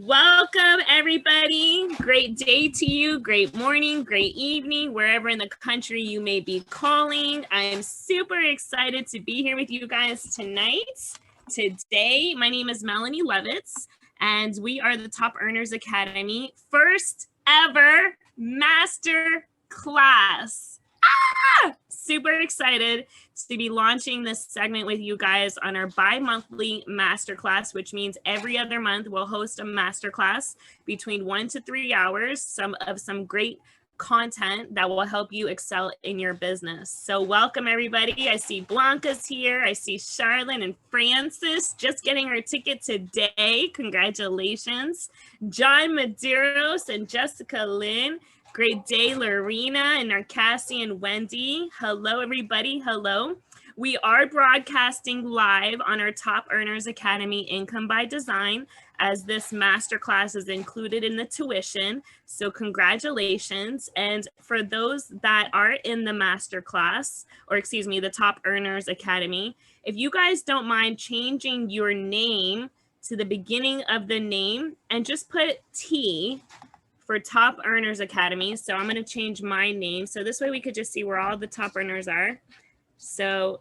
Welcome, everybody. Great day to you. Great morning, great evening, wherever in the country you may be calling. I am super excited to be here with you guys tonight. Today, my name is Melanie Levitz, and we are the Top Earners Academy first ever master class. Super excited to be launching this segment with you guys on our bi-monthly masterclass, which means every other month we'll host a masterclass between 1 to 3 hours, some great content that will help you excel in your business. So welcome everybody. I see Blanca's here. I see Charlotte and Francis just getting her ticket today. Congratulations. John Medeiros and Jessica Lynn. Great day, Lorena and Cassie and Wendy. Hello, everybody. Hello. We are broadcasting live on our Top Earners Academy Income by Design, as this masterclass is included in the tuition. So congratulations. And for those that are in the masterclass, or excuse me, the Top Earners Academy, if you guys don't mind changing your name to the beginning of the name and just put T for Top Earners Academy. So I'm going to change my name. So this way we could just see where all the top earners are. So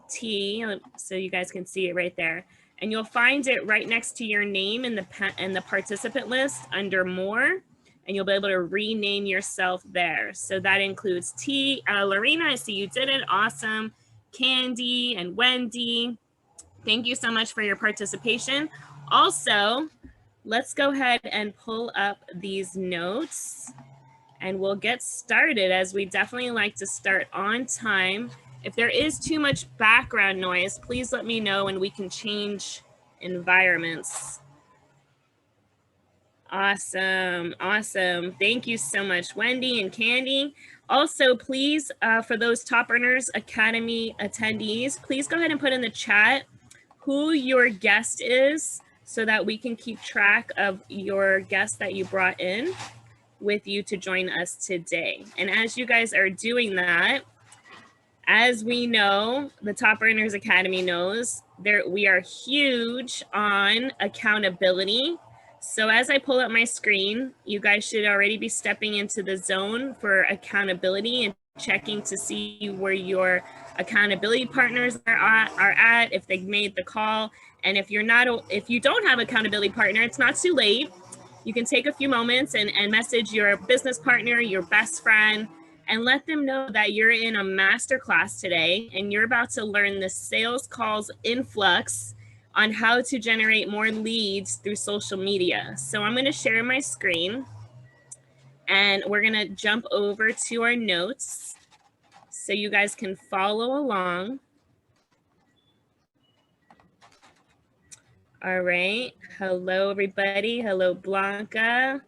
T, so you guys can see it right there. And you'll find it right next to your name in the participant list under more, and you'll be able to rename yourself there. So that includes T, Lorena, I see you did it. Awesome. Candy and Wendy. Thank you so much for your participation. Also, let's go ahead and pull up these notes and we'll get started, as we definitely like to start on time. If there is too much background noise, please let me know and we can change environments. Awesome, awesome. Thank you so much, Wendy and Candy. Also, please, for those Top Earners Academy attendees, please go ahead and put in the chat who your guest is, so that we can keep track of your guests that you brought in with you to join us today. And as you guys are doing that, as we know, the Top Earners Academy knows, we are huge on accountability. So as I pull up my screen, you guys should already be stepping into the zone for accountability and checking to see where your accountability partners are at, if they've made the call. And if you don't have accountability partner, it's not too late. You can take a few moments and message your business partner, your best friend, and let them know that you're in a masterclass today and you're about to learn the Sales Calls Influx on how to generate more leads through social media. So I'm going to share my screen and we're going to jump over to our notes so you guys can follow along. All right. Hello, everybody. Hello, Blanca.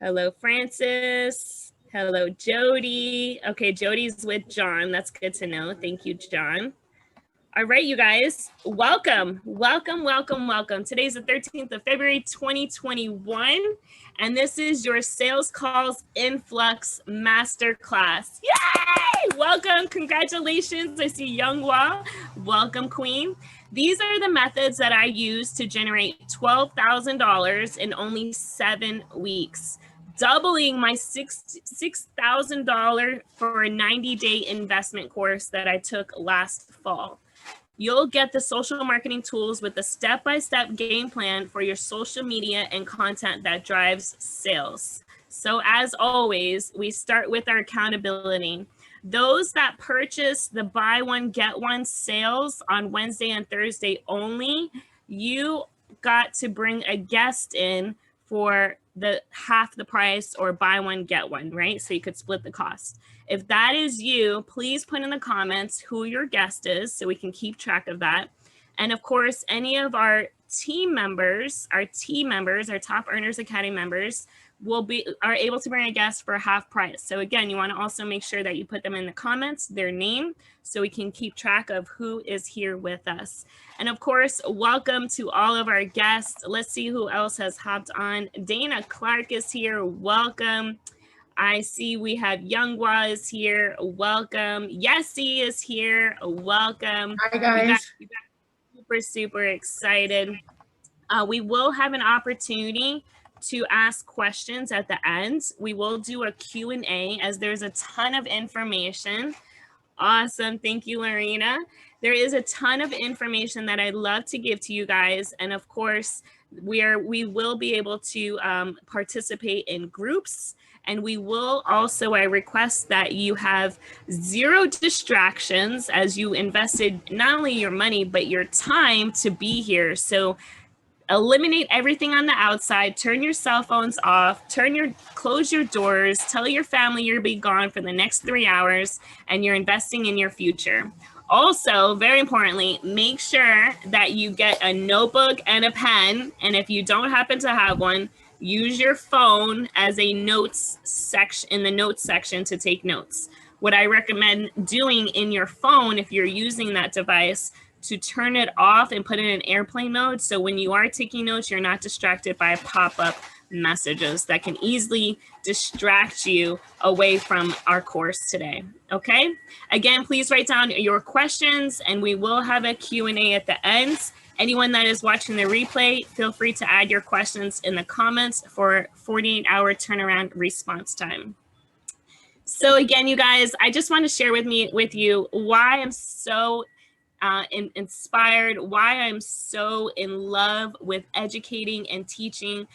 Hello, Francis. Hello, Jody. Okay, Jody's with John. That's good to know. Thank you, John. All right, you guys, welcome, welcome, welcome, welcome. Today's the 13th of February, 2021, and this is your Sales Calls Influx Masterclass. Yay! Welcome, congratulations. I see Younghwa. Welcome, Queen. These are the methods that I use to generate $12,000 in only 7 weeks, doubling my $6,000 for a 90-day investment course that I took last fall. You'll get the social marketing tools with a step-by-step game plan for your social media and content that drives sales. So as always, we start with our accountability. Those that purchase the buy one, get one sales on Wednesday and Thursday only, you got to bring a guest in for the half the price, or buy one, get one, right? So you could split the cost. If that is you, please put in the comments who your guest is so we can keep track of that. And of course, any of our team members, our Top Earners Academy members, are able to bring a guest for half price. So again, you want to also make sure that you put them in the comments, their name, so we can keep track of who is here with us. And of course, welcome to all of our guests. Let's see who else has hopped on. Dana Clark is here. Welcome. I see we have Younghwa is here. Welcome. Yessie is here. Welcome. Hi, guys. You got super excited. We will have an opportunity to ask questions at the end. We will do a Q&A as there's a ton of information. Awesome. Thank you, Lorena. There is a ton of information that I'd love to give to you guys. And of course, we will be able to participate in groups. And we will also, I request that you have 0 distractions as you invested not only your money, but your time to be here. So eliminate everything on the outside, turn your cell phones off, close your doors, tell your family you'll be gone for the next 3 hours, and you're investing in your future. Also, very importantly, make sure that you get a notebook and a pen. And if you don't happen to have one, use your phone as a notes section in the notes section to take notes. What I recommend doing in your phone, if you're using that device, to turn it off and put it in airplane mode. So when you are taking notes, you're not distracted by pop-up messages that can easily distract you away from our course today. Okay. Again, please write down your questions and we will have a Q&A at the end. Anyone that is watching the replay, feel free to add your questions in the comments for 48-hour turnaround response time. So again, you guys, I just want to share with you why I'm so inspired, why I'm so in love with educating and teaching.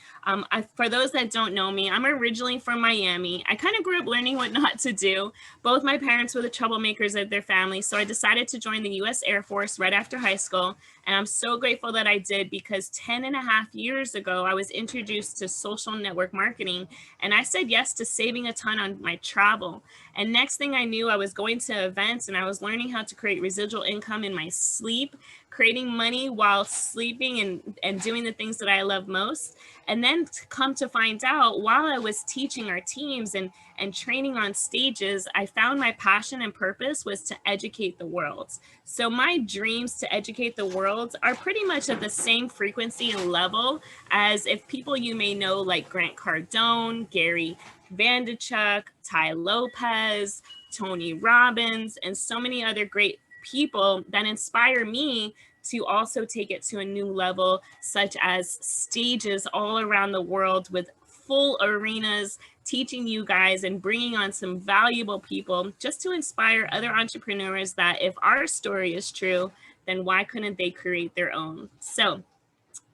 For those that don't know me, I'm originally from Miami. I kind of grew up learning what not to do. Both my parents were the troublemakers of their family, so I decided to join the U.S. Air Force right after high school. And I'm so grateful that I did, because 10.5 years ago, I was introduced to social network marketing, and I said yes to saving a ton on my travel. And next thing I knew, I was going to events and I was learning how to create residual income in my sleep, creating money while sleeping and doing the things that I love most. And then to come to find out, while I was teaching our teams and training on stages, I found my passion and purpose was to educate the world. So my dreams to educate the world are pretty much at the same frequency and level as if people you may know like Grant Cardone, Gary Vaynerchuk, Ty Lopez, Tony Robbins, and so many other great people that inspire me to also take it to a new level, such as stages all around the world with full arenas, teaching you guys and bringing on some valuable people just to inspire other entrepreneurs that if our story is true, then why couldn't they create their own? So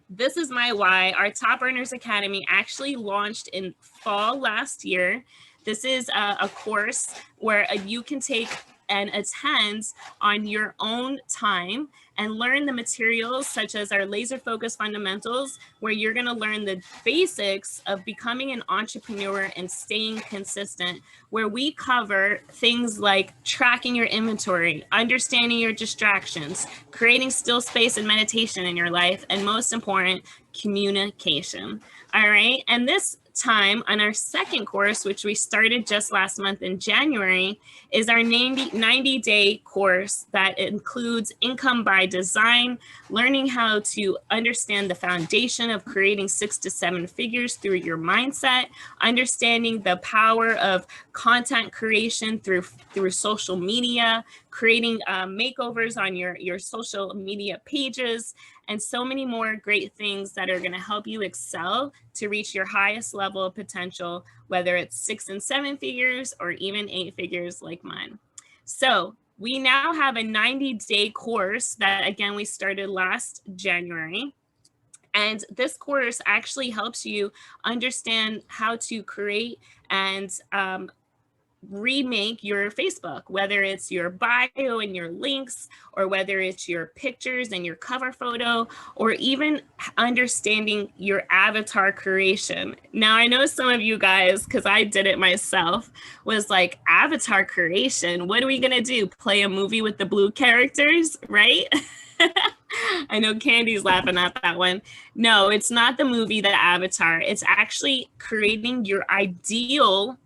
this is my why. Our Top Earners Academy actually launched in fall last year. This is a course where you can take and attend on your own time and learn the materials such as our laser focus fundamentals, where you're going to learn the basics of becoming an entrepreneur and staying consistent, where we cover things like tracking your inventory, understanding your distractions, creating still space and meditation in your life, and most important, communication. All right. And this time on our second course, which we started just last month in January, is our 90-day course that includes income by design, learning how to understand the foundation of creating 6 to 7 figures through your mindset, understanding the power of content creation through social media, creating makeovers on your social media pages, and so many more great things that are going to help you excel to reach your highest level of potential, whether it's 6 and 7 figures or even 8 figures like mine. So we now have a 90-day course that, again, we started last January. And this course actually helps you understand how to create and remake your Facebook, whether it's your bio and your links, or whether it's your pictures and your cover photo, or even understanding your avatar creation. Now, I know some of you guys, because I did it myself, was like, avatar creation, what are we gonna do? Play a movie with the blue characters, right? I know Candy's laughing at that one. No, it's not the movie, the avatar. It's actually creating your ideal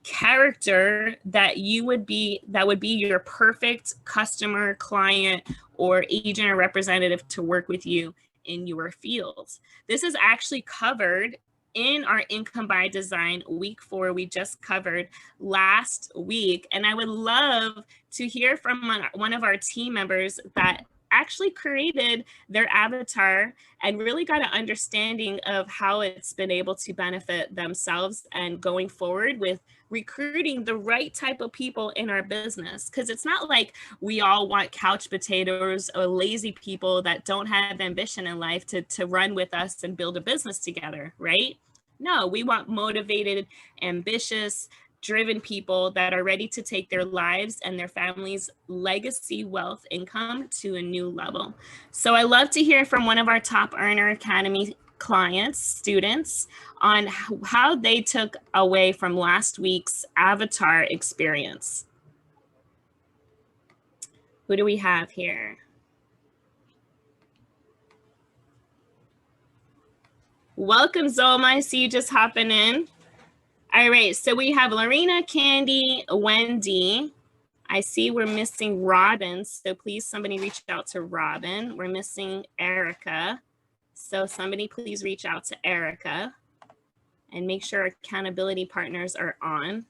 character that would be your perfect customer, client, or agent or representative to work with you in your field. This is actually covered in our Income by Design week 4 we just covered last week. And I would love to hear from one of our team members that actually created their avatar and really got an understanding of how it's been able to benefit themselves and going forward with recruiting the right type of people in our business. Because it's not like we all want couch potatoes or lazy people that don't have ambition in life to run with us and build a business together, right? No, we want motivated, ambitious, driven people that are ready to take their lives and their families' legacy wealth income to a new level. So I love to hear from one of our top earner academy clients, students, on how they took away from last week's avatar experience. Who do we have here? Welcome, Zoma. I see you just hopping in. All right, so we have Lorena, Candy, Wendy. I see we're missing Robin, so please somebody reach out to Robin. We're missing Erica, so somebody please reach out to Erica and make sure accountability partners are on.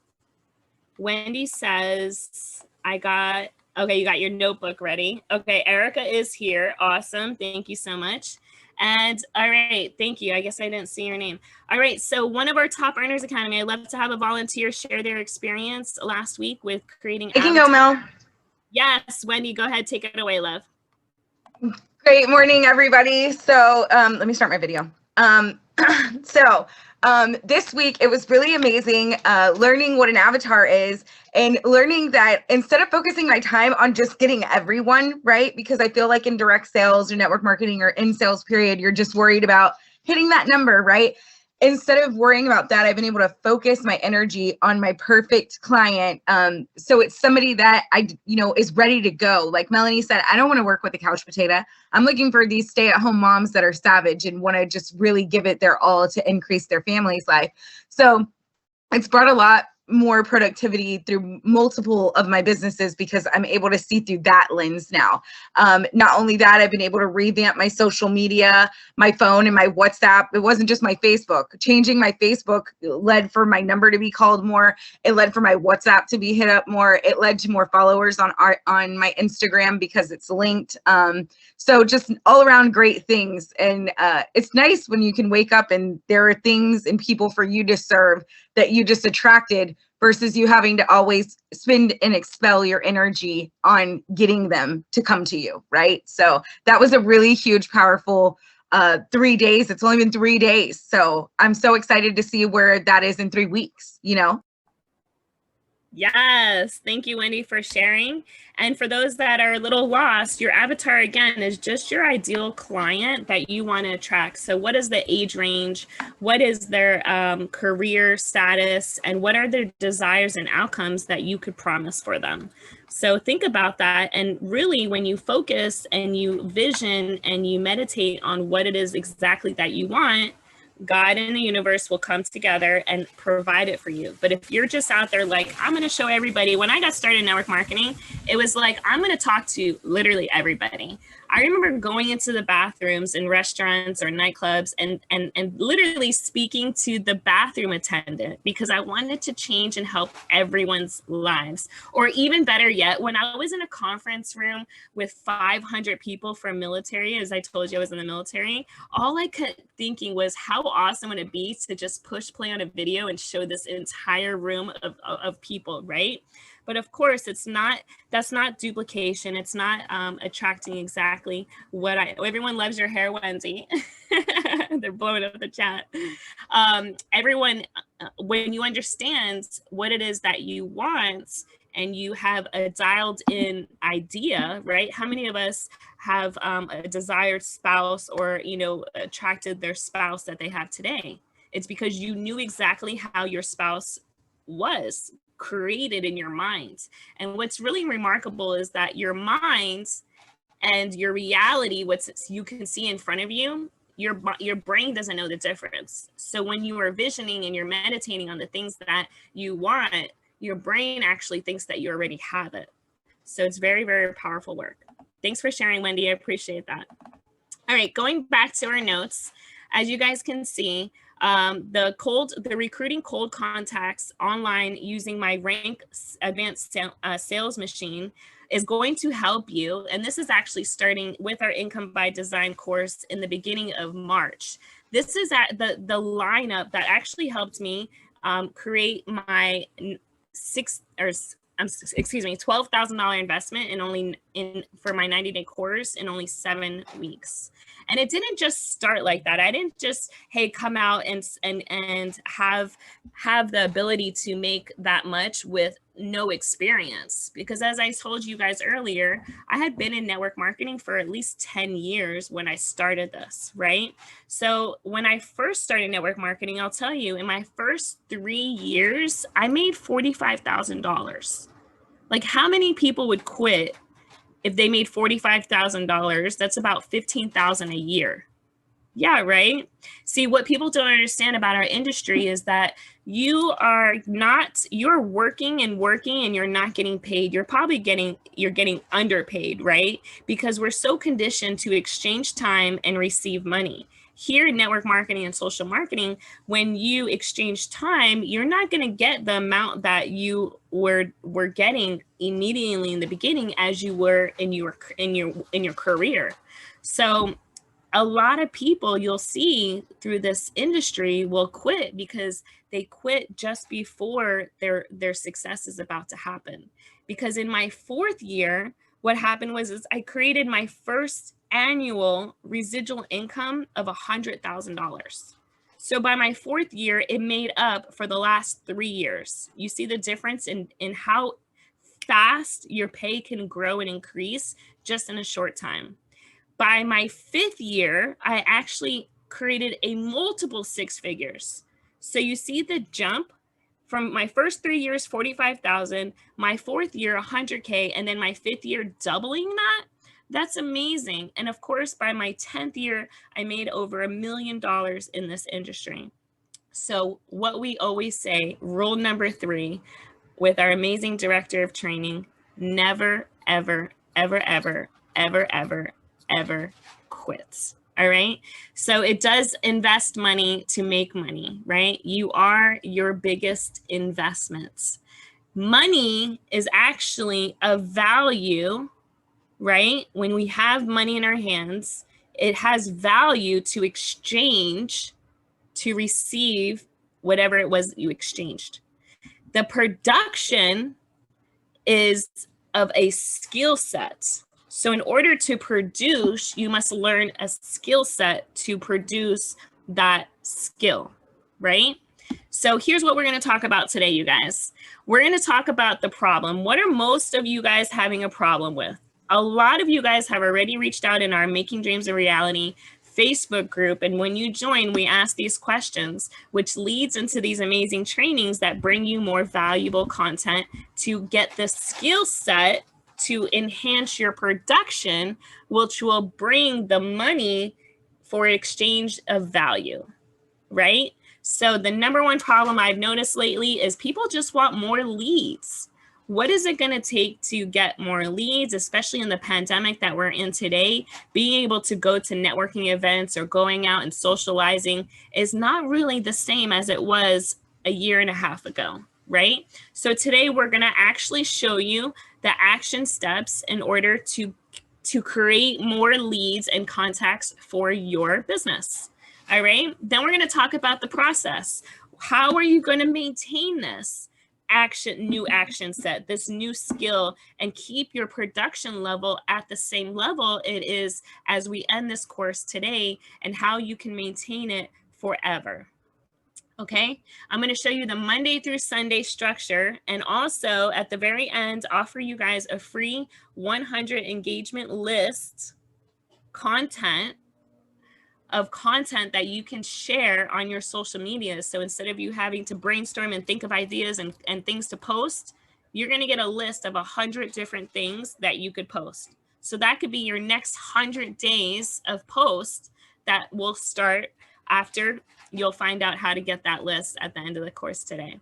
Wendy says, okay, you got your notebook ready. Okay, Erica is here. Awesome, thank you so much. And all right, thank you. I guess I didn't see your name. All right, so one of our top earners academy, I'd love to have a volunteer share their experience last week with creating. You can go, Mel. Yes, Wendy, go ahead, take it away, love. Great morning, everybody. So let me start my video. This week it was really amazing learning what an avatar is and learning that instead of focusing my time on just getting everyone right, because I feel like in direct sales or network marketing or in sales period, you're just worried about hitting that number, right? Instead of worrying about that, I've been able to focus my energy on my perfect client. So it's somebody that is ready to go. Like Melanie said, I don't want to work with a couch potato. I'm looking for these stay-at-home moms that are savage and want to just really give it their all to increase their family's life. So it's brought a lot more productivity through multiple of my businesses because I'm able to see through that lens now. Not only that, I've been able to revamp my social media, my phone and my WhatsApp. It wasn't just my Facebook. Changing my Facebook led for my number to be called more. It led for my WhatsApp to be hit up more. It led to more followers on my Instagram because it's linked. So just all around great things. And it's nice when you can wake up and there are things and people for you to serve that you just attracted versus you having to always spend and expel your energy on getting them to come to you, right? So that was a really huge, powerful 3 days. It's only been 3 days. So I'm so excited to see where that is in 3 weeks, Yes, thank you, Wendy, for sharing. And for those that are a little lost, your avatar, again, is just your ideal client that you want to attract. So what is the age range? What is their career status? And what are their desires and outcomes that you could promise for them? So think about that. And really, when you focus and you vision and you meditate on what it is exactly that you want, God and the universe will come together and provide it for you. But if you're just out there like, I'm going to show everybody, when I got started in network marketing, it was like, I'm going to talk to literally everybody. I remember going into the bathrooms in restaurants or nightclubs and literally speaking to the bathroom attendant because I wanted to change and help everyone's lives. Or even better yet, when I was in a conference room with 500 people from military, as I told you I was in the military, all I kept thinking was how awesome would it be to just push play on a video and show this entire room of people, right? But of course, that's not duplication. It's not attracting exactly what everyone loves your hair, Wendy. They're blowing up the chat. Everyone, when you understand what it is that you want and you have a dialed in idea, right? How many of us have a desired spouse or, attracted their spouse that they have today? It's because you knew exactly how your spouse was created in your mind. And what's really remarkable is that your mind and your reality, what you can see in front of you, your brain doesn't know the difference. So when you are visioning and you're meditating on the things that you want, your brain actually thinks that you already have it. So it's very, very powerful work. Thanks for sharing, Wendy. I appreciate that. All right, going back to our notes, as you guys can see, the recruiting cold contacts online using my Rank advanced sales machine is going to help you. And this is actually starting with our Income by Design course in the beginning of March. This is at the lineup that actually helped me create my $12,000 investment for my 90-day course in only 7 weeks. And it didn't just start like that. I didn't just, hey, come out and have the ability to make that much with no experience. Because as I told you guys earlier, I had been in network marketing for at least 10 years when I started this, right? So when I first started network marketing, I'll tell you, in my first 3 years, I made $45,000. Like, how many people would quit if they made $45,000? That's about $15,000 a year. Yeah, right. See, what people don't understand about our industry is that you're working and you're not getting paid. You're getting underpaid, right? Because we're so conditioned to exchange time and receive money. Here in network marketing and social marketing, when you exchange time, you're not going to get the amount that you were getting immediately in the beginning as you were in your career. So a lot of people you'll see through this industry will quit because they quit just before their success is about to happen. Because in my 4th year, what happened was I created my first annual residual income of $100,000. So by my 4th year, it made up for the last 3 years. You see the difference in how fast your pay can grow and increase just in a short time. By my 5th year, I actually created a multiple 6 figures. So you see the jump from my first 3 years, 45,000, my 4th year, 100K, and then my 5th year doubling that. That's amazing. And of course, by my 10th year, I made over $1 million in this industry. So what we always say, rule number 3 with our amazing director of training, never, ever, ever, ever, ever, ever, ever quits. All right. So it does invest money to make money, right? You are your biggest investments. Money is actually a value, right? When we have money in our hands, it has value to exchange to receive whatever it was you exchanged. The production is of a skill set. So in order to produce, you must learn a skill set to produce that skill, right? So here's what we're going to talk about today, you guys. We're going to talk about the problem. What are most of you guys having a problem with? A lot of you guys have already reached out in our Making Dreams a Reality Facebook group. And when you join, we ask these questions, which leads into these amazing trainings that bring you more valuable content to get the skill set to enhance your production, which will bring the money for exchange of value, right? So the number one problem I've noticed lately is people just want more leads. What is it going to take to get more leads, especially in the pandemic that we're in today? Being able to go to networking events or going out and socializing is not really the same as it was a year and a half ago, right? So today we're going to actually show you the action steps in order to create more leads and contacts for your business. All right. Then we're going to talk about the process. How are you going to maintain this new action set, this new skill, and keep your production level at the same level it is as we end this course today, and how you can maintain it forever. Okay, I'm going to show you the Monday through Sunday structure, and also at the very end, offer you guys a free 100 engagement list content that you can share on your social media. So instead of you having to brainstorm and think of ideas and things to post, you're going to get a list of 100 different things that you could post. So that could be your next 100 days of posts that will start after you'll find out how to get that list at the end of the course today.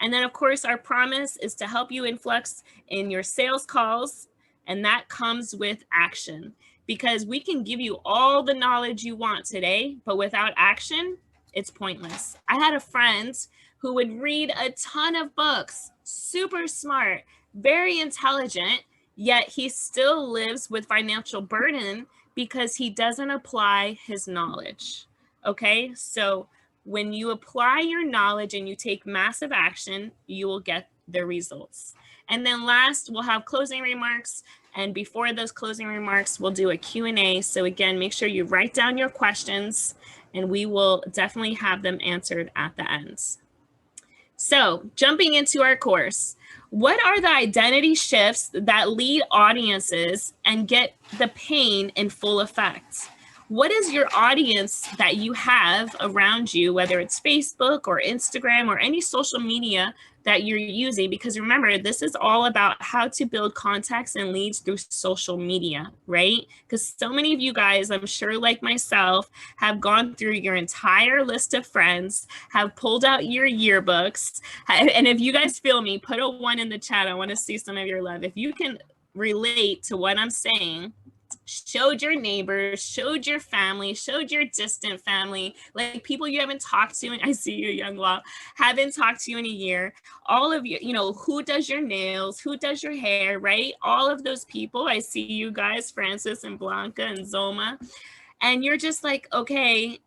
And then of course, our promise is to help you influx in your sales calls, and that comes with action. Because we can give you all the knowledge you want today, but without action, it's pointless. I had a friend who would read a ton of books, super smart, very intelligent, yet he still lives with financial burden because he doesn't apply his knowledge. Okay, so when you apply your knowledge and you take massive action, you will get the results. And then last, we'll have closing remarks. And before those closing remarks, we'll do a Q&A. So again, make sure you write down your questions and we will definitely have them answered at the end. So jumping into our course, what are the identity shifts that lead audiences and get the pain in full effect? What is your audience that you have around you, whether it's Facebook or Instagram or any social media that you're using? Because remember, this is all about how to build contacts and leads through social media, right? Because so many of you guys, I'm sure like myself, have gone through your entire list of friends, have pulled out your yearbooks. And if you guys feel me, put a 1 in the chat. I want to see some of your love. If you can relate to what I'm saying, showed your neighbors, showed your family, showed your distant family, like people you haven't talked to, and I see you, young law, haven't talked to you in a year. All of you, you know, who does your nails, who does your hair, right? All of those people, I see you guys, Francis and Blanca and Zoma, and you're just like, okay,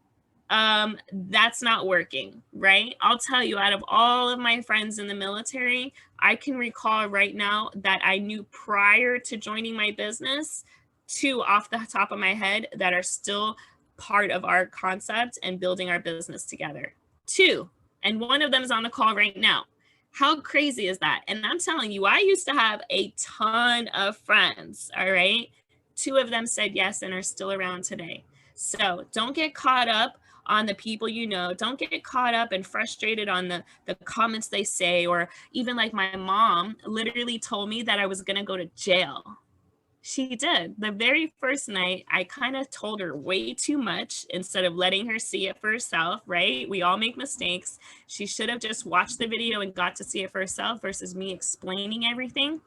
that's not working, right? I'll tell you, out of all of my friends in the military, I can recall right now that I knew prior to joining my business, 2 off the top of my head that are still part of our concept and building our business together. 2, and one of them is on the call right now. How crazy is that? And I'm telling you, I used to have a ton of friends, all right? 2 of them said yes and are still around today. So don't get caught up on the people you know. Don't get caught up and frustrated on the comments they say, or even like my mom literally told me that I was gonna go to jail. She did. The very first night, I kind of told her way too much instead of letting her see it for herself, right? We all make mistakes. She should have just watched the video and got to see it for herself versus me explaining everything,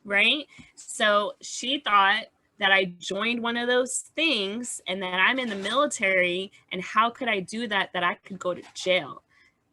right? So she thought that I joined one of those things and that I'm in the military, and how could I do that I could go to jail?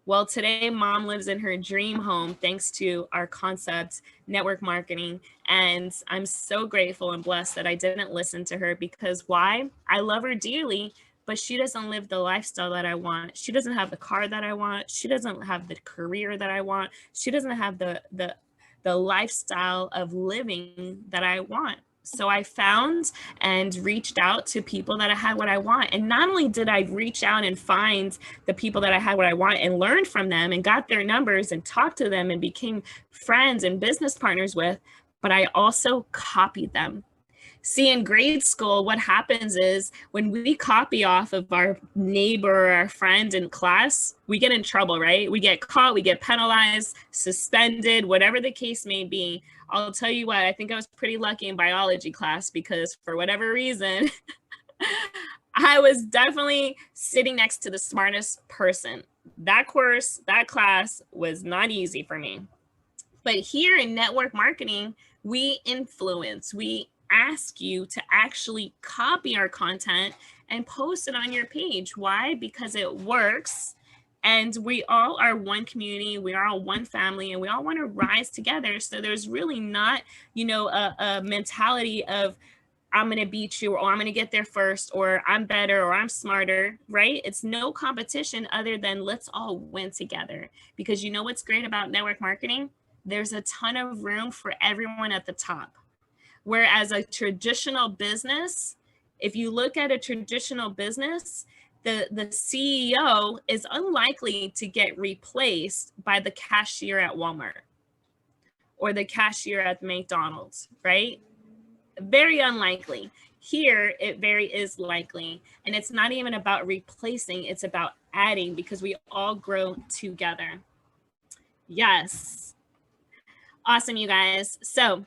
Well, today mom lives in her dream home thanks to our concept, network marketing. And I'm so grateful and blessed that I didn't listen to her, because why? I love her dearly, but she doesn't live the lifestyle that I want. She doesn't have the car that I want. She doesn't have the career that I want. She doesn't have the lifestyle of living that I want. So I found and reached out to people that I had what I want. And not only did I reach out and find the people that I had what I want and learned from them and got their numbers and talked to them and became friends and business partners with, but I also copied them. See, in grade school, what happens is when we copy off of our neighbor or our friend in class, we get in trouble, right? We get caught, we get penalized, suspended, whatever the case may be. I'll tell you what, I think I was pretty lucky in biology class, because for whatever reason, I was definitely sitting next to the smartest person. That course, that class was not easy for me. But here in network marketing, we influence, we ask you to actually copy our content and post it on your page. Why? Because it works. And we all are one community, we are all one family, and we all want to rise together. So there's really not, you know, a mentality of I'm going to beat you, or I'm going to get there first, or I'm better, or I'm smarter, right? It's no competition other than let's all win together. Because you know what's great about network marketing? There's a ton of room for everyone at the top. Whereas a traditional business, if you look at a traditional business, the CEO is unlikely to get replaced by the cashier at Walmart or the cashier at McDonald's, right? Very unlikely. Here, it very is likely. And it's not even about replacing, it's about adding, because we all grow together. Yes. Awesome, you guys. So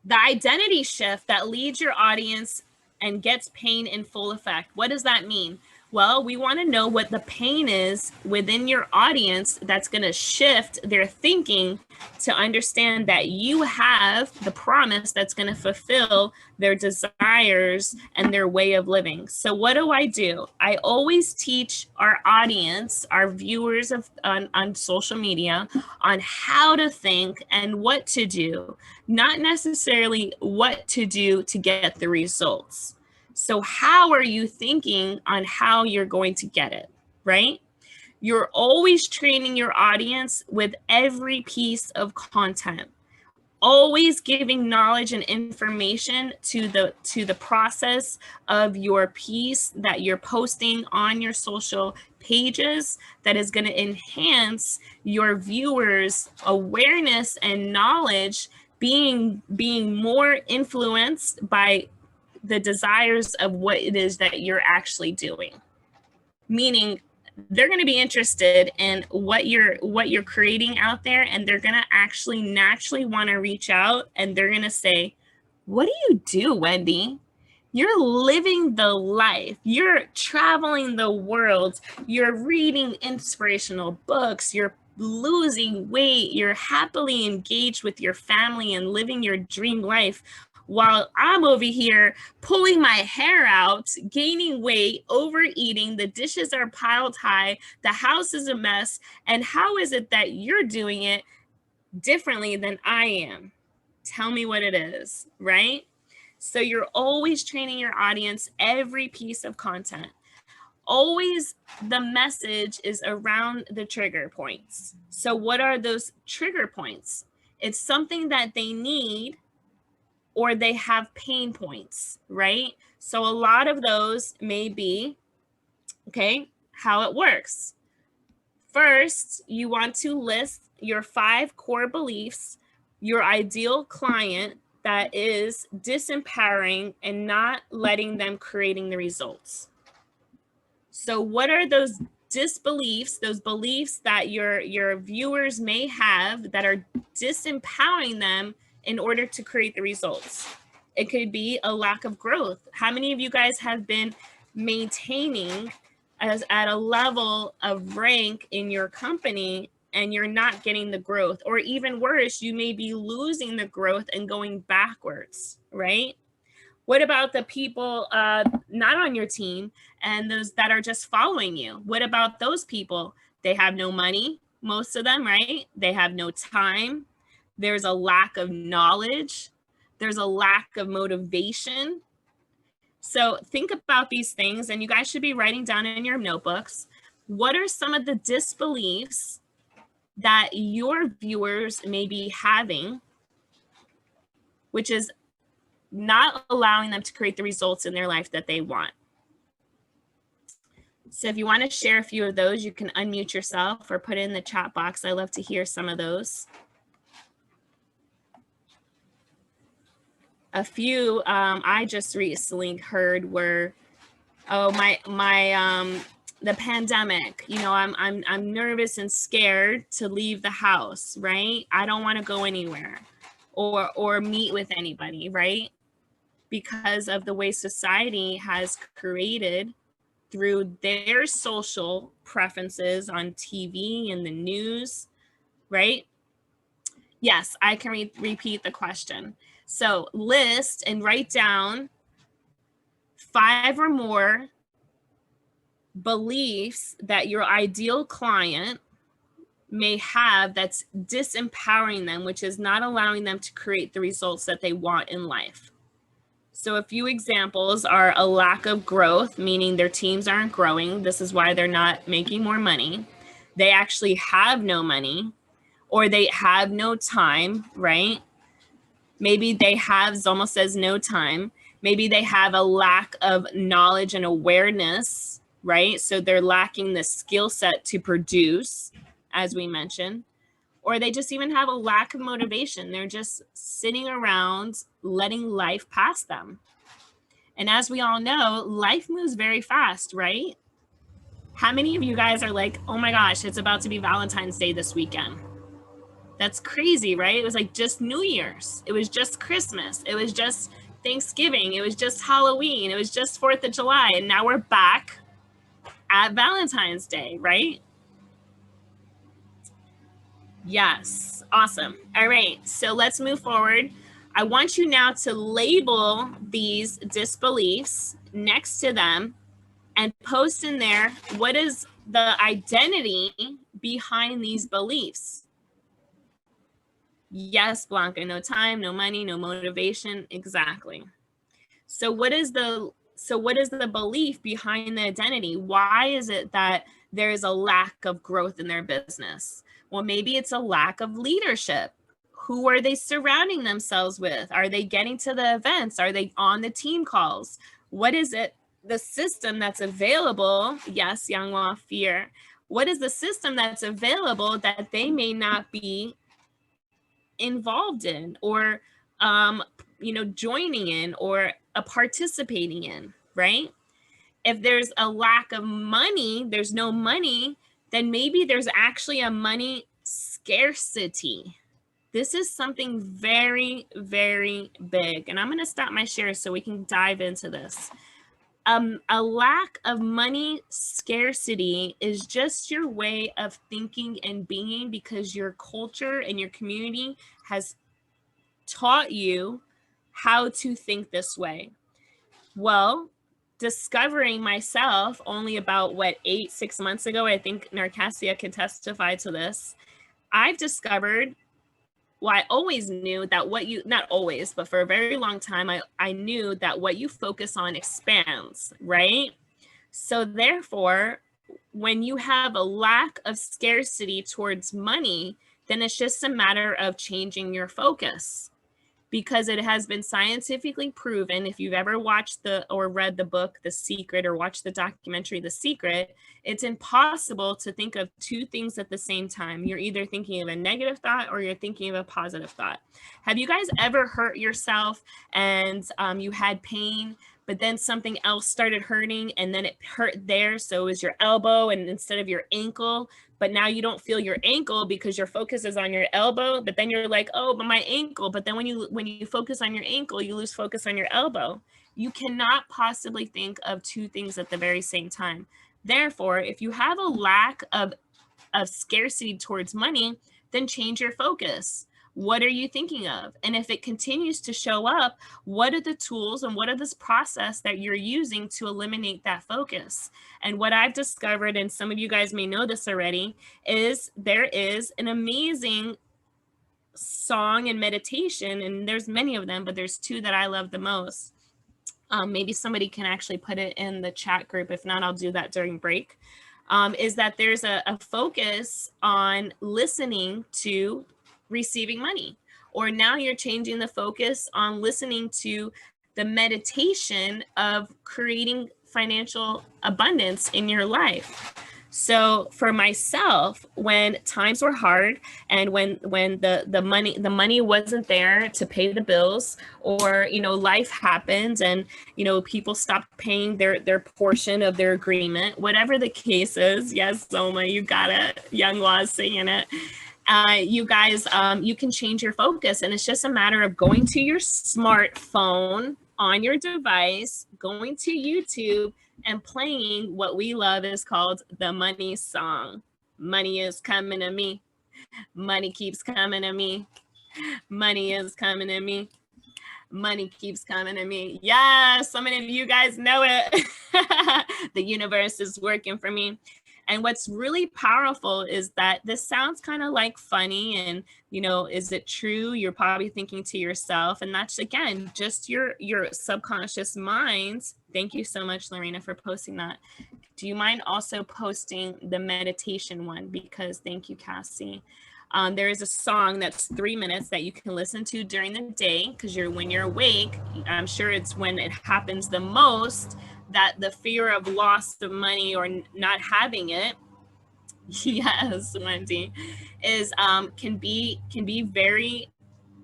the identity shift that leads your audience and gets pain in full effect. What does that mean? Well, we want to know what the pain is within your audience that's going to shift their thinking to understand that you have the promise that's going to fulfill their desires and their way of living. So what do? I always teach our audience, our viewers on social media, on how to think and what to do, not necessarily what to do to get the results. So how are you thinking on how you're going to get it, right? You're always training your audience with every piece of content, always giving knowledge and information to the process of your piece that you're posting on your social pages that is going to enhance your viewers' awareness and knowledge, being more influenced by the desires of what it is that you're actually doing. Meaning they're going to be interested in what you're creating out there, and they're going to actually naturally want to reach out, and they're going to say, what do you do, Wendy? You're living the life. You're traveling the world. You're reading inspirational books. You're losing weight. You're happily engaged with your family and living your dream life, while I'm over here pulling my hair out, gaining weight, overeating, the dishes are piled high, the house is a mess. And how is it that you're doing it differently than I am? Tell me what it is, right? So you're always training your audience, every piece of content. Always the message is around the trigger points. So what are those trigger points? It's something that they need, or they have pain points, right? So a lot of those may be, okay, how it works. First, you want to list your 5 core beliefs, your ideal client that is disempowering and not letting them creating the results. So what are those disbeliefs, those beliefs that your viewers may have that are disempowering them in order to create the results? It could be a lack of growth. How many of you guys have been maintaining as at a level of rank in your company and you're not getting the growth? Or even worse, you may be losing the growth and going backwards, right? What about the people not on your team and those that are just following you? What about those people? They have no money, most of them, right? They have no time. There's a lack of knowledge. There's a lack of motivation. So think about these things, and you guys should be writing down in your notebooks, what are some of the disbeliefs that your viewers may be having, which is not allowing them to create the results in their life that they want. So if you want to share a few of those, you can unmute yourself or put it in the chat box. I love to hear some of those. A few I just recently heard were, oh, the pandemic, you know, I'm nervous and scared to leave the house, right? I don't want to go anywhere or meet with anybody, right? Because of the way society has created through their social preferences on TV and the news, right? Yes, I can repeat the question. So list and write down 5 or more beliefs that your ideal client may have that's disempowering them, which is not allowing them to create the results that they want in life. So a few examples are a lack of growth, meaning their teams aren't growing. This is why they're not making more money. They actually have no money, or they have no time, right? Maybe they have, Zoma says, no time. Maybe they have a lack of knowledge and awareness, right? So they're lacking the skill set to produce, as we mentioned. Or they just even have a lack of motivation. They're just sitting around letting life pass them. And as we all know, life moves very fast, right? How many of you guys are like, oh my gosh, it's about to be Valentine's Day this weekend? That's crazy, right? It was like just New Year's. It was just Christmas. It was just Thanksgiving. It was just Halloween. It was just 4th of July. And now we're back at Valentine's Day, right? Yes, awesome. All right, so let's move forward. I want you now to label these disbeliefs next to them and post in there, what is the identity behind these beliefs? Yes, Blanca, no time, no money, no motivation. Exactly. So what is the belief behind the identity? Why is it that there is a lack of growth in their business? Well, maybe it's a lack of leadership. Who are they surrounding themselves with? Are they getting to the events? Are they on the team calls? What is it? The system that's available? Yes, Yanghua, fear. What is the system that's available that they may not be involved in, or joining in, or participating in, right? If there's a lack of money, there's no money, then maybe there's actually a money scarcity. This is something very, very big. And I'm going to stop my share so we can dive into this. A lack of money scarcity is just your way of thinking and being, because your culture and your community has taught you how to think this way. Well, discovering myself only about 6 months ago, I think Narcassia can testify to this. I've discovered, well, I always knew that not always, but for a very long time, I knew that what you focus on expands, right? So therefore, when you have a lack of scarcity towards money, then it's just a matter of changing your focus. Because it has been scientifically proven, if you've ever watched or read the book, The Secret, or watched the documentary, The Secret, it's impossible to think of two things at the same time. You're either thinking of a negative thought or you're thinking of a positive thought. Have you guys ever hurt yourself and you had pain, but then something else started hurting and then it hurt there? So it was your elbow and instead of your ankle, but now you don't feel your ankle because your focus is on your elbow, but then you're like, oh, but my ankle. But then when you focus on your ankle, you lose focus on your elbow. You cannot possibly think of two things at the very same time. Therefore, if you have a lack of scarcity towards money, then change your focus. What are you thinking of? And if it continues to show up, what are the tools and what are this process that you're using to eliminate that focus? And what I've discovered, and some of you guys may know this already, is there is an amazing song and meditation, and there's many of them, but there's two that I love the most. Maybe somebody can actually put it in the chat group. If not, I'll do that during break. Is that there's a focus on listening to receiving money, or now you're changing the focus on listening to the meditation of creating financial abundance in your life. So for myself, when times were hard and when the money wasn't there to pay the bills, or life happened and people stopped paying their portion of their agreement, whatever the case is. Yes, Soma, you got it. Young Laws saying it. You guys, you can change your focus, and it's just a matter of going to your smartphone on your device, going to YouTube, and playing what we love is called the money song. Money is coming to me. Money keeps coming to me. Money is coming to me. Money keeps coming to me. Yeah, so many of you guys know it. The universe is working for me. And what's really powerful is that this sounds kind of like funny and, is it true? You're probably thinking to yourself, and that's, again, just your subconscious minds. Thank you so much, Lorena, for posting that. Do you mind also posting the meditation one? Because thank you, Cassie. There is a song that's 3 minutes that you can listen to during the day, because when you're awake, I'm sure it's when it happens the most, that the fear of loss of money or not having it, yes, Wendy, is can be very,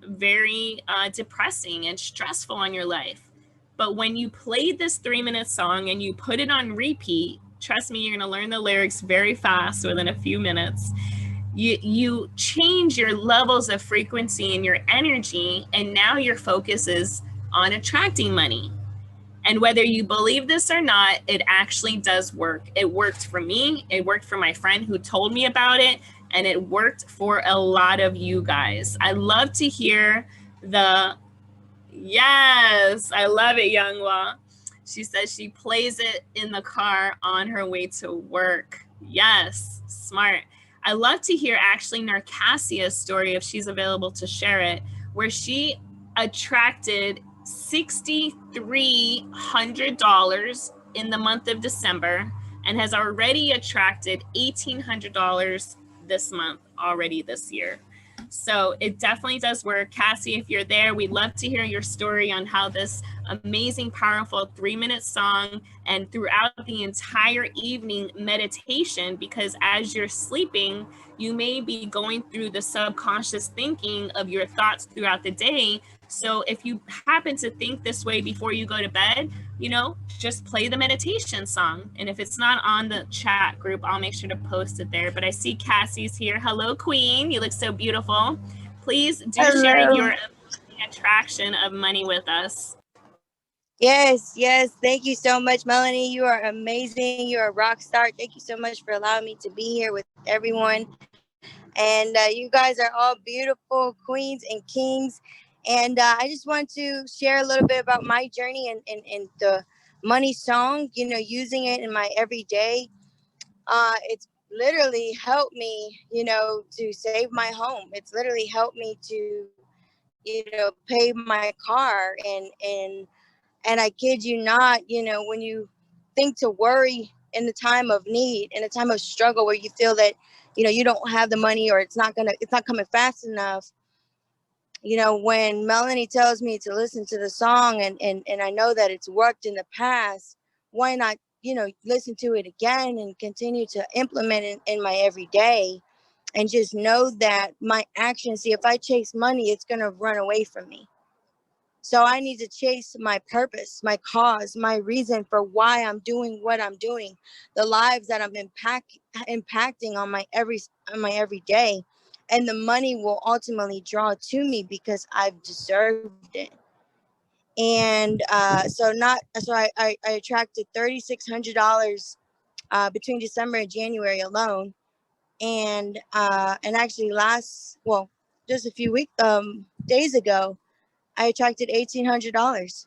very depressing and stressful on your life. But when you play this 3-minute song and you put it on repeat, trust me, you're going to learn the lyrics very fast within a few minutes. You change your levels of frequency and your energy, and now your focus is on attracting money. And whether you believe this or not, it actually does work. It worked for me. It worked for my friend who told me about it. And it worked for a lot of you guys. I love to hear the, yes, I love it, Youngwa. She says she plays it in the car on her way to work. Yes, smart. I love to hear actually Narcassia's story, if she's available to share it, where she attracted $6,300 in the month of December and has already attracted $1,800 this month already this year. So it definitely does work. Cassie, if you're there, we'd love to hear your story on how this amazing, powerful 3-minute song and throughout the entire evening meditation, because as you're sleeping, you may be going through the subconscious thinking of your thoughts throughout the day. So if you happen to think this way before you go to bed, you know, just play the meditation song. And if it's not on the chat group, I'll make sure to post it there. But I see Cassie's here. Hello, Queen. You look so beautiful. Please do share your attraction of money with us. Yes, yes. Thank you so much, Melanie. You are amazing. You're a rock star. Thank you so much for allowing me to be here with everyone. And you guys are all beautiful queens and kings. And I just want to share a little bit about my journey and the money song, you know, using it in my everyday. It's literally helped me, you know, to save my home. It's literally helped me to, you know, pay my car. And I kid you not, you know, when you think to worry in the time of need, in a time of struggle where you feel that, you know, you don't have the money or it's not coming fast enough. You know, when Melanie tells me to listen to the song and I know that it's worked in the past, why not, you know, listen to it again and continue to implement it in my everyday and just know that my actions, see, if I chase money, it's going to run away from me. So I need to chase my purpose, my cause, my reason for why I'm doing what I'm doing, the lives that I'm impacting on my everyday, and the money will ultimately draw to me because I've deserved it. And I attracted $3,600 between December and January alone, and actually just a few days ago, I attracted $1,800.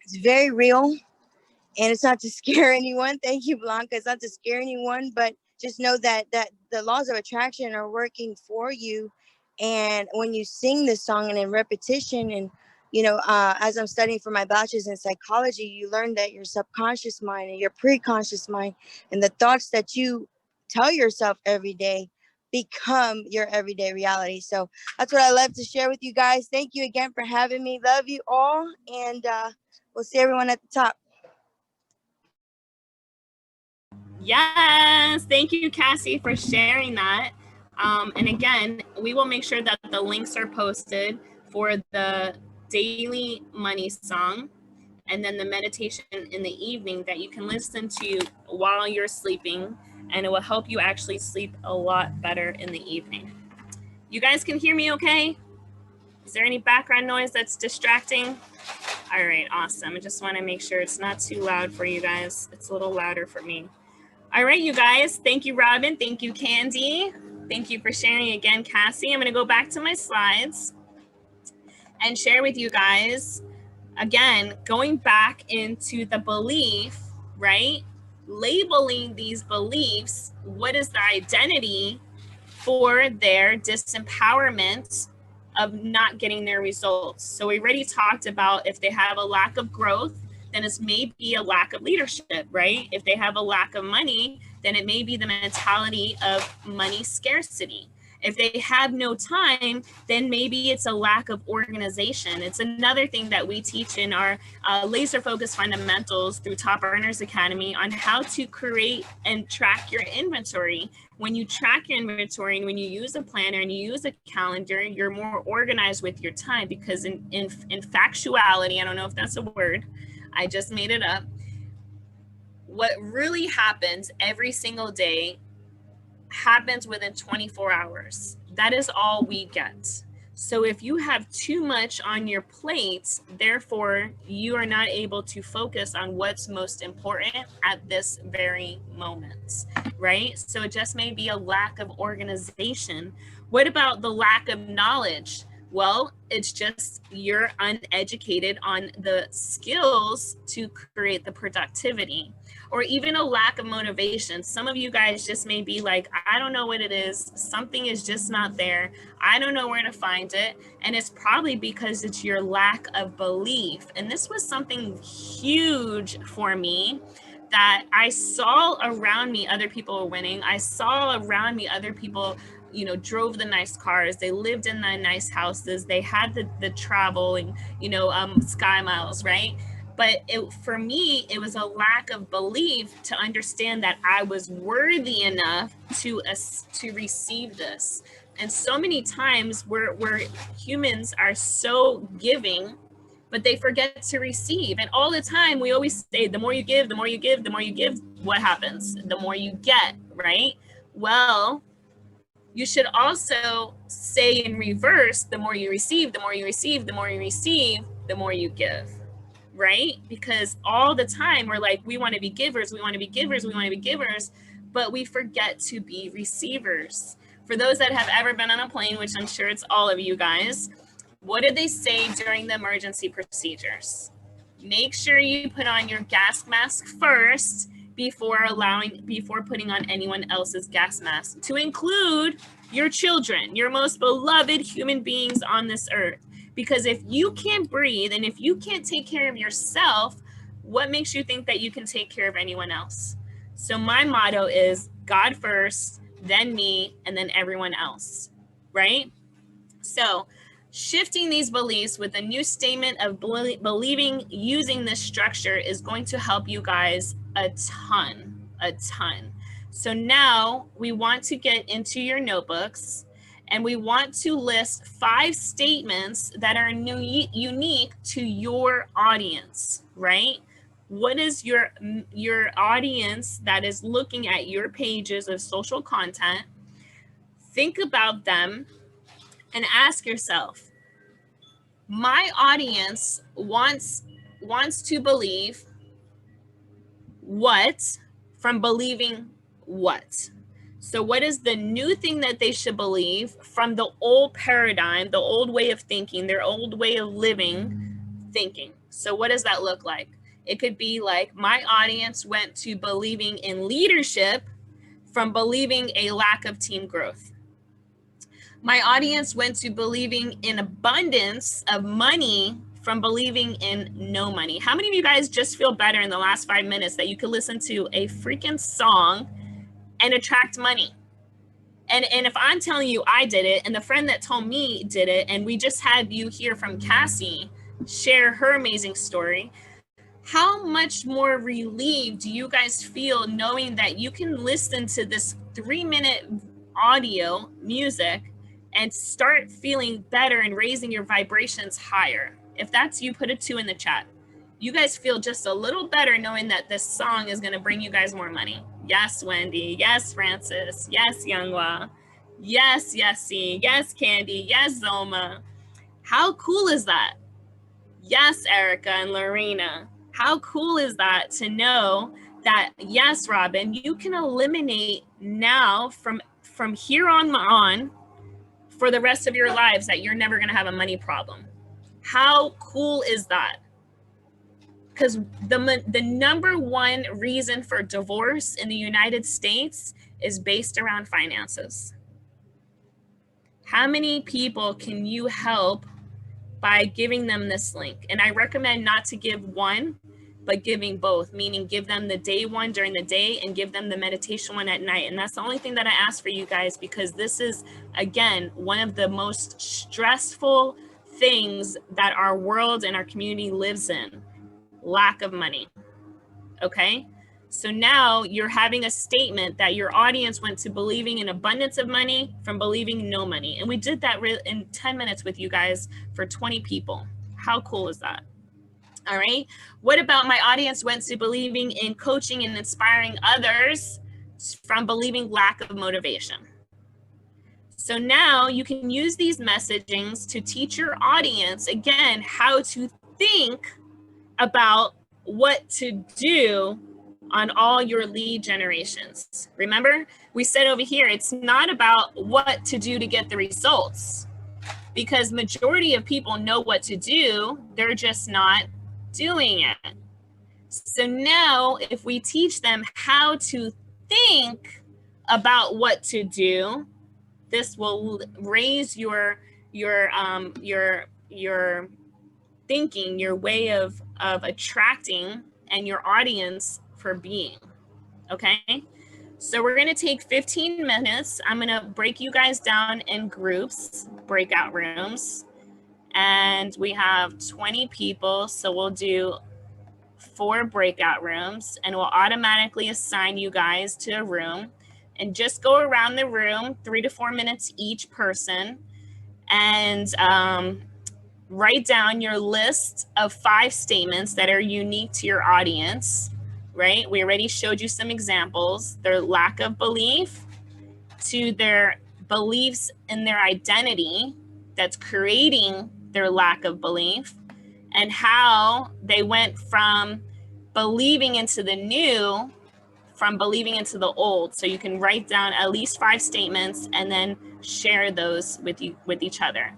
It's very real, and it's not to scare anyone. Thank you, Blanca. It's not to scare anyone, but just know that the laws of attraction are working for you. And when you sing this song and in repetition, and you know, as I'm studying for my bachelor's in psychology, you learn that your subconscious mind and your preconscious mind and the thoughts that you tell yourself every day become your everyday reality. So that's what I love to share with you guys. Thank you again for having me. Love you all, and we'll see everyone at the top. Yes, thank you, Cassie, for sharing that. And again, we will make sure that the links are posted for the daily money song and then the meditation in the evening that you can listen to while you're sleeping, and it will help you actually sleep a lot better in the evening. You guys can hear me okay? Is there any background noise that's distracting? All right, awesome. I just want to make sure it's not too loud for you guys. It's a little louder for me. All right, you guys. Thank you, Robin. Thank you, Candy. Thank you for sharing again, Cassie. I'm going to go back to my slides and share with you guys, again, going back into the belief, right? Labeling these beliefs. What is the identity for their disempowerment of not getting their results? So we already talked about if they have a lack of growth, then it's maybe a lack of leadership, right? If they have a lack of money, then it may be the mentality of money scarcity. If they have no time, then maybe it's a lack of organization. It's another thing that we teach in our laser focused fundamentals through Top Earners Academy on how to create and track your inventory. When you track your inventory and when you use a planner and you use a calendar, you're more organized with your time, because in factuality, I don't know if that's a word, I just made it up. What really happens every single day happens within 24 hours. That is all we get. So if you have too much on your plate, therefore you are not able to focus on what's most important at this very moment, right? So it just may be a lack of organization. What about the lack of knowledge? Well, it's just you're uneducated on the skills to create the productivity, or even a lack of motivation. Some of you guys just may be like, I don't know what it is. Something is just not there. I don't know where to find it. And it's probably because it's your lack of belief. And this was something huge for me, that I saw around me other people were winning. I saw around me other people, you know, drove the nice cars, they lived in the nice houses, they had the travel and, you know, sky miles, right? But for me, it was a lack of belief to understand that I was worthy enough to receive this. And so many times we're humans are so giving, but they forget to receive. And all the time we always say, the more you give, the more you give, the more you give, what happens? The more you get, right? Well, you should also say in reverse, the more you receive, the more you receive, the more you receive, the more you give, right? Because all the time we're like, we want to be givers, we want to be givers, we want to be givers, but we forget to be receivers. For those that have ever been on a plane, which I'm sure it's all of you guys, what did they say during the emergency procedures? Make sure you put on your gas mask first before putting on anyone else's gas mask, to include your children, your most beloved human beings on this earth. Because if you can't breathe and if you can't take care of yourself, what makes you think that you can take care of anyone else? So my motto is God first, then me, and then everyone else, right? So shifting these beliefs with a new statement of believing using this structure is going to help you guys a ton. So now we want to get into your notebooks and we want to list 5 statements that are unique to your audience, right? What is your audience that is looking at your pages of social content? Think about them and ask yourself, my audience wants to believe what from believing what? So what is the new thing that they should believe from the old paradigm, the old way of thinking, their old way of living, thinking? So what does that look like? It could be like, my audience went to believing in leadership from believing a lack of team growth. My audience went to believing in abundance of money from believing in no money. How many of you guys just feel better in the last 5 minutes that you could listen to a freaking song and attract money? And if I'm telling you I did it, and the friend that told me did it, and we just had you hear from Cassie share her amazing story, how much more relieved do you guys feel knowing that you can listen to this 3-minute audio music and start feeling better and raising your vibrations higher? If that's you, put a 2 in the chat. You guys feel just a little better knowing that this song is going to bring you guys more money. Yes, Wendy. Yes, Francis. Yes, Youngwa. Yes, Yessie. Yes, Candy. Yes, Zoma. How cool is that? Yes, Erica and Lorena. How cool is that to know that, yes, Robin, you can eliminate now from here on for the rest of your lives that you're never going to have a money problem. How cool is that? Because the number one reason for divorce in the United States is based around finances. How many people can you help by giving them this link? And I recommend not to give one, but giving both, meaning give them the day one during the day and give them the meditation one at night. And that's the only thing that I ask for you guys, because this is, again, one of the most stressful things that our world and our community lives in: lack of money. Okay? So now you're having a statement that your audience went to believing in abundance of money from believing no money. And we did that in 10 minutes with you guys for 20 people. How cool is that? All right. What about my audience went to believing in coaching and inspiring others from believing lack of motivation? So now you can use these messagings to teach your audience, again, how to think about what to do on all your lead generations. Remember, we said over here, it's not about what to do to get the results, because majority of people know what to do, they're just not doing it. So now if we teach them how to think about what to do, this will raise your thinking, your way of attracting, and your audience for being. Okay, so we're going to take 15 minutes. I'm going to break you guys down in groups, breakout rooms, and we have 20 people, so we'll do 4 breakout rooms, and we'll automatically assign you guys to a room, and just go around the room 3 to 4 minutes each person, and write down your list of 5 statements that are unique to your audience, right? We already showed you some examples. Their lack of belief, to their beliefs in their identity that's creating their lack of belief, and how they went from believing into the new from believing into the old. So you can write down at least 5 statements and then share those with each other.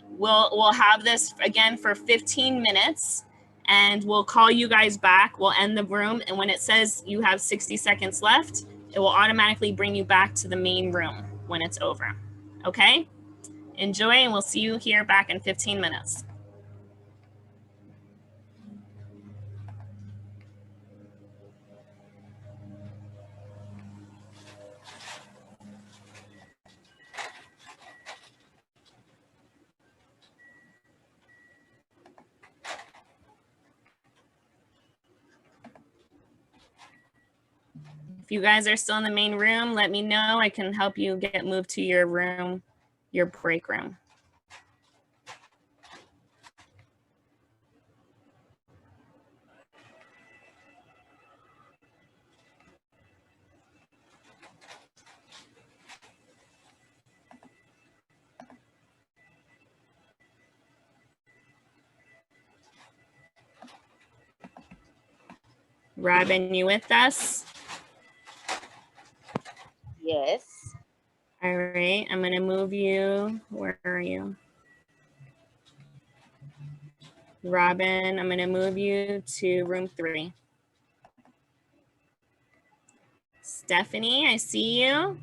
We'll have this again for 15 minutes, and we'll call you guys back. We'll end the room, and when it says you have 60 seconds left, it will automatically bring you back to the main room when it's over. Okay? Enjoy, and we'll see you here back in 15 minutes. If you guys are still in the main room, let me know. I can help you get moved to your room, your break room. Robin, you with us? Yes. All right, I'm gonna move you. Where are you? Robin, I'm gonna move you to room 3. Stephanie, I see you.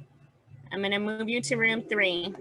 I'm gonna move you to room 3.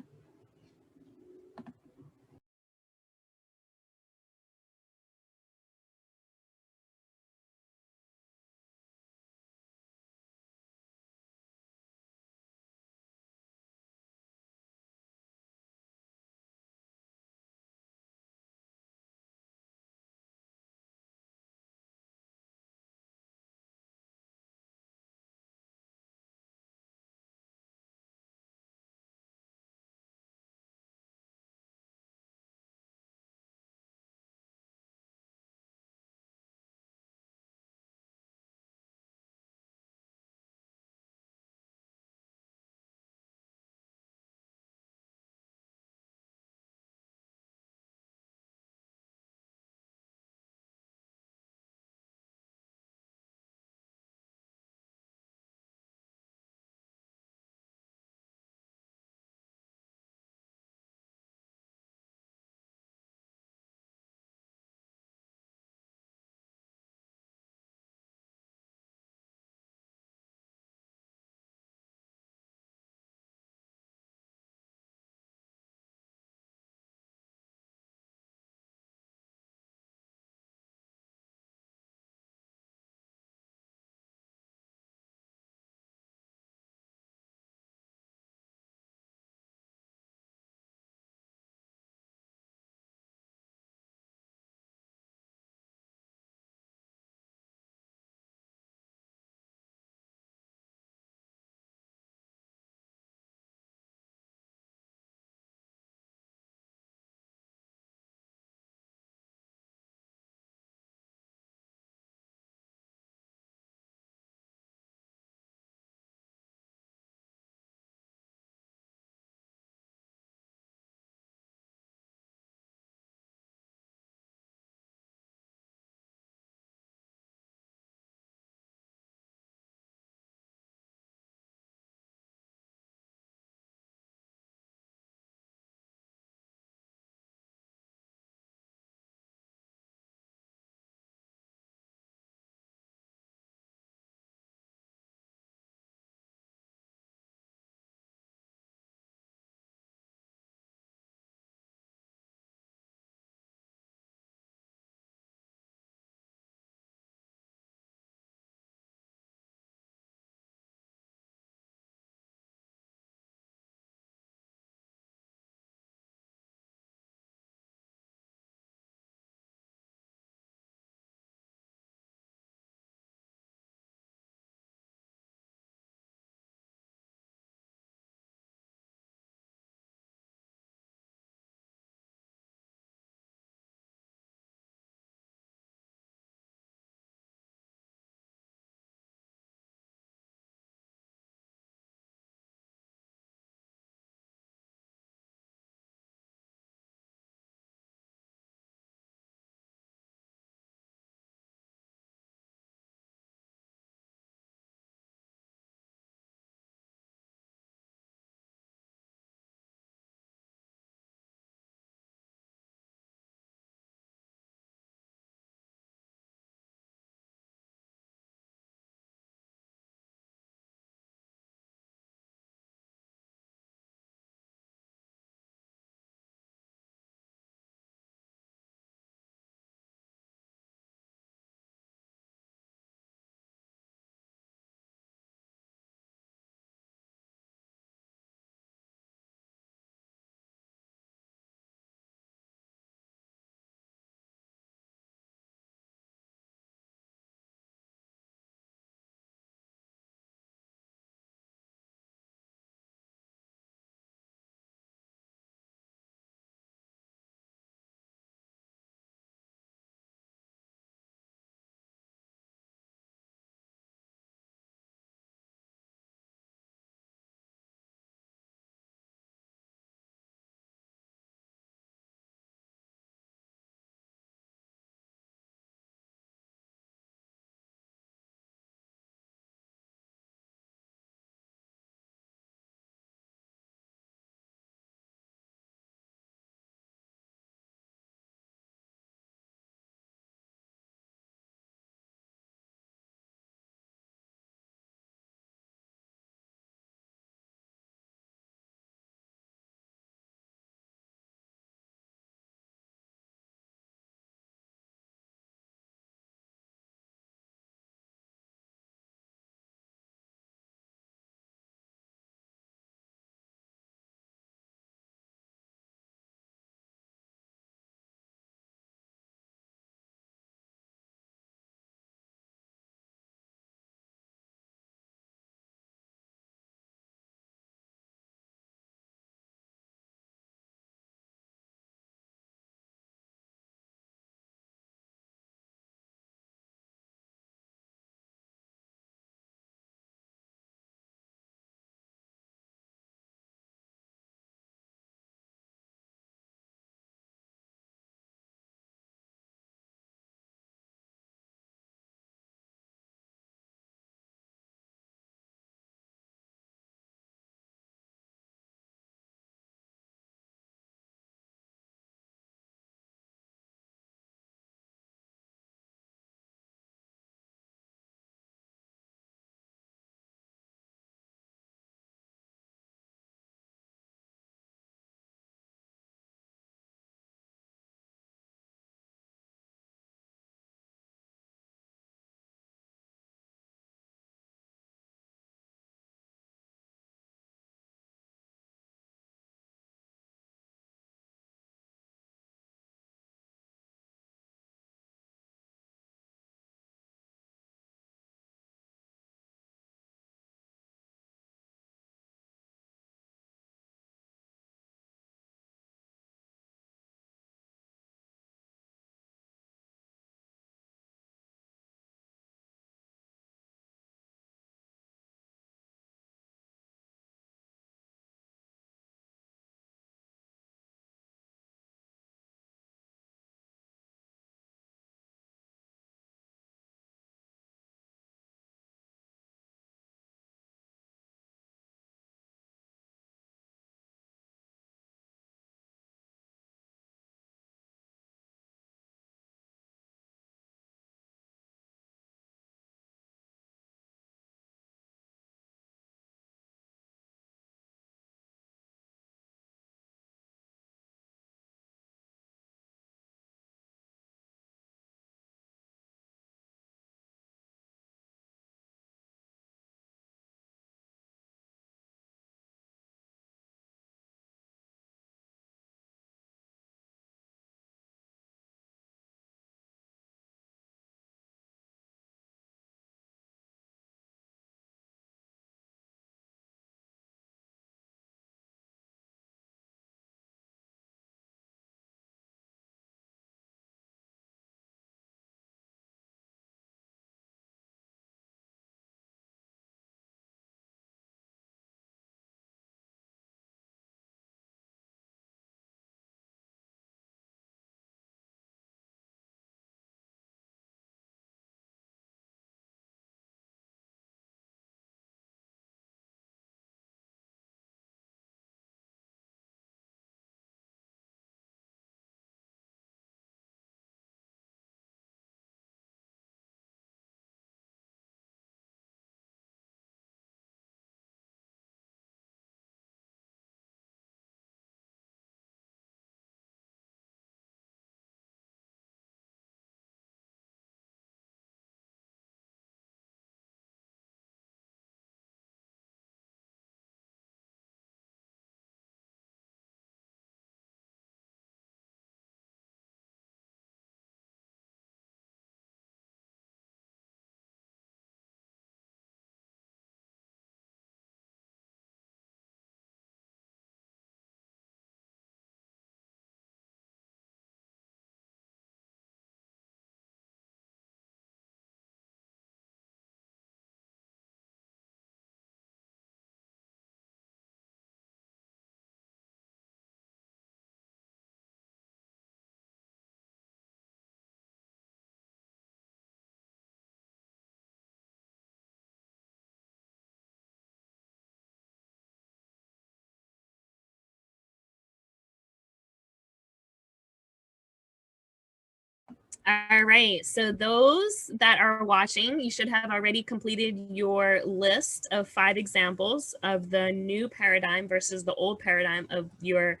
All right, so those that are watching, you should have already completed your list of 5 examples of the new paradigm versus the old paradigm of your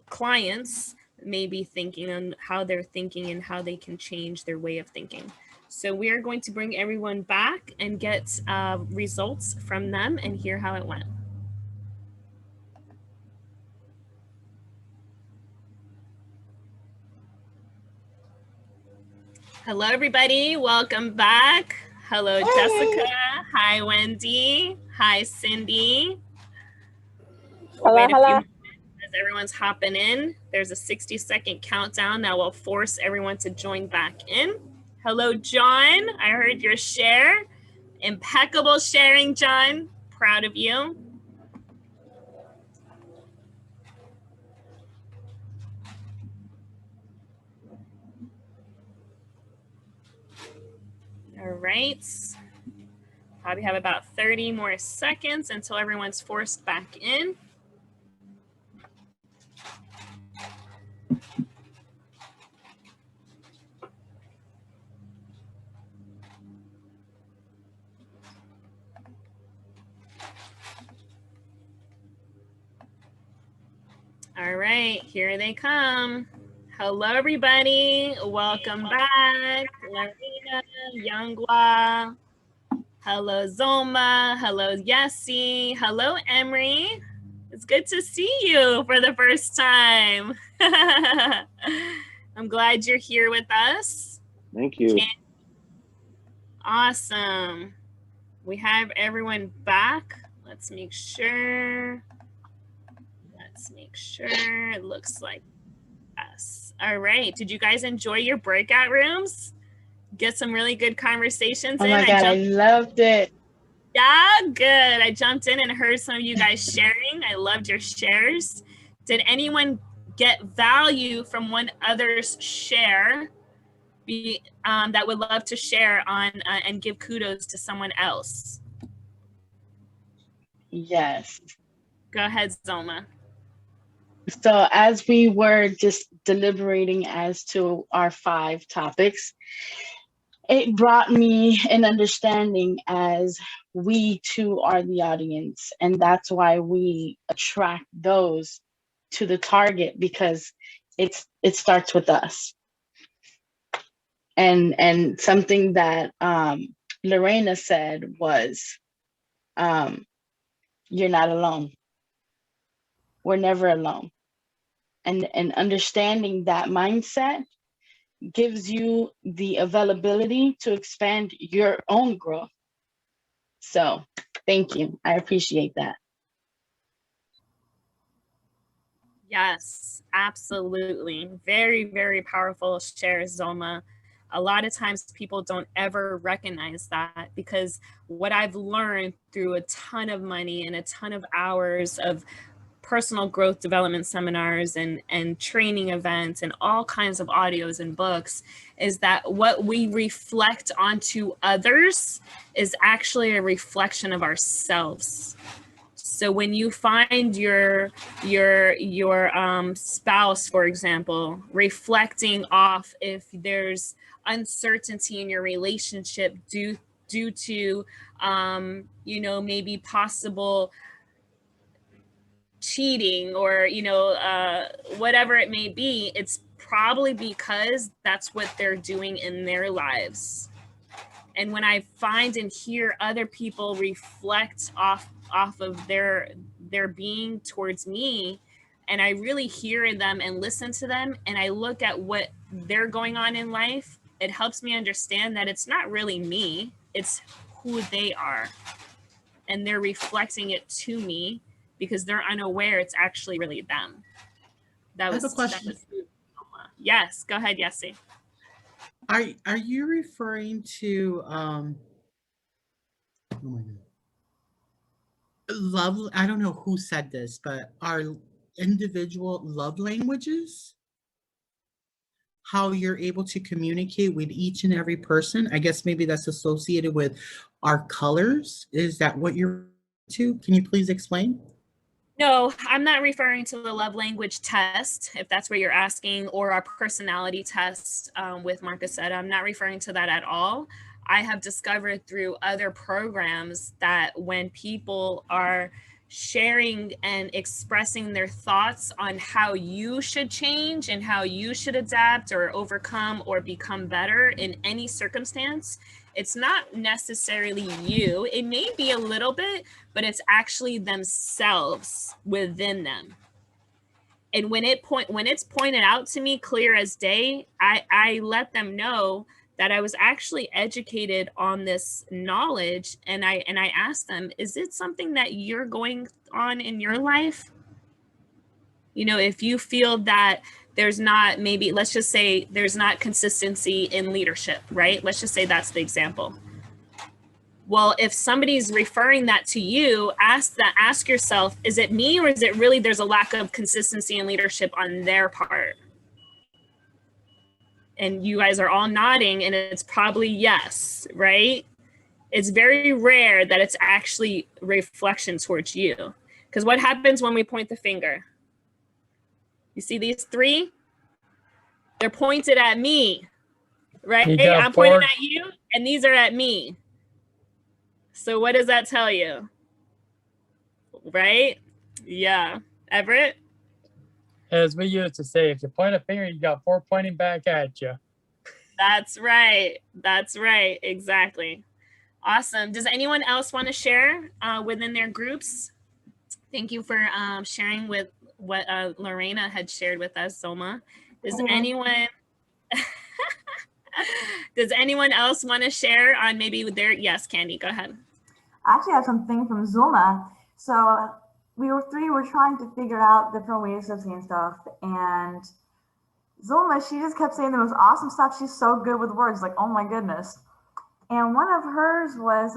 clients maybe thinking, on how they're thinking and how they can change their way of thinking. So we are going to bring everyone back and get results from them and hear how it went. Hello, everybody. Welcome back. Hello, Jessica. Hi, Wendy. Hi, Cindy. We'll wait a few minutes as everyone's hopping in. There's a 60-second countdown that will force everyone to join back in. Hello, John. I heard your share. Impeccable sharing, John. Proud of you. All right. Probably have about 30 more seconds until everyone's forced back in. All right, here they come. Hello, everybody. Welcome back. Lorena, Youngwa. Hello, Zoma. Hello, Yessi. Hello, Emery. It's good to see you for the first time. I'm glad you're here with us. Thank you. Awesome. We have everyone back. Let's make sure. It looks like us. All right. Did you guys enjoy your breakout rooms? Get some really good conversations in? Oh my God, I loved it. Yeah, good. I jumped in and heard some of you guys sharing. I loved your shares. Did anyone get value from one other's share that would love to share on and give kudos to someone else? Yes. Go ahead, Zoma. So as we were just deliberating as to our 5 topics, it brought me an understanding as we too are the audience. And that's why we attract those to the target, because it starts with us. And something that Lorena said was, you're not alone. We're never alone. And understanding that mindset gives you the availability to expand your own growth. So thank you. I appreciate that. Yes, absolutely. Very, very powerful share, Zoma. A lot of times people don't ever recognize that, because what I've learned through a ton of money and a ton of hours of personal growth development seminars and training events and all kinds of audios and books is that what we reflect onto others is actually a reflection of ourselves. So when you find your spouse, for example, reflecting off if there's uncertainty in your relationship due to maybe possible cheating or whatever it may be, it's probably because that's what they're doing in their lives. And when I find and hear other people reflect off of their being towards me, and I really hear them and listen to them, and I look at what they're going on in life, it helps me understand that it's not really me, it's who they are. And they're reflecting it to me because they're unaware it's actually really them. I have a question. Yes, go ahead, Yessi. Are you referring to oh my God, love? I don't know who said this, but are individual love languages how you're able to communicate with each and every person? I guess maybe that's associated with our colors. Is that what you're to? Can you please explain? No, I'm not referring to the love language test, if that's what you're asking, or our personality test with Marcusetta. I'm not referring to that at all. I have discovered through other programs that when people are sharing and expressing their thoughts on how you should change and how you should adapt or overcome or become better in any circumstance, it's not necessarily you. It may be a little bit, but it's actually themselves within them. And when it's pointed out to me clear as day, I let them know that I was actually educated on this knowledge, and I asked them, is it something that you're going on in your life? You know, if you feel that there's not, maybe let's just say there's not consistency in leadership, right? Let's just say that's the example. Well, if somebody's referring that to you, ask yourself, is it me, or is it really there's a lack of consistency in leadership on their part? And you guys are all nodding, and it's probably yes, right? It's very rare that it's actually reflection towards you. Because what happens when we point the finger? You see these three? They're pointed at me, right? I'm pointing at you, and these are at me. So what does that tell you? Right? Yeah. Everett? As we used to say, if you point a finger, you got 4 pointing back at you. That's right. That's right. Exactly. Awesome. Does anyone else want to share within their groups? Thank you for sharing with what Lorena had shared with us, Zoma. Does anyone does anyone else want to share on maybe with their, yes, Candy, go ahead. I actually have something from Zuma. So we were trying to figure out different ways of saying stuff, and Zulma, she just kept saying the most awesome stuff. She's so good with words, like, oh my goodness. And one of hers was,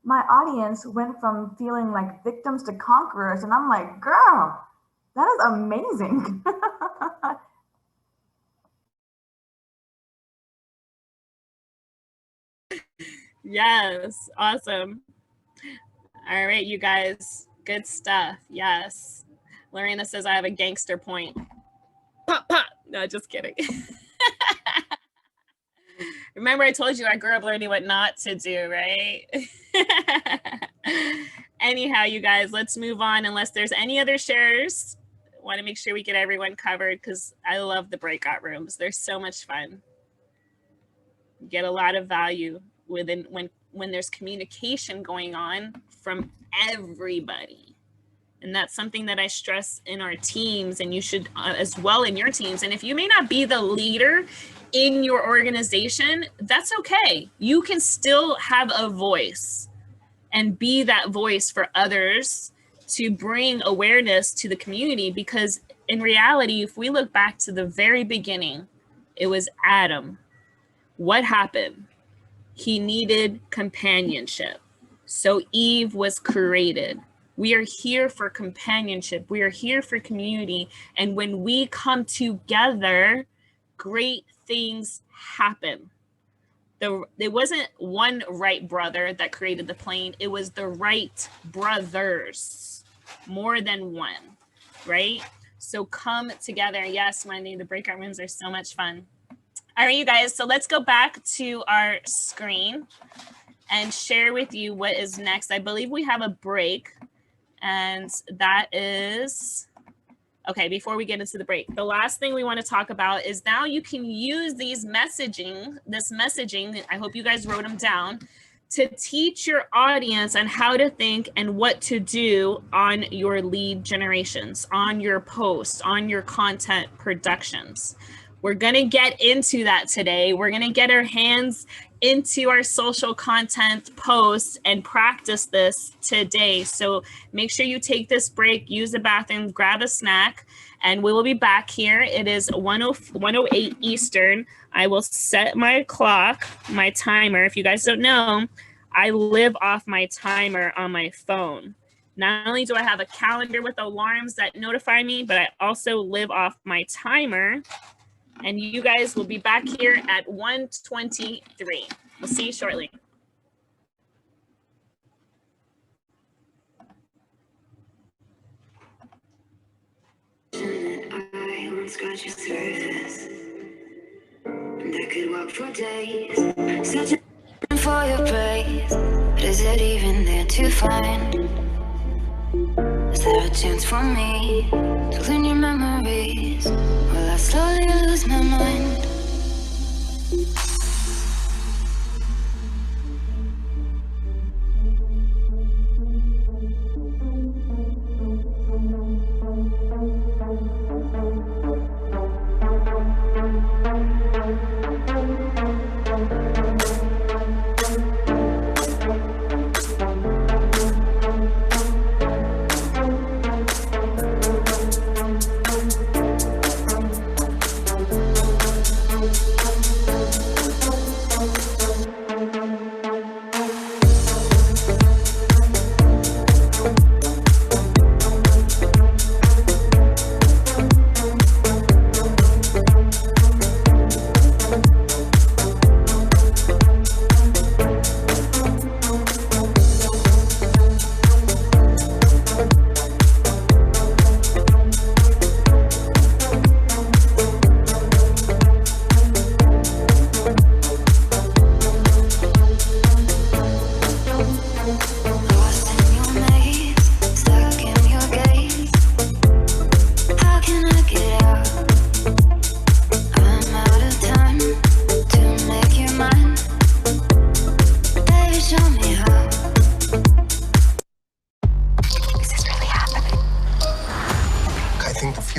my audience went from feeling like victims to conquerors. And I'm like, girl, that is amazing. Yes, awesome. All right, you guys, good stuff. Yes. Lorena says I have a gangster point. Pop, pop. No, just kidding. Remember I told you I grew up learning what not to do, right? Anyhow, you guys, let's move on unless there's any other shares. I want to make sure we get everyone covered because I love the breakout rooms. They're so much fun. You get a lot of value within when there's communication going on from everybody. And that's something that I stress in our teams, and you should as well in your teams. And if you may not be the leader in your organization, that's okay. You can still have a voice and be that voice for others to bring awareness to the community, because in reality, if we look back to the very beginning, it was Adam. What happened? He needed companionship. So Eve was created. We are here for companionship. We are here for community. And when we come together, great things happen. It wasn't one Wright brother that created the plane. It was the Wright brothers, more than one, right? So come together. Yes, Wendy, the breakout rooms are so much fun. All right, you guys, so let's go back to our screen and share with you what is next. I believe we have a break, and that is, okay, before we get into the break, the last thing we want to talk about is now you can use this messaging, I hope you guys wrote them down, to teach your audience on how to think and what to do on your lead generations, on your posts, on your content productions. We're going to get into that today. We're going to get our hands into our social content posts and practice this today. So make sure you take this break, use the bathroom, grab a snack, and we will be back here. It is 1:08 Eastern. I will set my clock, my timer. If you guys don't know, I live off my timer on my phone. Not only do I have a calendar with alarms that notify me, but I also live off my timer. And you guys will be back here at 1:23. We'll see you shortly. scratch your surface. And I could walk for days, searching for your praise. But is it even there to find? Is there a chance for me to learn your memories? Will I slowly lose my mind?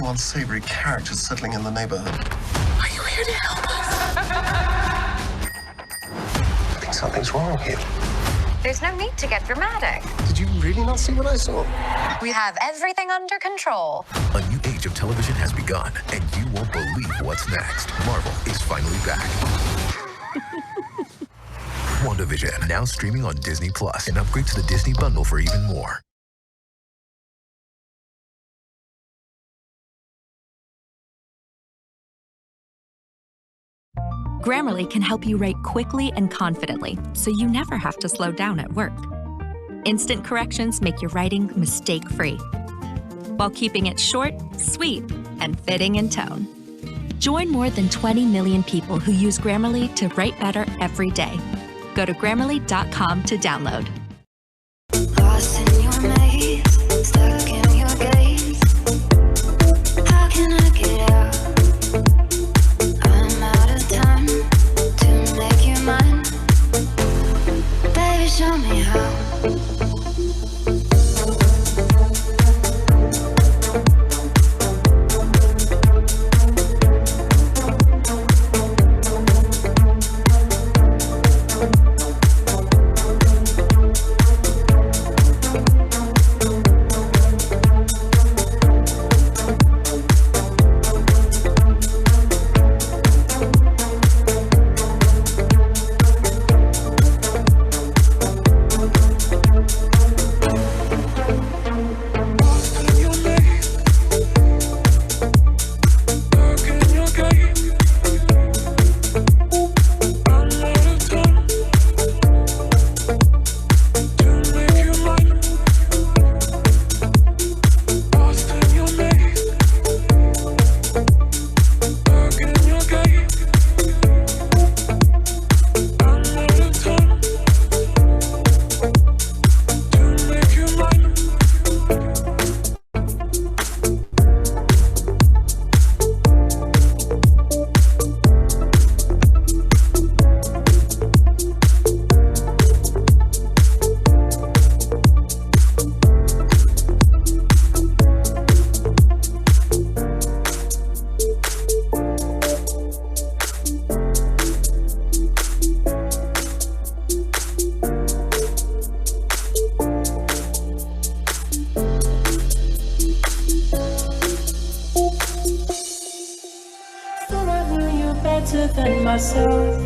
Unsavory characters settling in the neighborhood. Are you here to help us? I think something's wrong here. There's no need to get dramatic. Did you really not see what I saw? We have everything under control. A new age of television has begun, and you won't believe what's next. Marvel is finally back. WandaVision, now streaming on Disney Plus, and upgrade to the Disney Bundle for even more. Grammarly can help you write quickly and confidently, so you never have to slow down at work. Instant corrections make your writing mistake-free, while keeping it short, sweet, and fitting in tone. Join more than 20 million people who use Grammarly to write better every day. Go to Grammarly.com to download. Lost in your maze, stuck in your gaze. How can I get out? I'm out of time to make you mine. Baby, show me how. Than myself.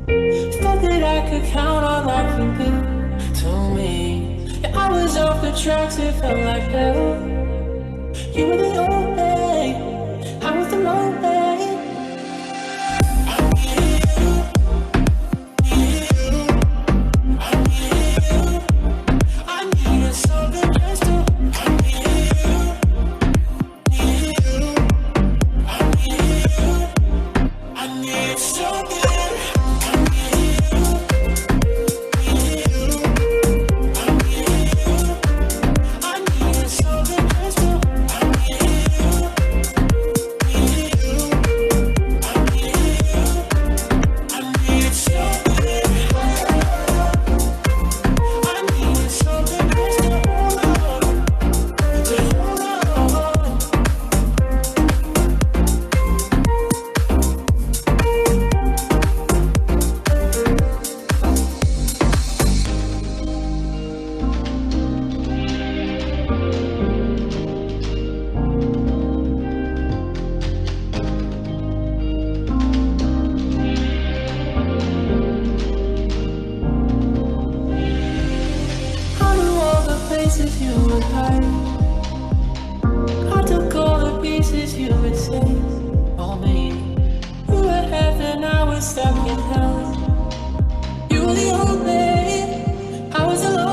Thought that I could count on life and good to me. Yeah, I was off the tracks, it felt like hell. You were the only, I was the lonely. I needed something just to stuck in hell. You were the only, I was alone.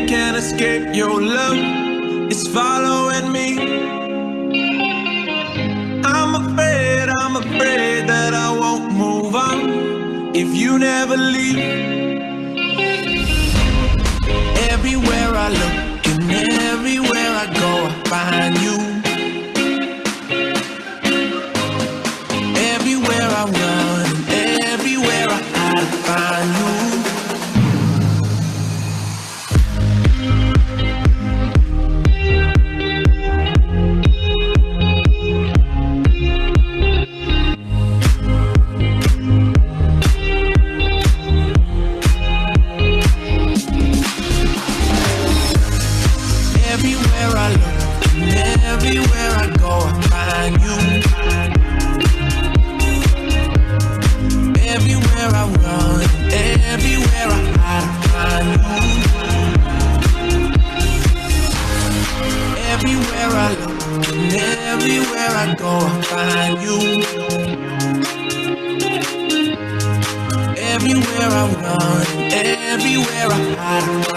Can't escape your love. It's following me. I'm afraid that I won't move on if you never leave. Everywhere I look and everywhere I go, I find you. Everywhere I run and everywhere I hide, I find you. Everywhere I go, I find you. Everywhere I run, everywhere I hide, I find you. Everywhere I look and everywhere I go, I find you. Everywhere I run, everywhere I hide, I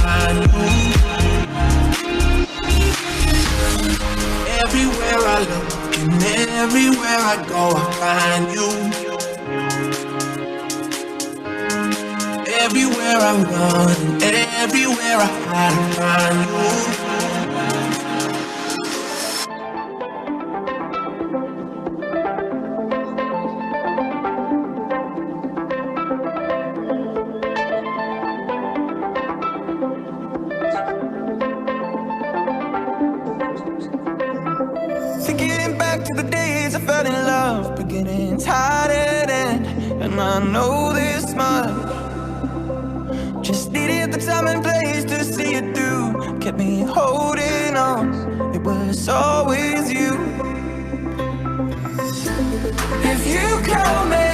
find you. Everywhere I go, I find you. Everywhere I run, everywhere I hide, I find you. Beginnings had an end, and I know this much. Just needed the time and place to see it through. Kept me holding on, it was always you. If you call me,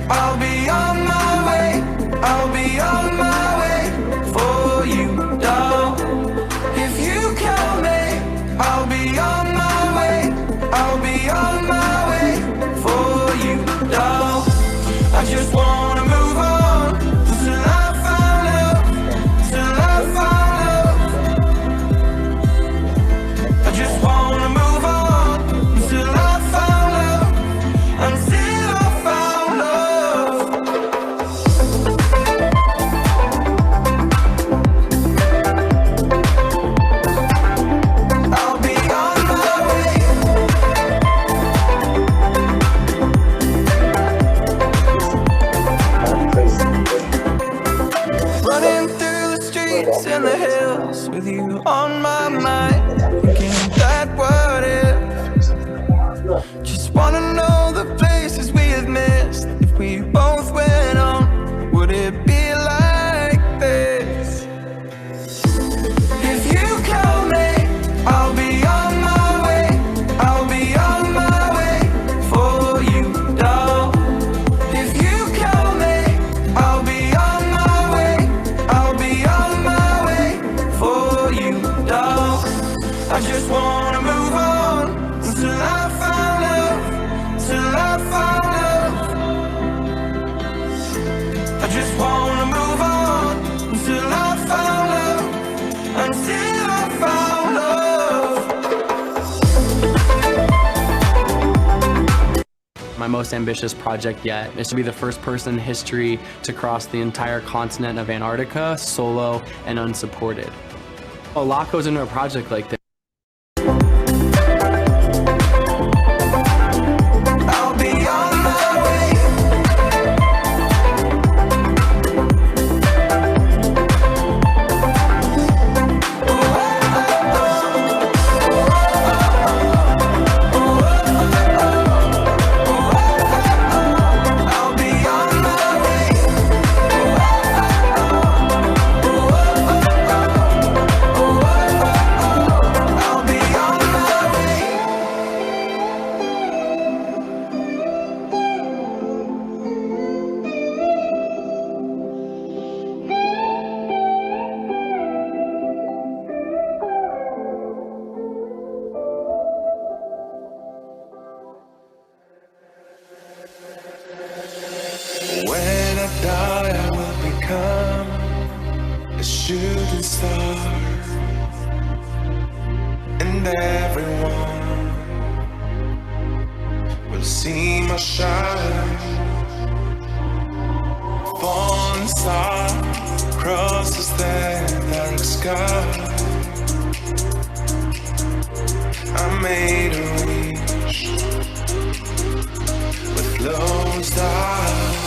I'll be on my way. I'll be on my way for you, darling. us with you on my mind. Thinking that what if? Just wanna know the places we have missed. If we both went on, would it be like this? If you call me, I'll be on my way. I'll be on my way for you, doll. If you call me, I'll be on my way. I'll be on my way for you, doll. I just wanna move on until I found love, till I found love. I just wanna move on until I found love, until I found love. My most ambitious project yet is to be the first person in history to cross the entire continent of Antarctica solo and unsupported. A lot goes into a project like this. I'll be on my way. I'll be on my way. I'll be on my way. When I die, I will become a shooting star, and everyone will see my shine. Falling star crosses that dark sky. I made a wish with closed eyes.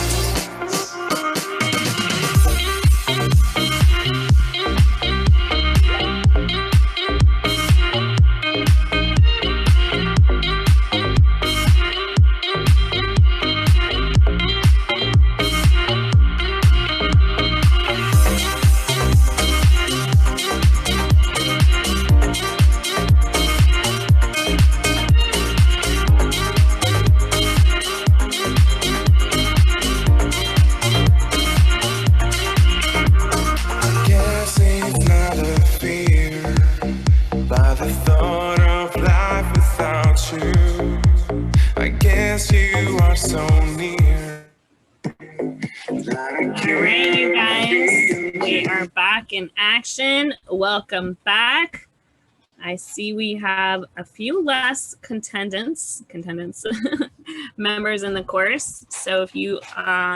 Guess it's not a fear by the thought of life without you. I guess you are so near. All right, you guys, we are back in action. Welcome back. I see we have a few less contendants, members in the course. So if you,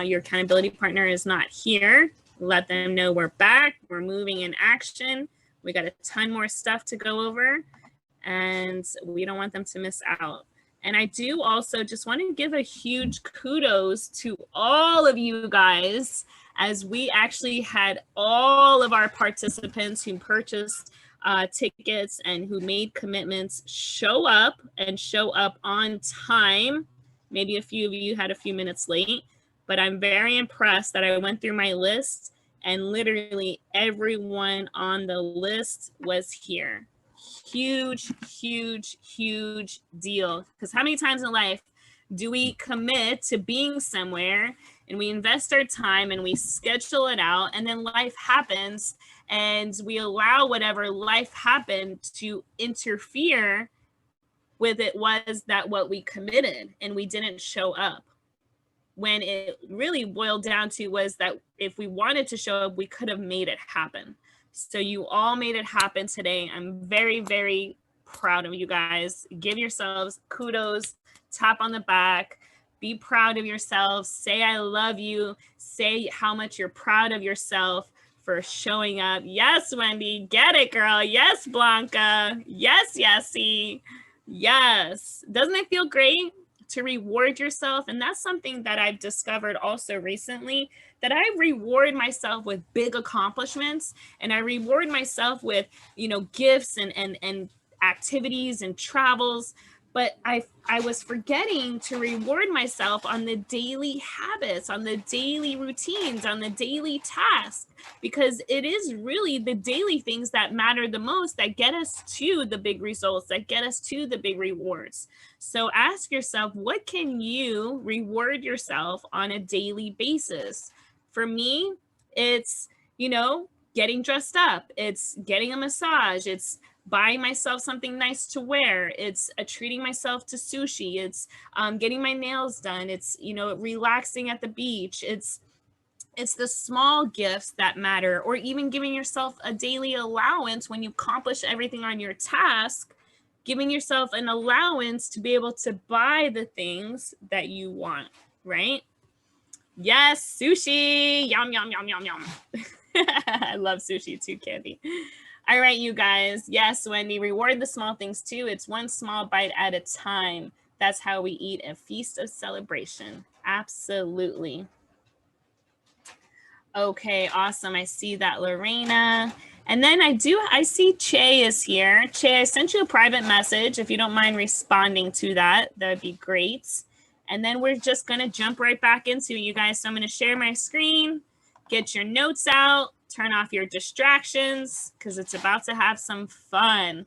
your accountability partner is not here, let them know we're back. We're moving in action. We got a ton more stuff to go over, and we don't want them to miss out. And I do also just want to give a huge kudos to all of you guys, as we actually had all of our participants who purchased tickets and who made commitments show up on time. Maybe a few of you had a few minutes late, but I'm very impressed that I went through my list and literally everyone on the list was here. Huge, huge, huge deal. Because how many times in life do we commit to being somewhere and we invest our time and we schedule it out, and then life happens and we allow whatever life happened to interfere with it was that what we committed and we didn't show up? When it really boiled down to was that if we wanted to show up, we could have made it happen. So you all made it happen today. I'm very, very proud of you guys. Give yourselves kudos, tap on the back, be proud of yourselves, say I love you, say how much you're proud of yourself for showing up. Yes, Wendy, get it, girl. Yes, Blanca. Yes, Yessie. Yes. Doesn't it feel great to reward yourself. And that's something that I've discovered also recently, that I reward myself with big accomplishments, and I reward myself with, you know, gifts and activities and travels. But I was forgetting to reward myself on the daily habits, on the daily routines, on the daily tasks, because it is really the daily things that matter the most, that get us to the big results, that get us to the big rewards. So ask yourself, what can you reward yourself on a daily basis? For me, it's, you know, getting dressed up. It's getting a massage. It's buying myself something nice to wear. It's treating myself to sushi. It's getting my nails done. It's, you know, relaxing at the beach. It's the small gifts that matter, or even giving yourself a daily allowance when you accomplish everything on your task, giving yourself an allowance to be able to buy the things that you want, right? Yes, sushi. Yum, yum, yum, yum, yum. I love sushi too, Candy. All right, you guys. Yes, Wendy, reward the small things too. It's one small bite at a time. That's how we eat a feast of celebration. Absolutely. Okay, awesome. I see that, Lorena. And then I see Che is here. Che, I sent you a private message. If you don't mind responding to that, that would be great. And then we're just going to jump right back into it, you guys. So I'm going to share my screen, get your notes out, turn off your distractions, because it's about to have some fun.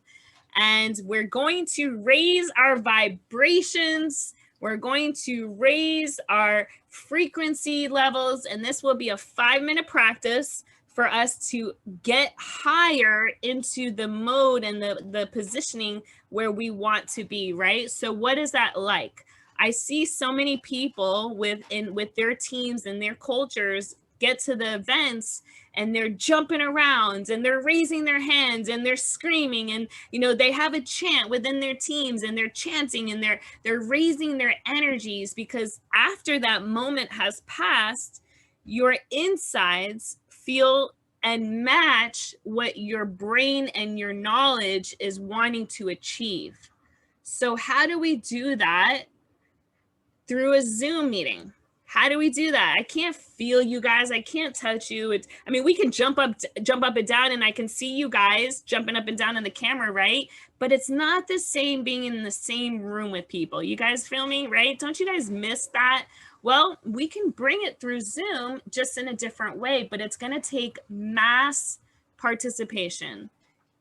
And we're going to raise our vibrations. We're going to raise our frequency levels, and this will be a 5-minute practice for us to get higher into the mode and the positioning where we want to be, right? So what is that like? I see so many people with their teams and their cultures get to the events and they're jumping around and they're raising their hands and they're screaming, and you know, they have a chant within their teams and they're chanting and they're raising their energies, because after that moment has passed, your insides feel and match what your brain and your knowledge is wanting to achieve. So how do we do that? Through a Zoom meeting. How do we do that? I can't feel you guys. I can't touch you. I mean, we can jump up and down, and I can see you guys jumping up and down in the camera, right? But it's not the same being in the same room with people. You guys feel me, right? Don't you guys miss that? Well, we can bring it through Zoom, just in a different way, but it's going to take mass participation.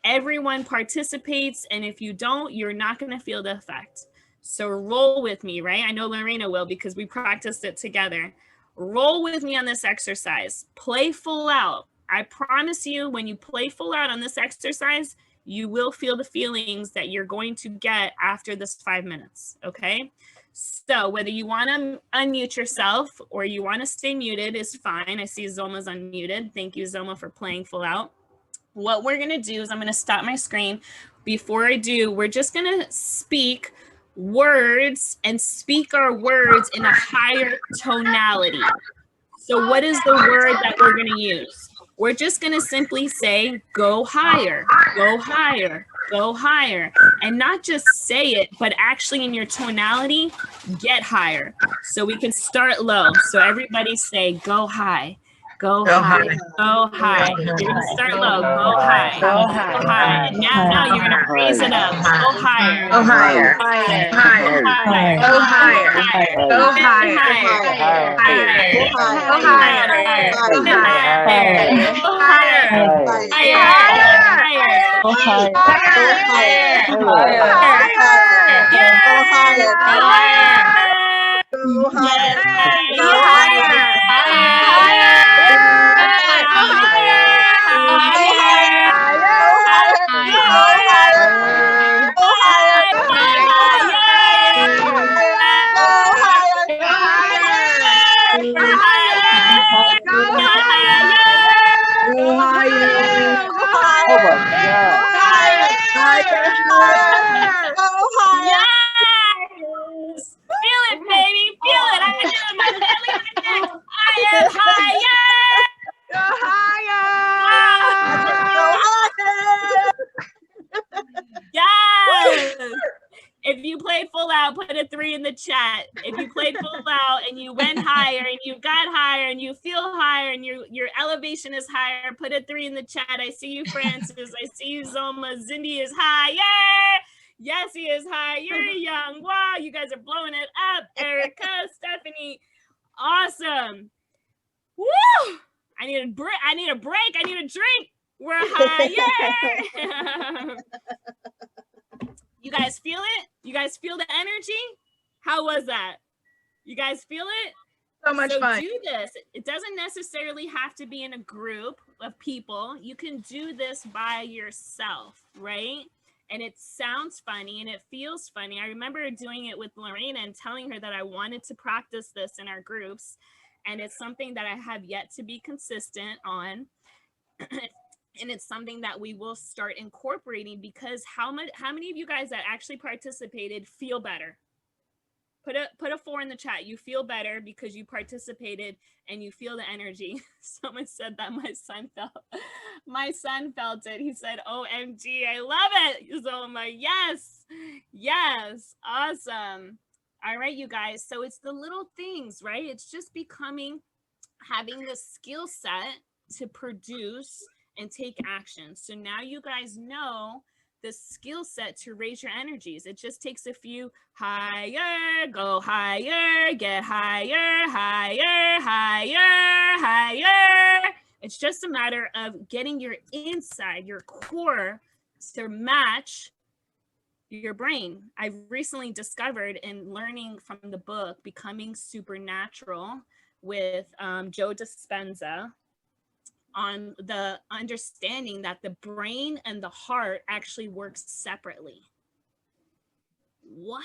Everyone participates, and if you don't, you're not going to feel the effect. So roll with me, right? I know Lorena will, because we practiced it together. Roll with me on this exercise. Play full out. I promise you, when you play full out on this exercise, you will feel the feelings that you're going to get after this 5 minutes, okay? So whether you want to unmute yourself or you want to stay muted is fine. I see Zoma's unmuted. Thank you, Zoma, for playing full out. What we're going to do is I'm going to stop my screen. Before I do, we're just going to speak words and speak our words in a higher tonality. So what is the word that we're going to use? We're just going to simply say, go higher, go higher, go higher. And not just say it, but actually in your tonality, get higher. So we can start low. So everybody say, go high. Go high, go high. You're gonna start low, go high, go high. Now you're gonna raise it up, go higher, Go higher, higher, higher, go higher, go higher, higher, go higher, go Yes! Feel it, baby. Feel it. I can do it in my belly right now. I am 3 in the chat. If you played full out and you went higher and you got higher and you feel higher and your elevation is higher, put a 3 in the chat. I see you, Francis. I see you, Zoma. Zindi is higher. Yes, he is high. You're young. Wow, you guys are blowing it up. Erica, Stephanie, awesome. Woo! I need a break. I need a drink. We're higher. You guys feel it? You guys feel the energy? How was that? You guys feel it? So much fun. Do this. It doesn't necessarily have to be in a group of people. You can do this by yourself, right? And it sounds funny and it feels funny. I remember doing it with Lorena and telling her that I wanted to practice this in our groups. And it's something that I have yet to be consistent on. And it's something that we will start incorporating, because how many of you guys that actually participated feel better? Put a 4 in the chat. You feel better because you participated and you feel the energy. Someone said that my son felt it. He said, OMG, I love it. Zoma, yes, awesome. All right, you guys. So it's the little things, right? It's just having the skill set to produce and take action. So now you guys know the skill set to raise your energies. It just takes a few higher, go higher, get higher, higher, higher, higher. It's just a matter of getting your inside, your core, to match your brain. I've recently discovered in learning from the book Becoming Supernatural with Joe Dispenza, on the understanding that the brain and the heart actually work separately. What?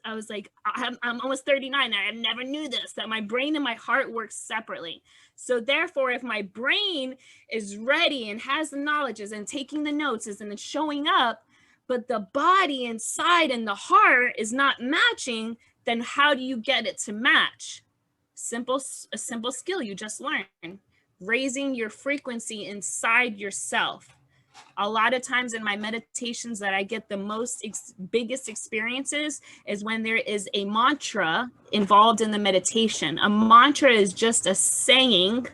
I was like, I'm almost 39. I never knew this, that my brain and my heart work separately. So therefore, if my brain is ready and has the knowledges and taking the notes and it's showing up, but the body inside and the heart is not matching, then how do you get it to match? A simple skill you just learned. Raising your frequency inside yourself. A lot of times in my meditations that I get the biggest experiences is when there is a mantra involved in the meditation. A mantra is just a saying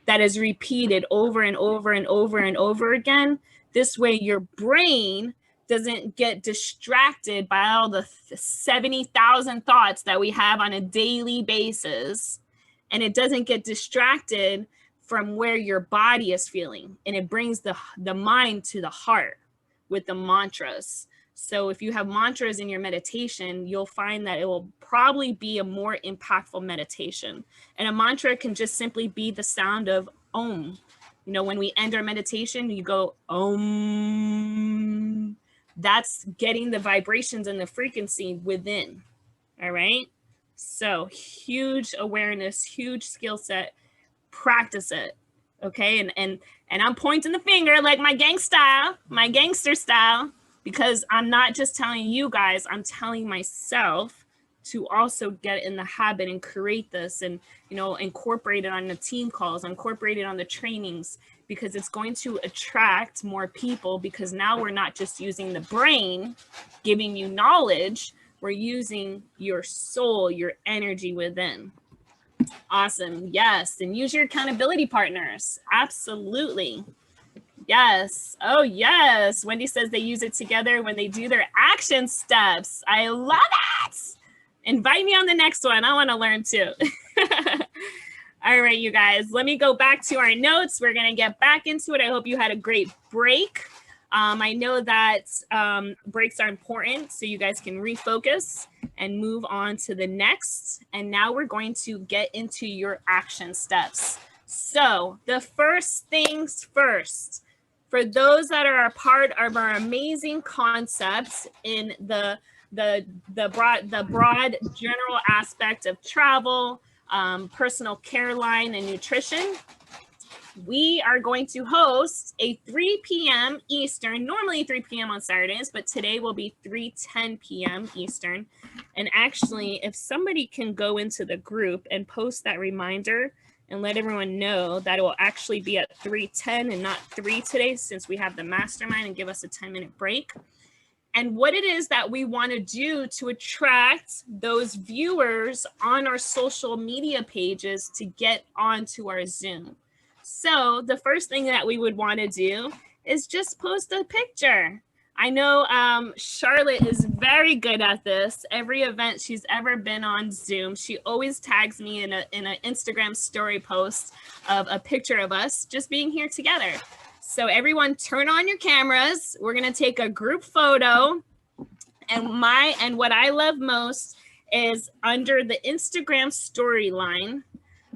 that is repeated over and over and over and over again. This way your brain doesn't get distracted by all the 70,000 thoughts that we have on a daily basis. And it doesn't get distracted from where your body is feeling, and it brings the mind to the heart with the mantras. So if you have mantras in your meditation, you'll find that it will probably be a more impactful meditation. And a mantra can just simply be the sound of Om. You know, when we end our meditation, you go Om. That's getting the vibrations and the frequency within. All right. So huge awareness, huge skill set. Practice it. Okay. And I'm pointing the finger like my gangster style, because I'm not just telling you guys, I'm telling myself to also get in the habit and create this and, you know, incorporate it on the team calls, incorporate it on the trainings, because it's going to attract more people, because now we're not just using the brain, giving you knowledge, we're using your soul, your energy within. Awesome. Yes. And use your accountability partners. Absolutely. Yes. Oh, yes. Wendy says they use it together when they do their action steps. I love it. Invite me on the next one. I want to learn too. All right, you guys, let me go back to our notes. We're going to get back into it. I hope you had a great break. I know that breaks are important, so you guys can refocus and move on to the next. And now we're going to get into your action steps. So the first things first, for those that are a part of our amazing concepts in the broad general aspect of travel, personal care line, and nutrition, we are going to host a 3 p.m. Eastern, normally 3 p.m. on Saturdays, but today will be 3:10 p.m. Eastern. And actually, if somebody can go into the group and post that reminder and let everyone know that it will actually be at 3:10 and not 3 today, since we have the mastermind, and give us a 10-minute break. and what it is that we want to do to attract those viewers on our social media pages to get onto our Zoom. So the first thing that we would want to do is just post a picture. I know Charlotte is very good at this. Every event she's ever been on Zoom, she always tags me in an Instagram story post of a picture of us just being here together. So everyone turn on your cameras. We're gonna take a group photo. And what I love most is under the Instagram storyline.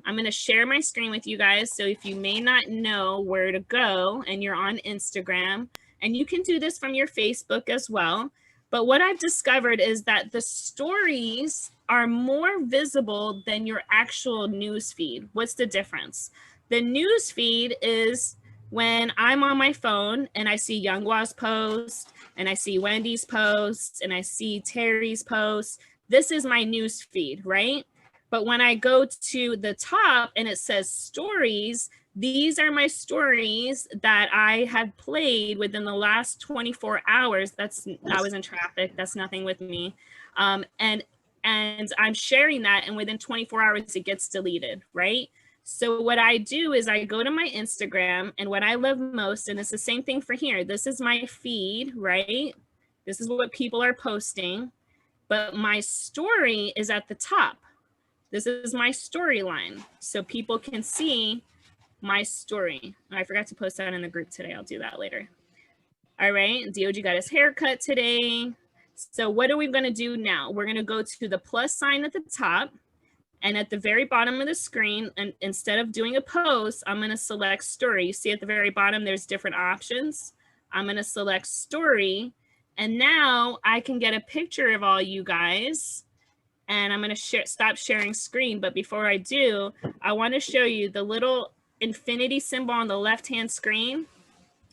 I'm gonna share my screen with you guys. So if you may not know where to go and you're on Instagram, and you can do this from your Facebook as well. But what I've discovered is that the stories are more visible than your actual news feed. What's the difference? The news feed is when I'm on my phone and I see Younghwa's post, and I see Wendy's posts, and I see Terry's posts. This is my news feed, right? But when I go to the top and it says stories, these are my stories that I had played within the last 24 hours. I was in traffic. That's nothing with me. And I'm sharing that, and within 24 hours, it gets deleted, right? So what I do is I go to my Instagram, and what I love most, and it's the same thing for here. This is my feed, right? This is what people are posting, but my story is at the top. This is my storyline, so people can see my story. I forgot to post that in the group today. I'll do that later. All right, DOG got his haircut today. So what are we gonna do now? We're gonna go to the plus sign at the top, and at the very bottom of the screen, and instead of doing a post, I'm gonna select story. You see at the very bottom, there's different options. I'm gonna select story, and now I can get a picture of all you guys, and I'm gonna stop sharing screen. But before I do, I wanna show you the little infinity symbol on the left-hand screen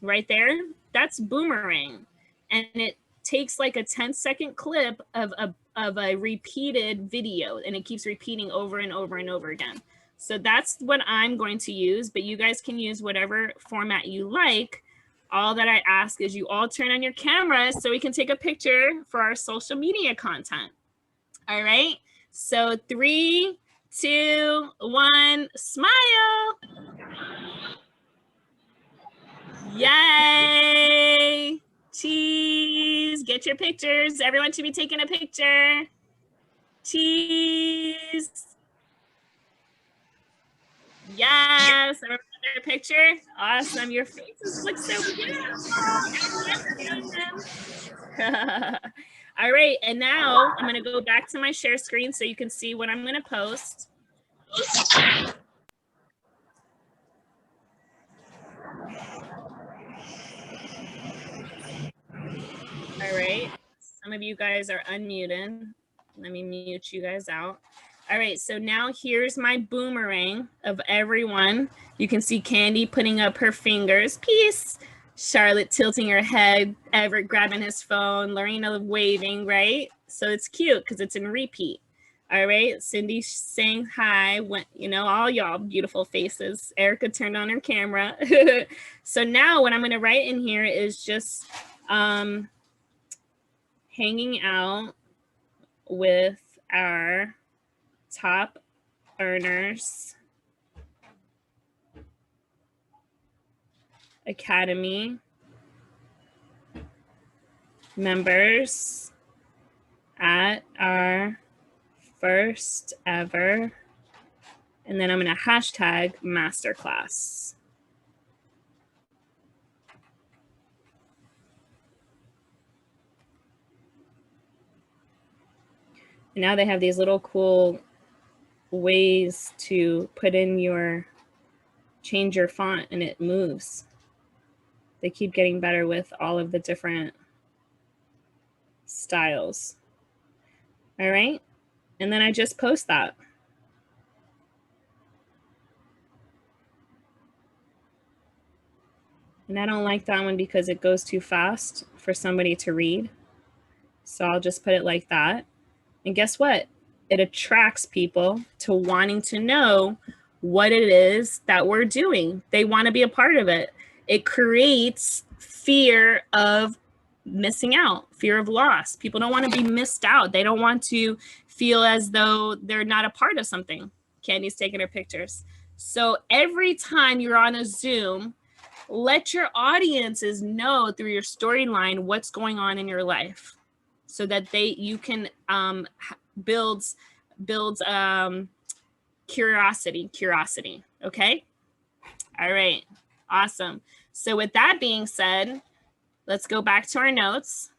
right there. That's Boomerang, and it takes like a 10-second clip of a repeated video, and it keeps repeating over and over and over again. So that's what I'm going to use, but you guys can use whatever format you like. All that I ask is you all turn on your cameras so we can take a picture for our social media content. All right, so 3, 2, 1, smile. Yay! Cheese! Get your pictures. Everyone should be taking a picture. Cheese! Yes! Everyone got their picture? Awesome. Your faces look so beautiful. All right, and now I'm going to go back to my share screen so you can see what I'm going to post. All right, some of you guys are unmuted. Let me mute you guys out. All right, so now here's my boomerang of everyone. You can see Candy putting up her fingers, peace. Charlotte tilting her head, Everett grabbing his phone, Lorena waving, right? So it's cute because it's in repeat. All right, Cindy saying hi, all y'all beautiful faces. Erica turned on her camera. So now what I'm gonna write in here is just hanging out with our top earners Academy members at our first ever, and then I'm going to hashtag Masterclass. And now they have these little cool ways to put in change your font, and it moves. They keep getting better with all of the different styles. All right. And then I just post that. And I don't like that one because it goes too fast for somebody to read. So I'll just put it like that. And guess what? It attracts people to wanting to know what it is that we're doing. They want to be a part of it. It creates fear of missing out, fear of loss. People don't want to be missed out. They don't want to feel as though they're not a part of something. Candy's taking her pictures. So every time you're on a Zoom, let your audiences know through your storyline what's going on in your life, so that you can build curiosity. Okay. All right. Awesome. So with that being said, let's go back to our notes.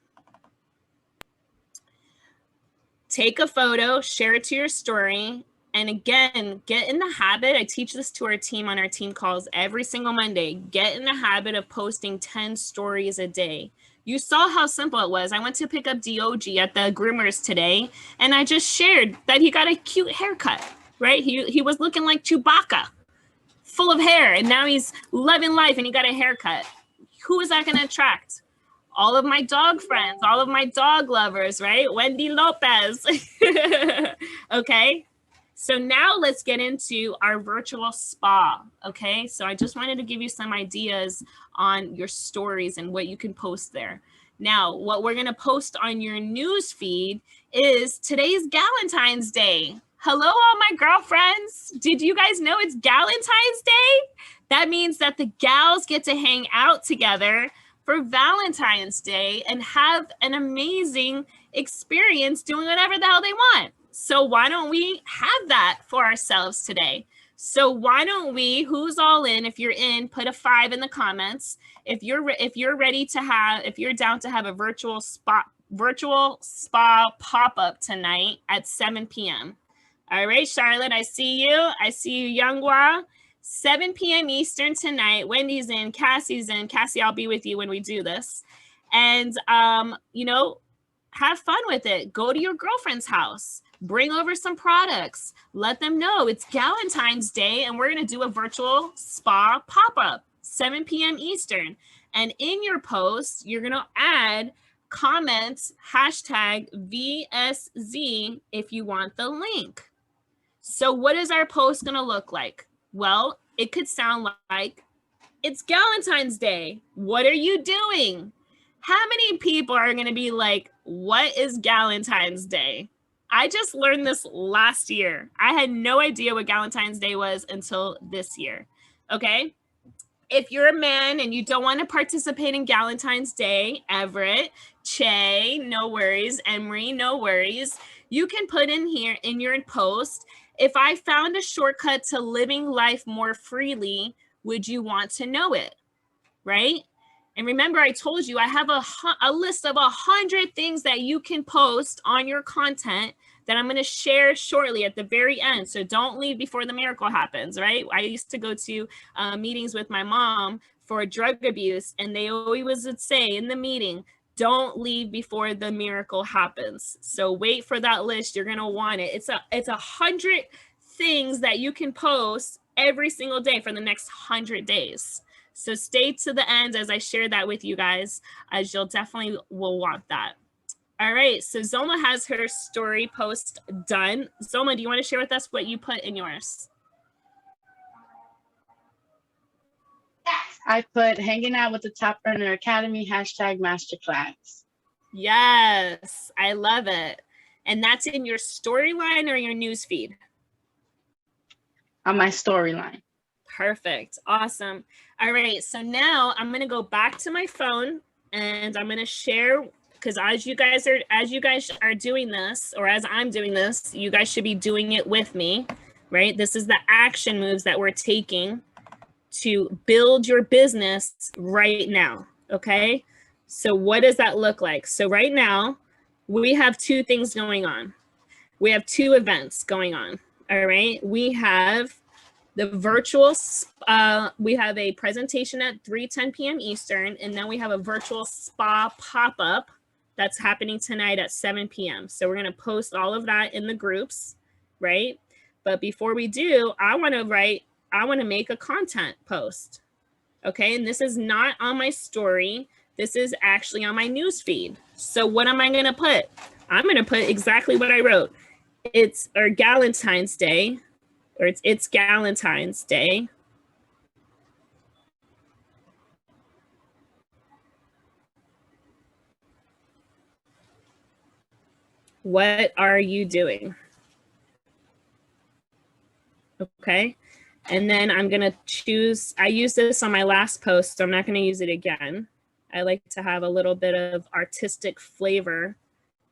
Take a photo, share it to your story. And again, get in the habit. I teach this to our team on our team calls every single Monday. Get in the habit of posting 10 stories a day. You saw how simple it was. I went to pick up DOG at the groomers today, and I just shared that he got a cute haircut, right? He was looking like Chewbacca, full of hair, and now he's loving life and he got a haircut. Who is that going to attract? All of my dog friends, all of my dog lovers, right? Wendy Lopez. Okay. So now let's get into our virtual spa. Okay. So I just wanted to give you some ideas on your stories and what you can post there. Now, what we're going to post on your news feed is today's Galentine's Day. Hello, all my girlfriends. Did you guys know it's Galentine's Day? That means that the gals get to hang out together for Valentine's Day and have an amazing experience doing whatever the hell they want. So why don't we have that for ourselves today? So why don't we, who's all in, if you're in, put a 5 in the comments. If you're down to have a virtual spa pop-up tonight at 7 p.m. All right, Charlotte, I see you. I see you, Younghwa. 7 p.m. Eastern tonight. Wendy's in, Cassie's in. Cassie, I'll be with you when we do this. And, have fun with it. Go to your girlfriend's house. Bring over some products. Let them know it's Galentine's Day and we're going to do a virtual spa pop-up, 7 p.m. Eastern. And in your post, you're going to add comments, #VSZ if you want the link. So what is our post going to look like? Well, it could sound like, it's Galentine's Day. What are you doing? How many people are going to be like, what is Galentine's Day? I just learned this last year. I had no idea what Galentine's Day was until this year. Okay. If you're a man and you don't want to participate in Galentine's Day, Everett, Che, no worries. Emery, no worries. You can put in here in your post, if I found a shortcut to living life more freely, would you want to know it? Right? And remember, I told you I have a list of 100 things that you can post on your content that I'm going to share shortly at the very end. So don't leave before the miracle happens, right? I used to go to meetings with my mom for drug abuse, and they always would say in the meeting, don't leave before the miracle happens. So wait for that list. You're going to want it. It's 100 things that you can post every single day for the next 100 days. So stay to the end as I share that with you guys, as you'll definitely will want that. All right, so Zoma has her story post done. Zoma, do you want to share with us what you put in yours? I put hanging out with the Top Earner Academy, #Masterclass. Yes, I love it. And that's in your storyline or your news feed? On my storyline. Perfect. Awesome. All right. So now I'm going to go back to my phone and I'm going to share, because as you guys are doing this, or as I'm doing this, you guys should be doing it with me, right? This is the action moves that we're taking to build your business right now. Okay. So what does that look like? So right now we have 2 things going on. We have 2 events going on. All right. We have the virtual, we have a presentation at 3:10 p.m. Eastern, and then we have a virtual spa pop-up that's happening tonight at 7 p.m. So we're going to post all of that in the groups, right? But before we do, I want to make a content post. Okay. And this is not on my story. This is actually on my news feed. So what am I going to put? I'm going to put exactly what I wrote. It's Galentine's Day, or it's Galentine's Day. What are you doing? Okay. And then I'm going to choose, I used this on my last post, so I'm not going to use it again. I like to have a little bit of artistic flavor,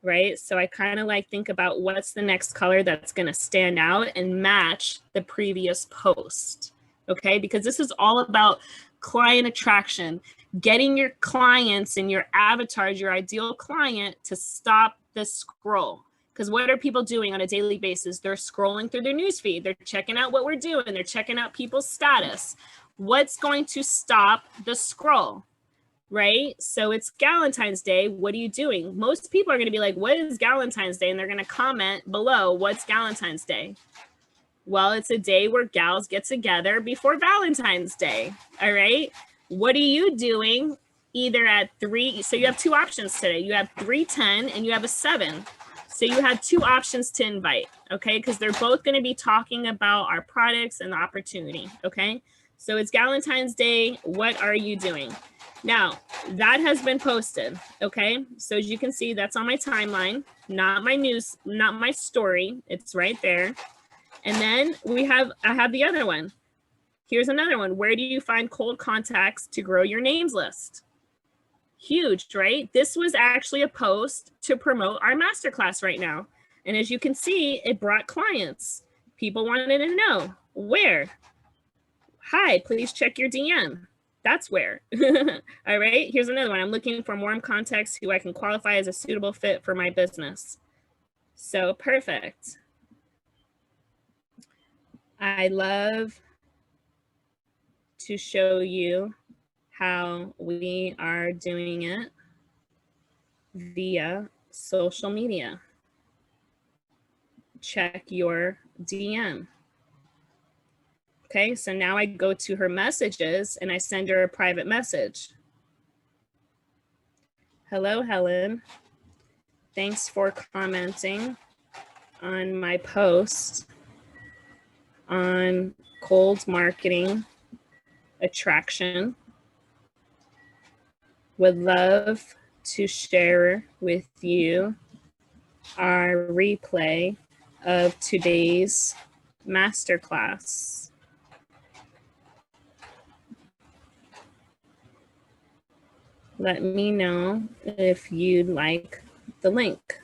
right? So I kind of like think about what's the next color that's going to stand out and match the previous post. Okay. Because this is all about client attraction, getting your clients and your avatars, your ideal client, to stop the scroll. Because what are people doing on a daily basis? They're scrolling through their newsfeed. They're checking out what we're doing. They're checking out people's status. What's going to stop the scroll, right? So it's Galentine's Day. What are you doing? Most people are going to be like, what is Galentine's Day? And they're going to comment below, what's Galentine's Day? Well, it's a day where gals get together before Valentine's Day. All right. What are you doing either at 3? So you have 2 options today. You have 3:10 and you have a 7. So you have 2 options to invite. Okay. Because they're both going to be talking about our products and the opportunity. Okay. So it's Galentine's Day. What are you doing? Now that has been posted. Okay. So as you can see, that's on my timeline, not my news, not my story. It's right there. And then I have the other one. Here's another one. Where do you find cold contacts to grow your names list? Huge, right? This was actually a post to promote our masterclass right now. And as you can see, it brought clients. People wanted to know where. Hi, please check your DM. That's where. All right, here's another one. I'm looking for warm contacts who I can qualify as a suitable fit for my business. So perfect. I love to show you how we are doing it via social media. Check your DM. Okay, so now I go to her messages and I send her a private message. Hello, Helen. Thanks for commenting on my post on cold marketing attraction. Would love to share with you our replay of today's masterclass. Let me know if you'd like the link.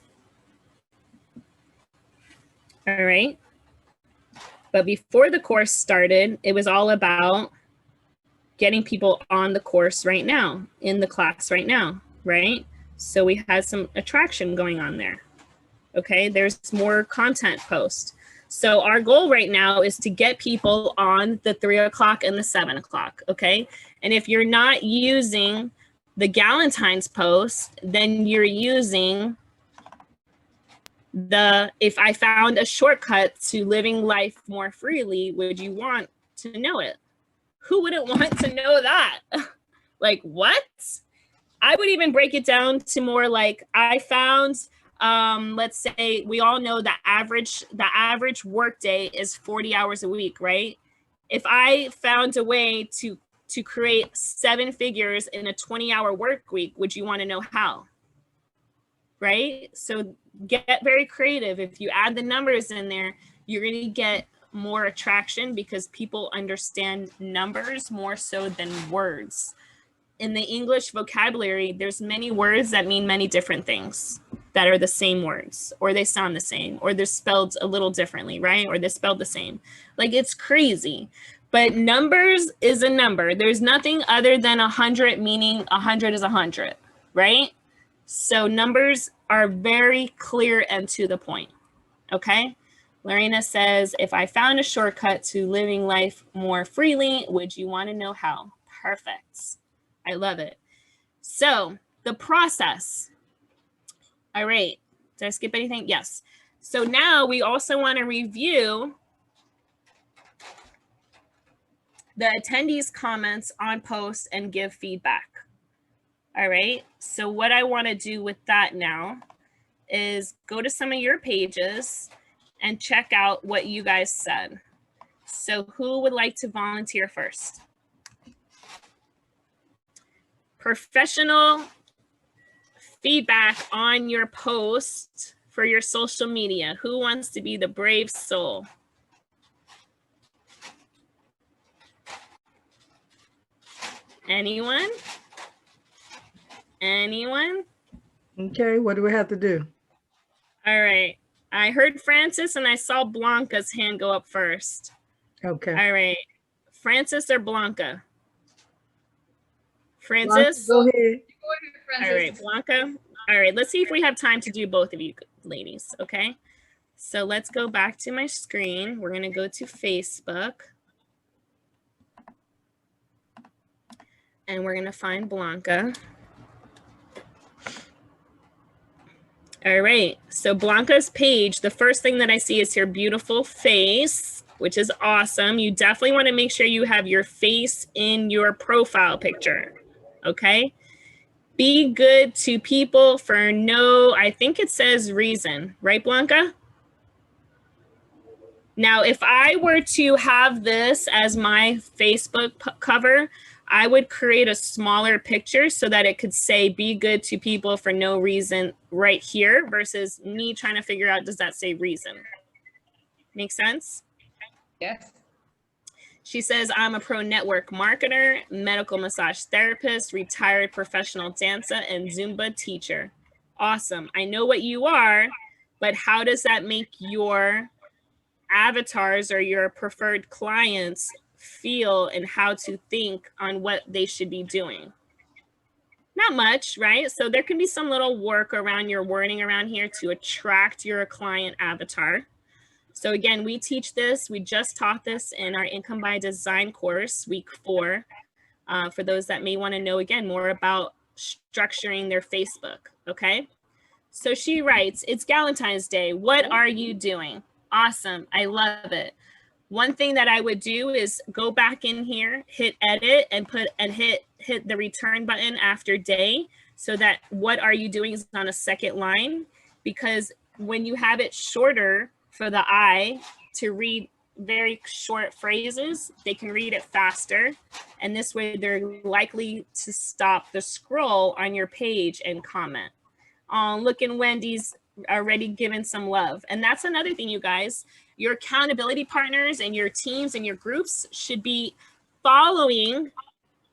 All right. But before the course started, it was all about getting people on the course right now, in the class right now, right? So we had some attraction going on there. Okay, there's more content posts. So our goal right now is to get people on the 3 o'clock and the 7 o'clock, okay? And if you're not using the Galentine's post, then you're using if I found a shortcut to living life more freely, would you want to know it? Who wouldn't want to know that? Like, what? I would even break it down to more like, I found, let's say we all know the average work day is 40 hours a week, right? If I found a way to create 7 figures in a 20-hour work week, would you want to know how? Right? So get very creative. If you add the numbers in there, you're going to get more attraction because people understand numbers more so than words. In the English vocabulary, there's many words that mean many different things that are the same words, or they sound the same, or they're spelled a little differently, right? Or they're spelled the same. Like, it's crazy. But numbers is a number. There's nothing other than 100, meaning 100 is 100, right? So numbers are very clear and to the point, okay? Lorena says, if I found a shortcut to living life more freely, would you want to know how? Perfect. I love it. So the process. All right. Did I skip anything? Yes. So now we also want to review the attendees' comments on posts and give feedback. All right. So what I want to do with that now is go to some of your pages and check out what you guys said. So who would like to volunteer first? Professional feedback on your post for your social media? Who wants to be the brave soul? Anyone? Anyone? Okay, what do we have to do? All right. I heard Francis and I saw Blanca's hand go up first. Okay. All right. Francis or Blanca? Francis? Blanca, go ahead. All right, Blanca. All right, let's see if we have time to do both of you ladies, okay? So let's go back to my screen. We're going to go to Facebook. And we're going to find Blanca. All right, so Blanca's page, the first thing that I see is your beautiful face, which is awesome. You definitely want to make sure you have your face in your profile picture, okay? Be good to people for no, I think it says reason, right, Blanca? Now, if I were to have this as my Facebook cover, I would create a smaller picture so that it could say be good to people for no reason right here versus me trying to figure out, does that say reason? Make sense? Yes. She says, I'm a pro network marketer, medical massage therapist, retired professional dancer, and Zumba teacher. Awesome. I know what you are, but how does that make your avatars or your preferred clients feel and how to think on what they should be doing? Not much, right? So there can be some little work around your wording around here to attract your client avatar. So again, we teach this. We just taught this in our Income by Design course, week 4, for those that may want to know, again, more about structuring their Facebook, okay? So she writes, it's Valentine's Day. What are you doing? Awesome. I love it. One thing that I would do is go back in here, hit edit, and hit the return button after day so that what are you doing is on a second line, because when you have it shorter for the eye to read very short phrases, they can read it faster. And this way they're likely to stop the scroll on your page and comment. Oh, look, and Wendy's already given some love. And that's another thing, you guys, your accountability partners and your teams and your groups should be following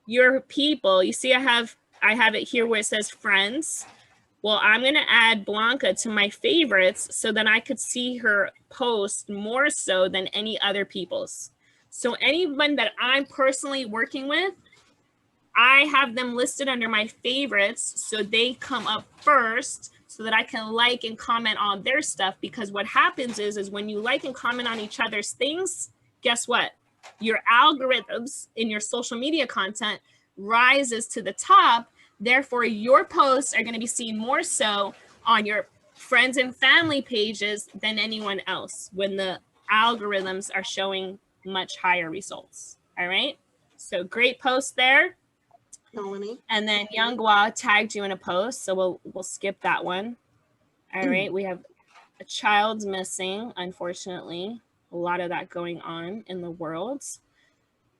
your people. You see, I have it here where it says friends. Well, I'm going to add Blanca to my favorites so that I could see her post more so than any other people's. So anyone that I'm personally working with, I have them listed under my favorites so they come up first so that I can like and comment on their stuff. Because what happens is when you like and comment on each other's things, guess what? Your algorithms in your social media content rises to the top. Therefore, your posts are going to be seen more so on your friends and family pages than anyone else when the algorithms are showing much higher results. All right. So great post there. Melanie. And then Younghwa tagged you in a post. So we'll skip that one. All right. We have a child missing, unfortunately. A lot of that going on in the world.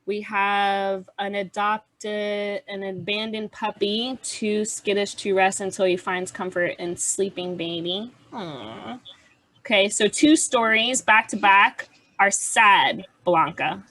We have an abandoned puppy, too skittish to rest until he finds comfort in sleeping baby. Aww. Okay, so 2 stories back to back are sad, Blanca.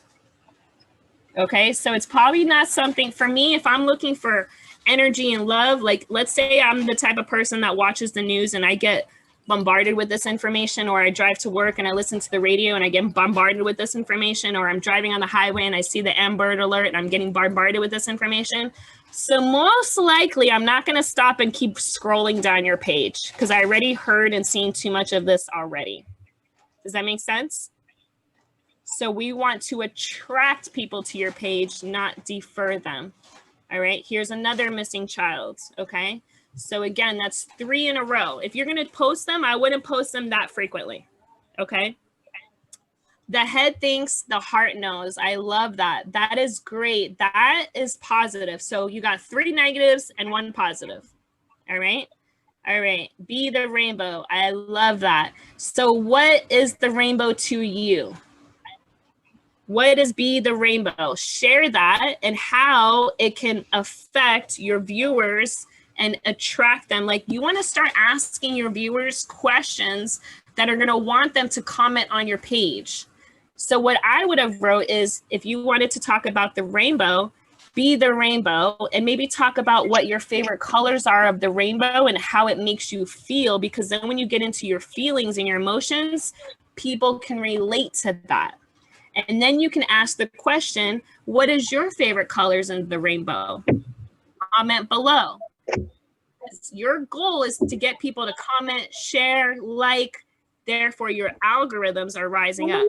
Okay, so it's probably not something for me. If I'm looking for energy and love, like let's say I'm the type of person that watches the news and I get bombarded with this information, or I drive to work and I listen to the radio and I get bombarded with this information, or I'm driving on the highway and I see the Amber Alert and I'm getting bombarded with this information. So most likely I'm not going to stop and keep scrolling down your page because I already heard and seen too much of this already. Does that make sense? So we want to attract people to your page, not defer them. All right, here's another missing child, okay? So again, that's 3 in a row. If you're going to post them, I wouldn't post them that frequently. Okay. The head thinks, the heart knows. I love that. That is great. That is positive. So you got 3 negatives and 1 positive. All right. All right. Be the rainbow. I love that. So what is the rainbow to you? What is Be the Rainbow? Share that and how it can affect your viewers and attract them. Like, you want to start asking your viewers questions that are going to want them to comment on your page. So what I would have wrote is, if you wanted to talk about the rainbow, be the rainbow, and maybe talk about what your favorite colors are of the rainbow and how it makes you feel, because then when you get into your feelings and your emotions, people can relate to that. And then you can ask the question, what is your favorite colors in the rainbow? Comment below. Your goal is to get people to comment, share, like, therefore your algorithms are rising up.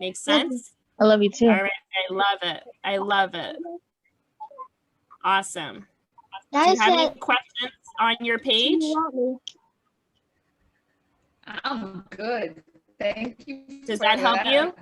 Makes sense? I love you too. All right, I love it. I love it. Awesome. Do you have any questions on your page? I'm good. Thank you. Does that help you?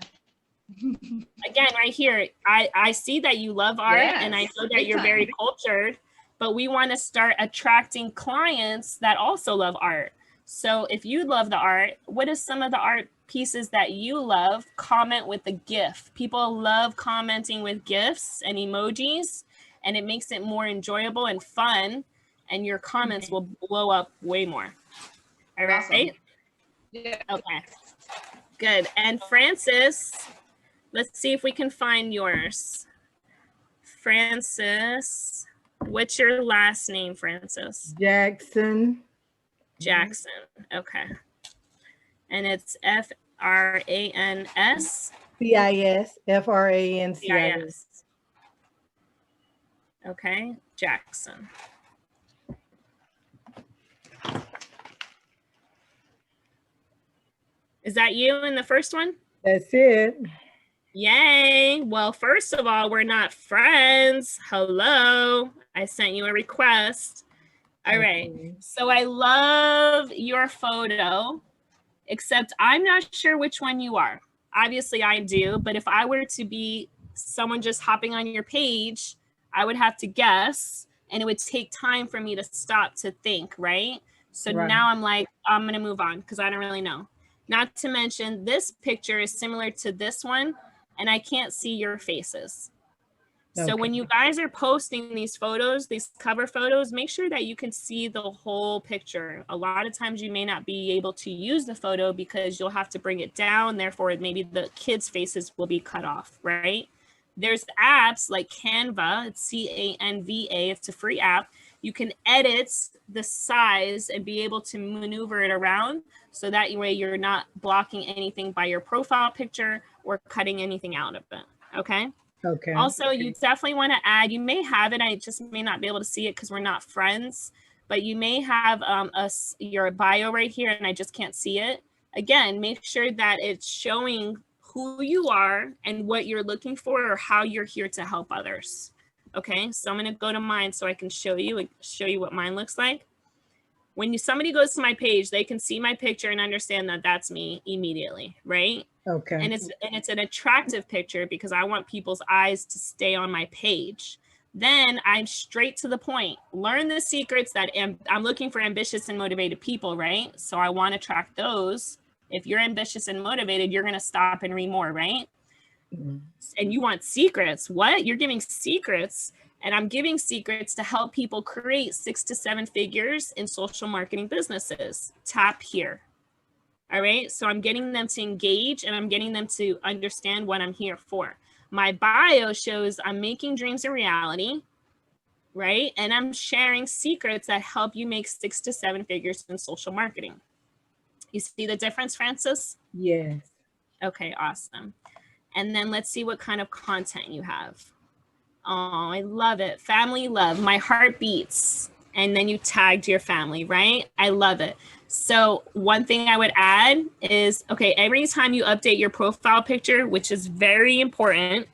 Again, right here, I see that you love art, and I know that you're very cultured, but we want to start attracting clients that also love art. So if you love the art, what is some of the art pieces that you love? Comment with a GIF. People love commenting with GIFs and emojis, and it makes it more enjoyable and fun, and your comments will blow up way more. All right? Awesome. Yeah. Okay, good. And Francis, let's see if we can find yours. Francis, what's your last name, Francis? Jackson. Jackson, okay. And it's F-R-A-N-S? C-I-S, F-R-A-N-C-I-S. Okay, Jackson. Is that you in the first one? That's it. Yay. Well, first of all, we're not friends. Hello. I sent you a request. All right. So I love your photo, except I'm not sure which one you are. Obviously I do, but if I were to be someone just hopping on your page, I would have to guess, and it would take time for me to stop to think, right? So now I'm like, I'm going to move on because I don't really know. Not to mention, this picture is similar to this one, and I can't see your faces. So when you guys are posting these photos, these cover photos, make sure that you can see the whole picture. A lot of times you may not be able to use the photo because you'll have to bring it down. Therefore, maybe the kids' faces will be cut off, right? There's apps like Canva, it's C-A-N-V-A, it's a free app. You can edit the size and be able to maneuver it around, so that way you're not blocking anything by your profile picture or cutting anything out of it, okay? Okay. Also, you definitely want to add, you may have it, I just may not be able to see it because we're not friends, but you may have your bio right here and I just can't see it. Again, make sure that it's showing who you are and what you're looking for or how you're here to help others. Okay, so I'm going to go to mine so I can show you what mine looks like. When somebody goes to my page, they can see my picture and understand that that's me immediately, right? Okay. And it's an attractive picture because I want people's eyes to stay on my page. Then I'm straight to the point. Learn the secrets that I'm looking for ambitious and motivated people, right? So I want to attract those. If you're ambitious and motivated, you're going to stop and read more, right? Mm-hmm. And you want secrets. What? You're giving secrets. And I'm giving secrets to help people create 6 to 7 figures in social marketing businesses. Tap here. All right. So I'm getting them to engage and I'm getting them to understand what I'm here for. My bio shows I'm making dreams a reality, right? And I'm sharing secrets that help you make 6 to 7 figures in social marketing. You see the difference, Francis? Yes. Okay, awesome. And then let's see what kind of content you have. Oh, I love it. Family love, my heart beats. And then you tagged your family, right? I love it. So one thing I would add is, okay, every time you update your profile picture, which is very important,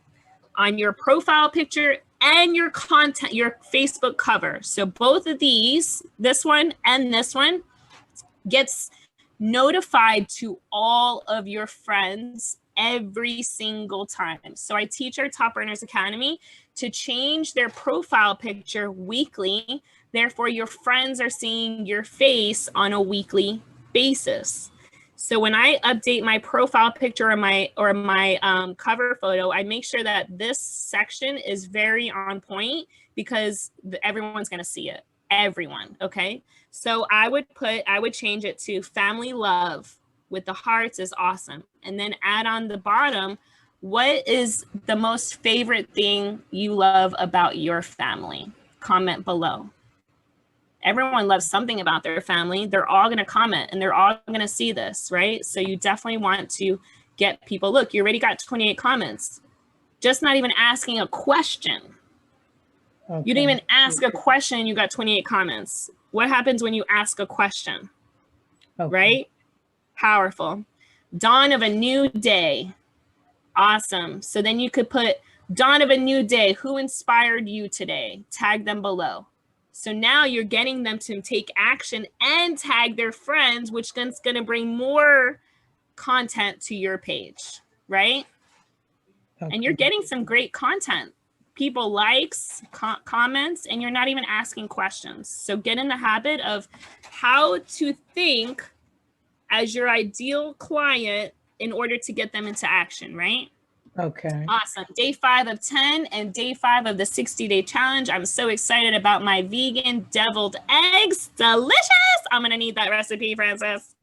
on your profile picture and your content, your Facebook cover. So both of these, this one and this one, gets notified to all of your friends every single time. So I teach our Top Earners Academy to change their profile picture weekly. Therefore, your friends are seeing your face on a weekly basis. So when I update my profile picture or my cover photo, I make sure that this section is very on point because everyone's going to see it. everyone, okay? So I would change it to family love with the hearts is awesome. And then add on the bottom, what is the most favorite thing you love about your family? Comment below. Everyone loves something about their family. They're all going to comment and they're all going to see this, right? So you definitely want to get people, look, you already got 28 comments. Just not even asking a question. Okay. You didn't even ask a question and you got 28 comments. What happens when you ask a question? Okay. Right? Powerful. Dawn of a new day. Awesome. So then you could put dawn of a new day. Who inspired you today? Tag them below. So now you're getting them to take action and tag their friends, which is going to bring more content to your page, right? Okay. And you're getting some great content. People likes, comments, and you're not even asking questions. So get in the habit of how to think as your ideal client in order to get them into action, right? Okay. Awesome. Day 5 of 10 and day 5 of the 60-day challenge. I'm so excited about my vegan deviled eggs. Delicious. I'm going to need that recipe, Francis.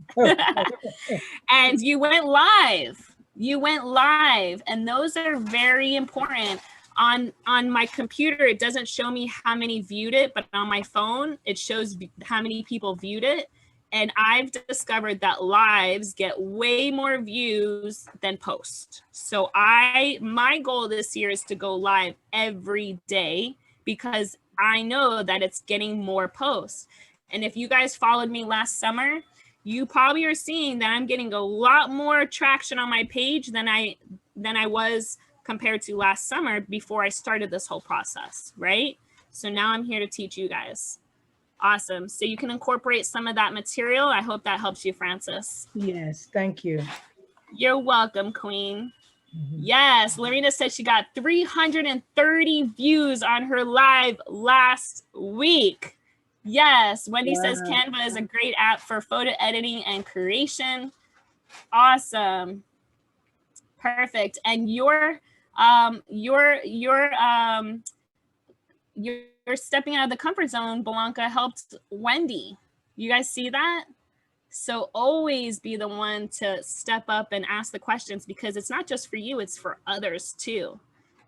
And you went live. You went live. And those are very important. On my computer, it doesn't show me how many viewed it, but on my phone, it shows how many people viewed it. And I've discovered that lives get way more views than posts. So my goal this year is to go live every day because I know that it's getting more posts. And if you guys followed me last summer, you probably are seeing that I'm getting a lot more traction on my page than I was compared to last summer before I started this whole process, right? So now I'm here to teach you guys. Awesome. So you can incorporate some of that material. I hope that helps you, Francis. Yes, thank you. You're welcome, Queen. Mm-hmm. Yes, Lorena said she got 330 views on her live last week. Yes, Wendy says Canva is a great app for photo editing and creation. Awesome. Perfect. And you're stepping out of the comfort zone, Blanca, helped Wendy. You guys see that? So always be the one to step up and ask the questions because it's not just for you, it's for others too.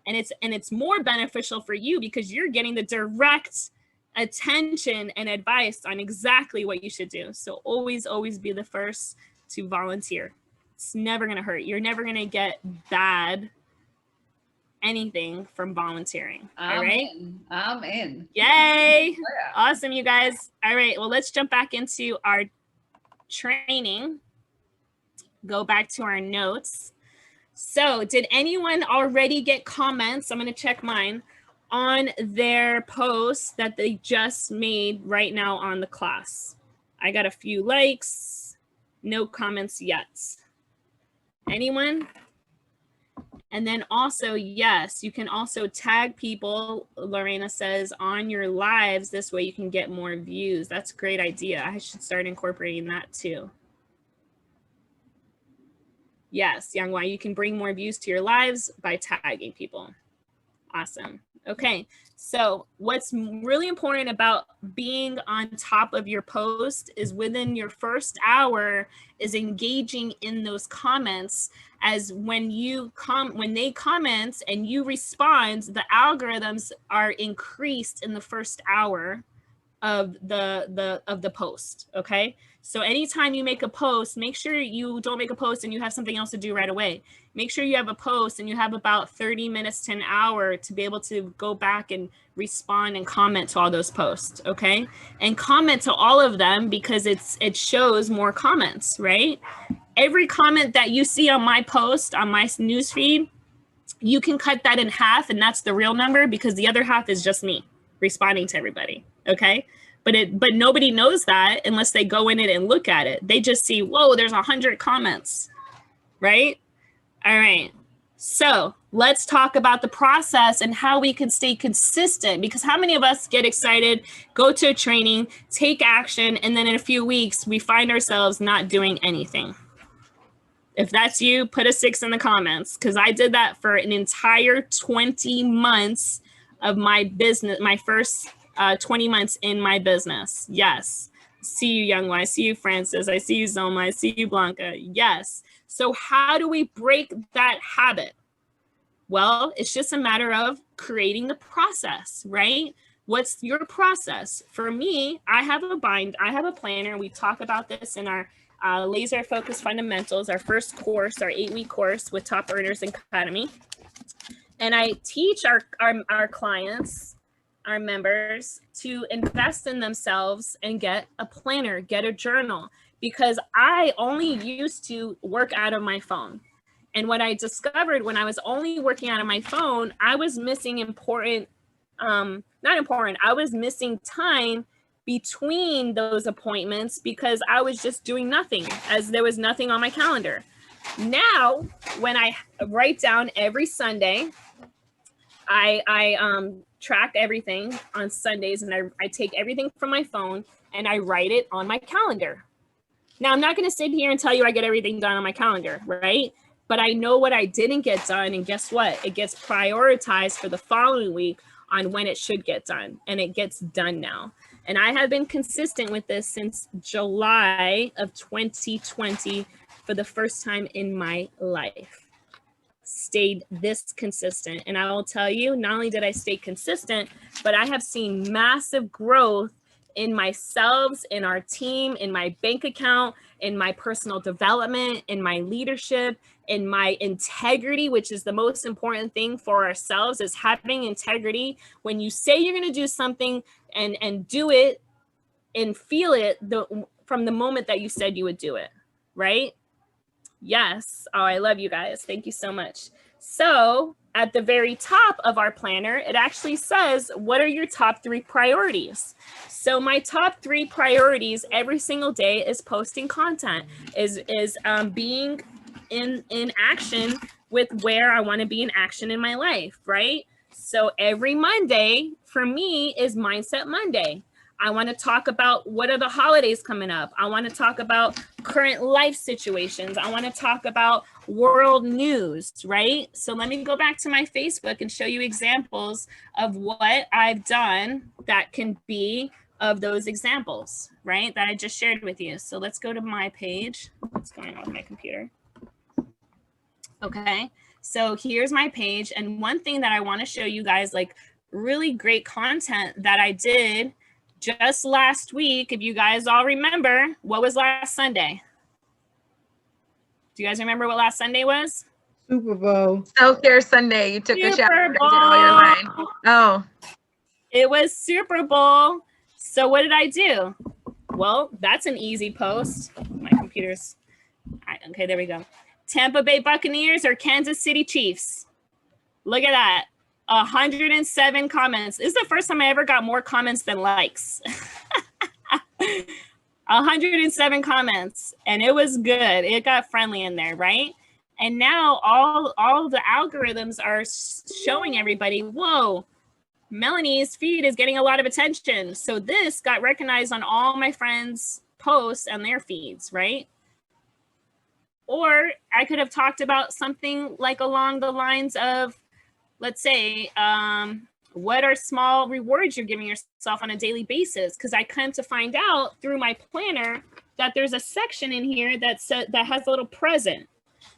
And it's more beneficial for you because you're getting the direct attention and advice on exactly what you should do. So always be the first to volunteer. It's never going to hurt. You're never going to get bad anything from volunteering. All right. I'm in. Yay. Yeah. Awesome, you guys. All right. Well, let's jump back into our training. Go back to our notes. So did anyone already get comments? I'm going to check mine on their post that they just made right now on the class. I got a few likes, no comments yet. Anyone? And then also, yes, you can also tag people, Lorena says, on your lives. This way you can get more views. That's a great idea. I should start incorporating that too. Yes, Yanghua, you can bring more views to your lives by tagging people. Awesome. Okay, so what's really important about being on top of your post is within your first hour is engaging in those comments, as when they comment and you respond, the algorithms are increased in the first hour of the post. Okay, so anytime you make a post, make sure you don't make a post and you have something else to do right away. Make sure you have a post and you have about 30 minutes to an hour to be able to go back and respond and comment to all those posts. Okay, and comment to all of them because it shows more comments, right? Every comment that you see on my post on my newsfeed, you can cut that in half, and that's the real number because the other half is just me responding to everybody. Okay, but nobody knows that unless they go in it and look at it. They just see, whoa, there's 100 comments, right? All right, so let's talk about the process and how we can stay consistent, because how many of us get excited, go to a training, take action, and then in a few weeks, we find ourselves not doing anything? If that's you, put a 6 in the comments, because I did that for an entire 20 months of my business, my first 20 months in my business. Yes. See you, Young Y. I see you, Francis. I see you, Zoma. I see you, Blanca. Yes. So how do we break that habit? Well, it's just a matter of creating the process, right? What's your process? For me, I have a planner. We talk about this in our Laser Focus Fundamentals, our first course, our 8-week course with Top Earners Academy. And I teach our clients, our members, to invest in themselves and get a planner, get a journal, because I only used to work out of my phone. And what I discovered when I was only working out of my phone, I was missing I was missing time between those appointments because I was just doing nothing, as there was nothing on my calendar. Now, when I write down every Sunday, I track everything on Sundays, and I take everything from my phone and I write it on my calendar. Now, I'm not going to sit here and tell you I get everything done on my calendar, right? But I know what I didn't get done, and guess what? It gets prioritized for the following week on when it should get done, and it gets done now. And I have been consistent with this since July of 2020 for the first time in my life. Stayed this consistent. And I will tell you, not only did I stay consistent, but I have seen massive growth in myself, in our team, in my bank account, in my personal development, in my leadership, in my integrity, which is the most important thing for ourselves, is having integrity. When you say you're going to do something and do it and feel it from the moment that you said you would do it, right? Yes. Oh, I love you guys. Thank you so much. So at the very top of our planner, it actually says, what are your top 3 priorities? So my top 3 priorities every single day is posting content, is being in action with where I want to be in action in my life, right? So every Monday for me is Mindset Monday. I want to talk about what are the holidays coming up. I want to talk about current life situations. I want to talk about world news, right? So let me go back to my Facebook and show you examples of what I've done that can be of those examples, right? That I just shared with you. So let's go to my page. What's going on with my computer? Okay, so here's my page. And one thing that I want to show you guys, like really great content that I did just last week. If you guys all remember, what was last Sunday? Do you guys remember what last Sunday was? Super Bowl. Self-care Sunday. You took a shower and did all your line. Oh. It was Super Bowl. So what did I do? Well, that's an easy post. My computer's, okay, there we go. Tampa Bay Buccaneers or Kansas City Chiefs? Look at that. 107 comments. This is the first time I ever got more comments than likes. 107 comments, and it was good. It got friendly in there, right? And now all the algorithms are showing everybody, whoa, Melanie's feed is getting a lot of attention. So this got recognized on all my friends' posts and their feeds, right? Or I could have talked about something like along the lines of, let's say, what are small rewards you're giving yourself on a daily basis? Because I come to find out through my planner that there's a section in here that has a little present.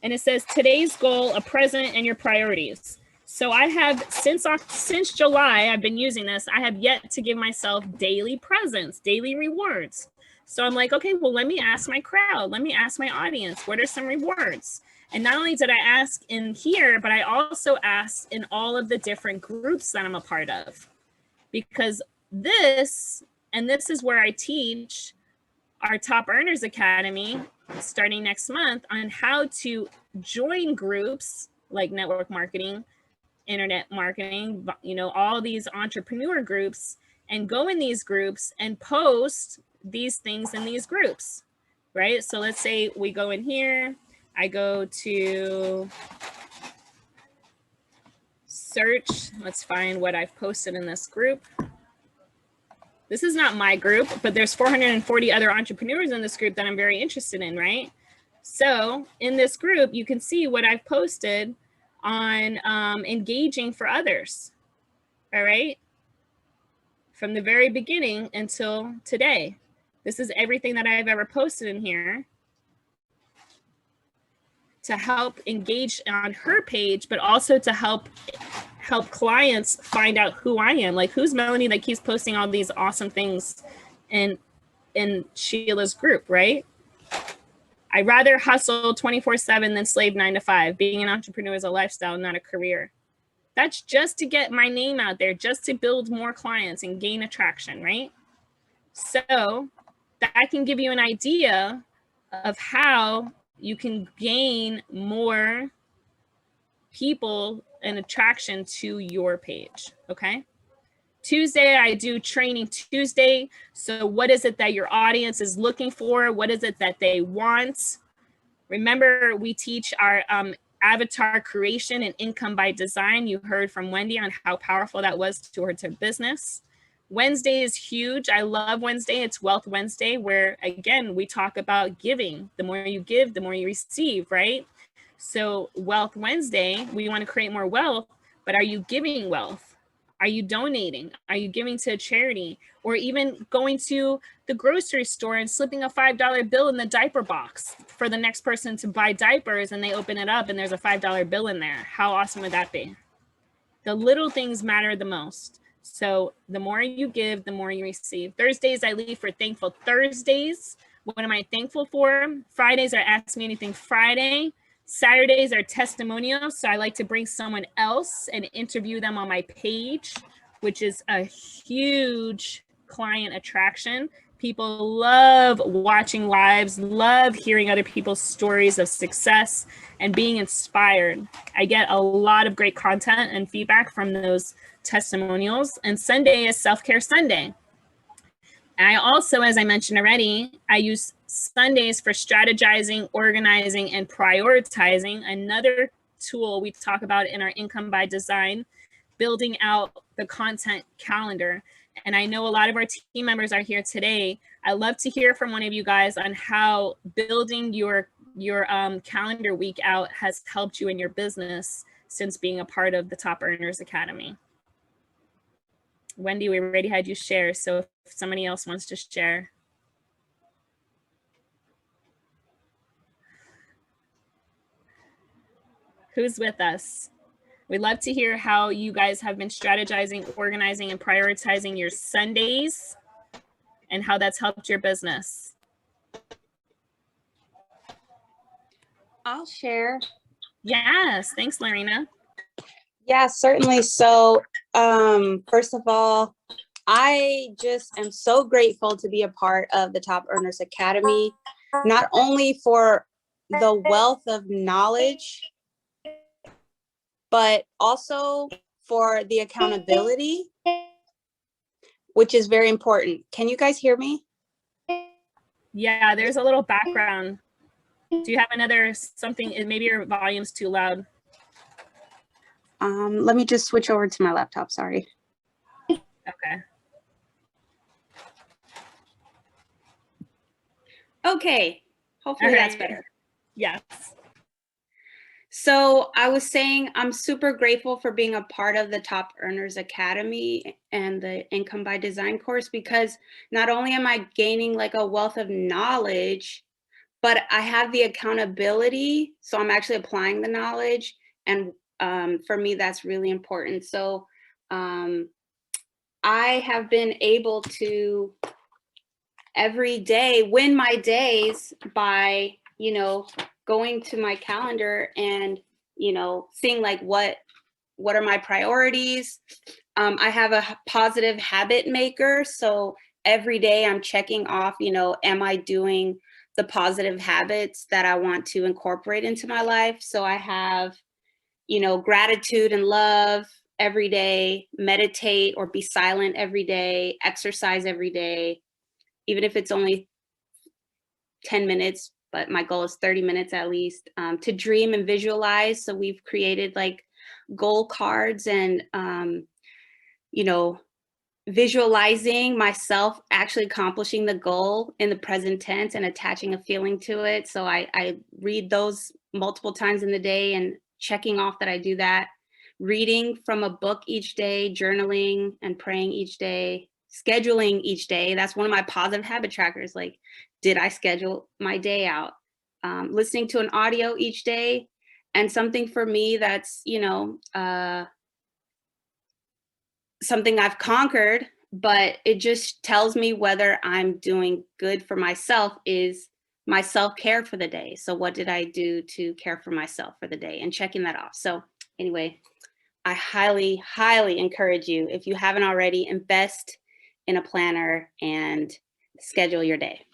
And it says today's goal, a present, and your priorities. So I have, since July, I've been using this. I have yet to give myself daily presents, daily rewards. So I'm like, okay, well, let me ask my crowd. Let me ask my audience. What are some rewards? And not only did I ask in here, but I also asked in all of the different groups that I'm a part of. Because this is where I teach our Top Earners Academy starting next month on how to join groups like network marketing, internet marketing, you know, all these entrepreneur groups, and go in these groups and post these things in these groups, right? So let's say we go in here, I go to search, let's find what I've posted in this group. This is not my group, but there's 440 other entrepreneurs in this group that I'm very interested in, right? So in this group, you can see what I've posted on engaging for others, all right? from the very beginning until today. This is everything that I've ever posted in here to help engage on her page, but also to help clients find out who I am. Like, who's Melanie that keeps posting all these awesome things in Sheila's group, right? I'd rather hustle 24/7 than slave 9 to 5. Being an entrepreneur is a lifestyle, not a career. That's just to get my name out there, just to build more clients and gain attraction, right? So that can give you an idea of how you can gain more people and attraction to your page, okay? Tuesday, I do Training Tuesday. So what is it that your audience is looking for? What is it that they want? Remember, we teach our avatar creation and income by design. You heard from Wendy on how powerful that was towards her business. Wednesday is huge. I love Wednesday. It's Wealth Wednesday, where, again, we talk about giving. The more you give, the more you receive, right? So Wealth Wednesday, we want to create more wealth, but are you giving wealth? Are you donating? Are you giving to a charity? Or even going to the grocery store and slipping a $5 bill in the diaper box for the next person to buy diapers, and they open it up and there's a $5 bill in there. How awesome would that be? The little things matter the most. So the more you give, the more you receive. Thursdays, I leave for Thankful Thursdays. What am I thankful for? Fridays are Ask Me Anything Friday. Saturdays are testimonials. So I like to bring someone else and interview them on my page, which is a huge client attraction. People love watching lives, love hearing other people's stories of success and being inspired. I get a lot of great content and feedback from those testimonials. And Sunday is Self-Care Sunday. I also, as I mentioned already, I use Sundays for strategizing, organizing, and prioritizing. Another tool we talk about in our Income by Design, building out the content calendar. And I know a lot of our team members are here today. I love to hear from one of you guys on how building your calendar week out has helped you in your business since being a part of the Top Earners Academy. Wendy, we already had you share, so if somebody else wants to share. Who's with us? We'd love to hear how you guys have been strategizing, organizing, and prioritizing your Sundays and how that's helped your business. I'll share. Yes, thanks, Lorena. Yeah, certainly. So first of all, I just am so grateful to be a part of the Top Earners Academy, not only for the wealth of knowledge, but also for the accountability, which is very important. Can you guys hear me? Yeah, there's a little background. Do you have another something? Maybe your volume's too loud. Let me just switch over to my laptop, sorry. Okay. Okay, hopefully that's better. Yes. So I was saying I'm super grateful for being a part of the Top Earners Academy and the Income by Design course, because not only am I gaining like a wealth of knowledge, but I have the accountability. So I'm actually applying the knowledge. And for me, that's really important. So I have been able to every day win my days by, going to my calendar and, seeing like what are my priorities. I have a positive habit maker. So every day I'm checking off, am I doing the positive habits that I want to incorporate into my life? So I have, gratitude and love every day, meditate or be silent every day, exercise every day, even if it's only 10 minutes, but my goal is 30 minutes at least, to dream and visualize. So we've created like goal cards and, visualizing myself actually accomplishing the goal in the present tense and attaching a feeling to it. So I read those multiple times in the day and checking off that I do that. Reading from a book each day, journaling and praying each day. scheduling each day. That's one of my positive habit trackers. Like, did I schedule my day out? Listening to an audio each day, and something for me that's, you know, something I've conquered, but it just tells me whether I'm doing good for myself is my self-care for the day. So what did I do to care for myself for the day, and checking that off. So anyway, I highly, highly encourage you, if you haven't already, invest in a planner and schedule your day.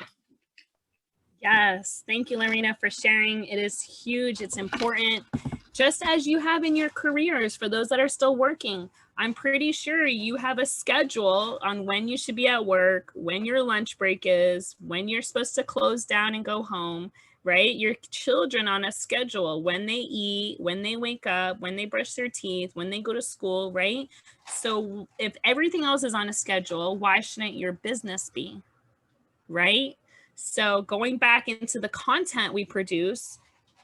Yes, thank you, Lorena, for sharing. It is huge. It's important, just as you have in your careers. For those that are still working, I'm pretty sure you have a schedule on when you should be at work, when your lunch break is, when you're supposed to close down and go home, right? Your children on a schedule, when they eat, when they wake up, when they brush their teeth, when they go to school, right? So if everything else is on a schedule, why shouldn't your business be, right? So going back into the content we produce,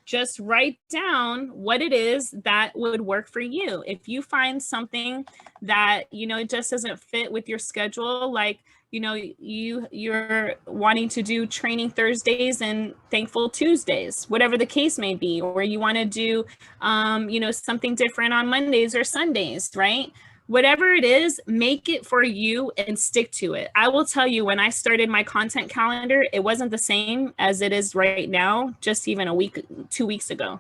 just write down what it is that would work for you. If you find something that, you know, it just doesn't fit with your schedule, like, you know, you're wanting to do training Thursdays and thankful Tuesdays, whatever the case may be, or you want to do, you know, something different on Mondays or Sundays, right? Whatever it is, make it for you and stick to it. I will tell you, when I started my content calendar, it wasn't the same as it is right now, just even a week, 2 weeks ago.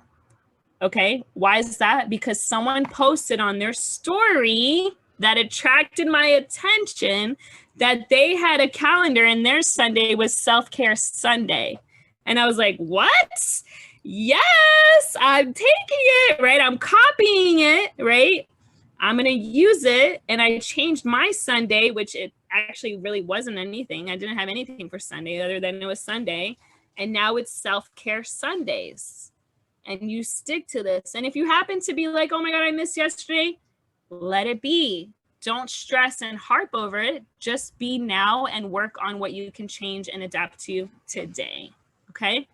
Okay, why is that? Because someone posted on their story that attracted my attention that they had a calendar and their Sunday was Self-Care Sunday. And I was like, what? Yes, I'm taking it, right? I'm copying it, right? I'm going to use it. And I changed my Sunday, which it actually really wasn't anything. I didn't have anything for Sunday other than it was Sunday. And now it's Self-Care Sundays. And you stick to this. And if you happen to be like, oh my God, I missed yesterday, let it be. Don't stress and harp over it. Just be now and work on what you can change and adapt to today. Okay?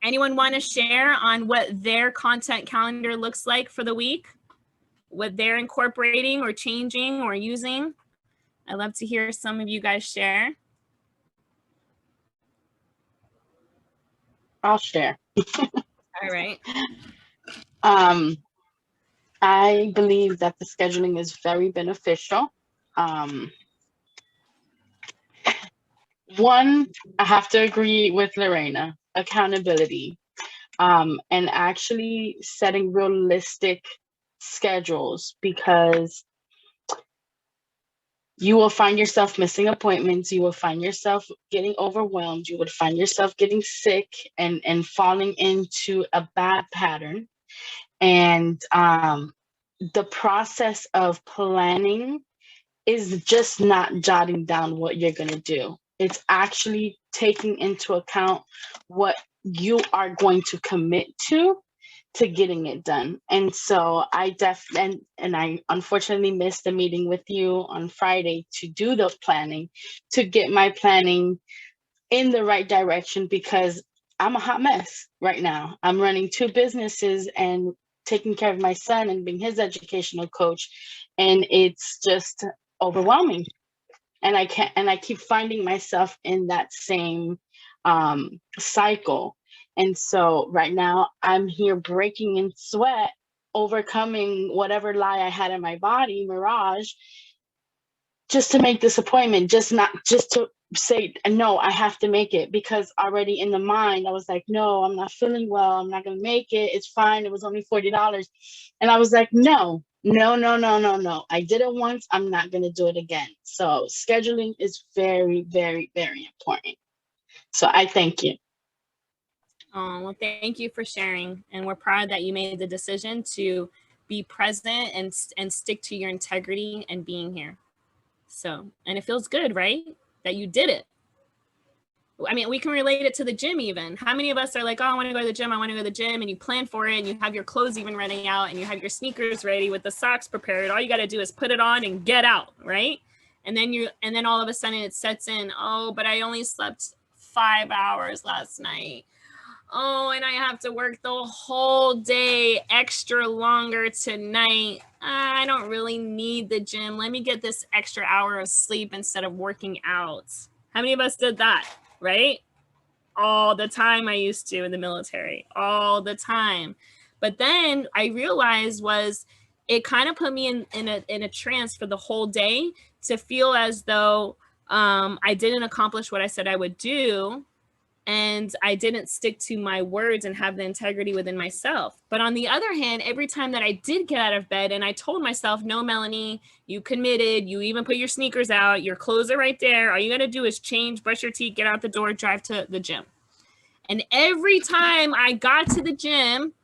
Anyone want to share on what their content calendar looks like for the week? What they're incorporating or changing or using? I'd love to hear some of you guys share. I'll share. All right. I believe that the scheduling is very beneficial. One, I have to agree with Lorena, accountability, and actually setting realistic schedules, because you will find yourself missing appointments. You will find yourself getting overwhelmed. You would find yourself getting sick and falling into a bad pattern. And the process of planning is just not jotting down what you're going to do. It's actually taking into account what you are going to commit to getting it done. And so I unfortunately missed the meeting with you on Friday to do the planning, to get my planning in the right direction, because I'm a hot mess right now. I'm running 2 businesses and taking care of my son and being his educational coach. And it's just overwhelming. And I keep finding myself in that same cycle. And so right now I'm here breaking in sweat, overcoming whatever lie I had in my body, mirage, just to make this appointment, just to say, no, I have to make it, because already in the mind, I was like, no, I'm not feeling well. I'm not going to make it. It's fine. It was only $40. And I was like, no. I did it once. I'm not going to do it again. So scheduling is very, very, very important. So I thank you. Oh, well, thank you for sharing. And we're proud that you made the decision to be present and stick to your integrity and being here. So, and it feels good, right? That you did it. I mean, we can relate it to the gym even. How many of us are like, oh, I want to go to the gym. I want to go to the gym. And you plan for it and you have your clothes even ready out and you have your sneakers ready with the socks prepared. All you got to do is put it on and get out, right? And then all of a sudden it sets in, oh, but I only slept 5 hours last night. Oh, and I have to work the whole day extra longer tonight. I don't really need the gym. Let me get this extra hour of sleep instead of working out. How many of us did that, right? All the time. I used to in the military, all the time. But then I realized it kind of put me in a trance for the whole day to feel as though I didn't accomplish what I said I would do. And I didn't stick to my words and have the integrity within myself. But on the other hand, every time that I did get out of bed and I told myself, no, Melanie, you committed, you even put your sneakers out, your clothes are right there. All you got to do is change, brush your teeth, get out the door, drive to the gym. And every time I got to the gym,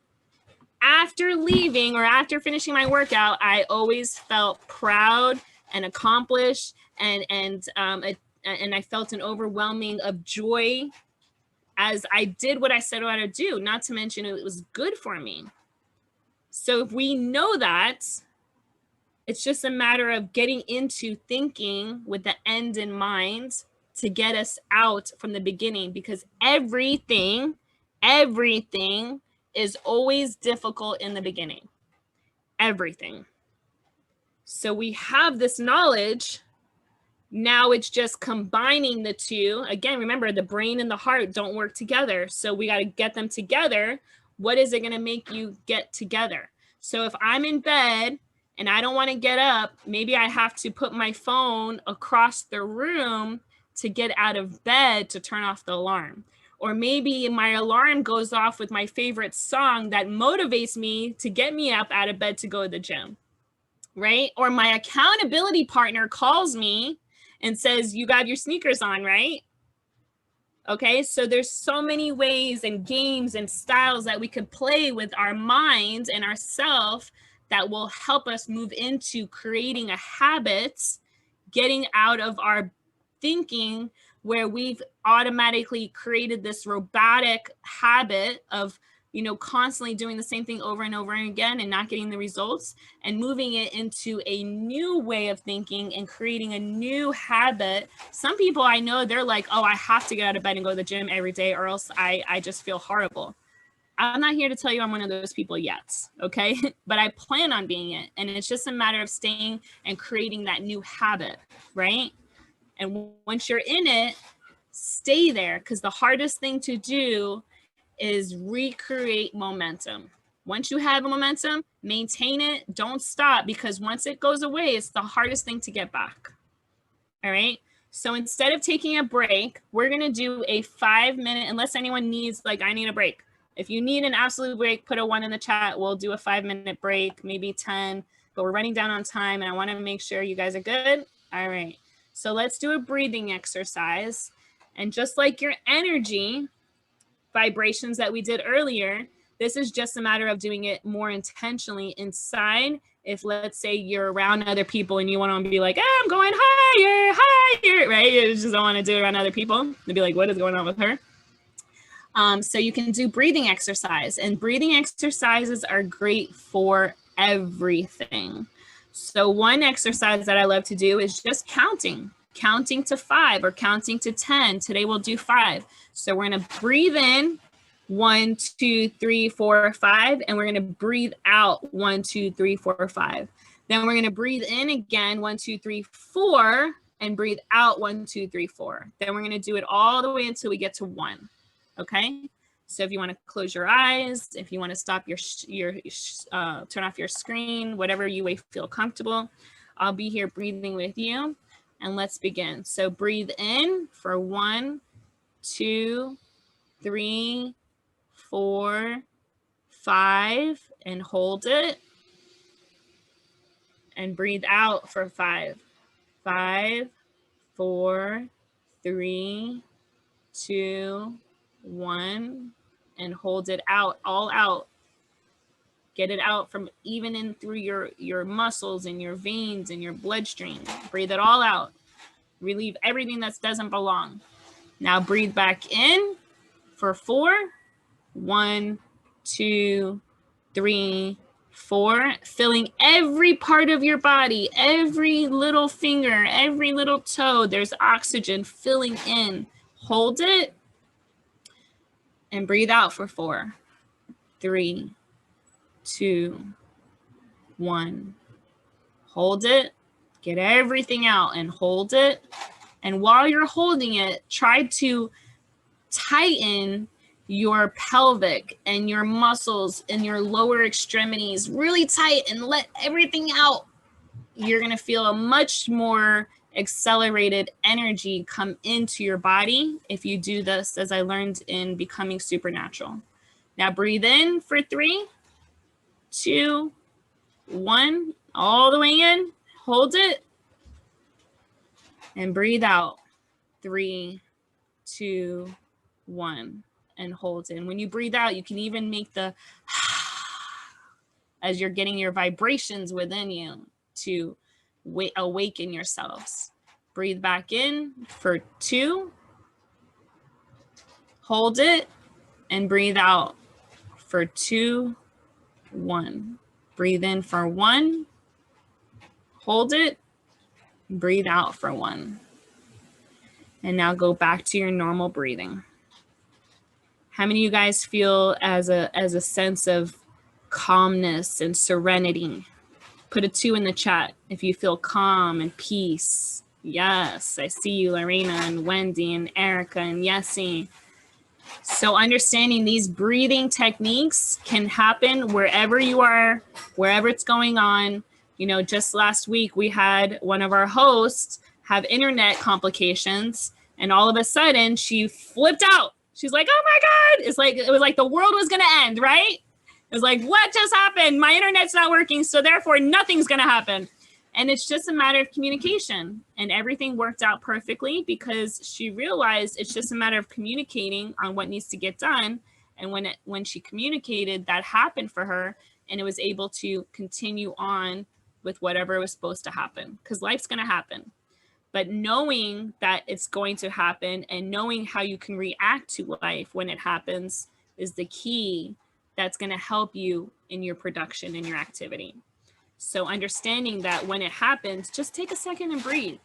after leaving or after finishing my workout, I always felt proud and accomplished, and I felt an overwhelming of joy as I did what I said I would do, not to mention it was good for me. So if we know that, it's just a matter of getting into thinking with the end in mind to get us out from the beginning, because everything is always difficult in the beginning. Everything. So we have this knowledge. Now it's just combining the two. Again, remember, the brain and the heart don't work together. So we got to get them together. What is it going to make you get together? So if I'm in bed and I don't want to get up, maybe I have to put my phone across the room to get out of bed to turn off the alarm. Or maybe my alarm goes off with my favorite song that motivates me to get me up out of bed to go to the gym, right? Or my accountability partner calls me and says, you got your sneakers on, right? Okay, so there's so many ways and games and styles that we could play with our minds and ourself that will help us move into creating a habit, getting out of our thinking where we've automatically created this robotic habit of, you know, constantly doing the same thing over and over again and not getting the results, and moving it into a new way of thinking and creating a new habit. Some people I know, they're like, oh, I have to get out of bed and go to the gym every day or else I just feel horrible. I'm not here to tell you I'm one of those people yet, okay? But I plan on being it. And it's just a matter of staying and creating that new habit, right? And once you're in it, stay there, because the hardest thing to do is recreate momentum. Once you have a momentum, maintain it, don't stop, because once it goes away, it's the hardest thing to get back. All right. So instead of taking a break, we're going to do a 5-minute, unless anyone needs, like, I need a break. If you need an absolute break, put a 1 in the chat. We'll do a 5-minute break, maybe 10, but we're running down on time and I want to make sure you guys are good. All right. So let's do a breathing exercise. And just like your energy vibrations that we did earlier, this is just a matter of doing it more intentionally inside. If, let's say, you're around other people and you want to be like, I'm going higher, right? You just don't want to do it around other people. They'll be like, what is going on with her? So you can do breathing exercise, and breathing exercises are great for everything. So one exercise that I love to do is just counting to 5 or counting to 10. Today we'll do 5. So we're going to breathe in 1, 2, 3, 4, 5, and we're going to breathe out 1, 2, 3, 4, 5. Then we're going to breathe in again 1, 2, 3, 4, and breathe out 1, 2, 3, 4. Then we're going to do it all the way until we get to 1. Okay. So if you want to close your eyes, if you want to stop turn off your screen, whatever you may feel comfortable, I'll be here breathing with you. And let's begin. So breathe in for 1, 2, 3, 4, 5, and hold it. And breathe out for 5. 5, 4, 3, 2, 1, and hold it out, all out. Get it out from even in through your muscles and your veins and your bloodstream. Breathe it all out. Relieve everything that doesn't belong. Now breathe back in for 4. 1, 2, 3, 4. Filling every part of your body, every little finger, every little toe. There's oxygen filling in. Hold it. and breathe out for 4, 3, 2, 1. Hold it, get everything out and hold it. And while you're holding it, try to tighten your pelvic and your muscles and your lower extremities really tight and let everything out. You're going to feel a much more accelerated energy come into your body if you do this, as I learned in Becoming Supernatural. Now breathe in for 3, 2, 1, all the way in, hold it, and breathe out. 3, 2, 1, and hold it. And when you breathe out, you can even make the as you're getting your vibrations within you to awaken yourselves. Breathe back in for 2, hold it, and breathe out for 2, 1. Breathe in for 1, hold it, breathe out for 1. And now go back to your normal breathing. How many of you guys feel as a sense of calmness and serenity? Put a 2 in the chat if you feel calm and peace. Yes, I see you, Lorena and Wendy and Erica and Yessie. So understanding these breathing techniques can happen wherever you are, wherever it's going on. You know, just last week we had one of our hosts have internet complications, and all of a sudden she flipped out. She's like, oh my God. It was like the world was going to end, right? It was like, what just happened? My internet's not working, so therefore nothing's going to happen. And it's just a matter of communication. And everything worked out perfectly because she realized it's just a matter of communicating on what needs to get done. And when she communicated, that happened for her, and it was able to continue on with whatever was supposed to happen, because life's going to happen. But knowing that it's going to happen and knowing how you can react to life when it happens is the key that's going to help you in your production and your activity. So understanding that when it happens, just take a second and breathe.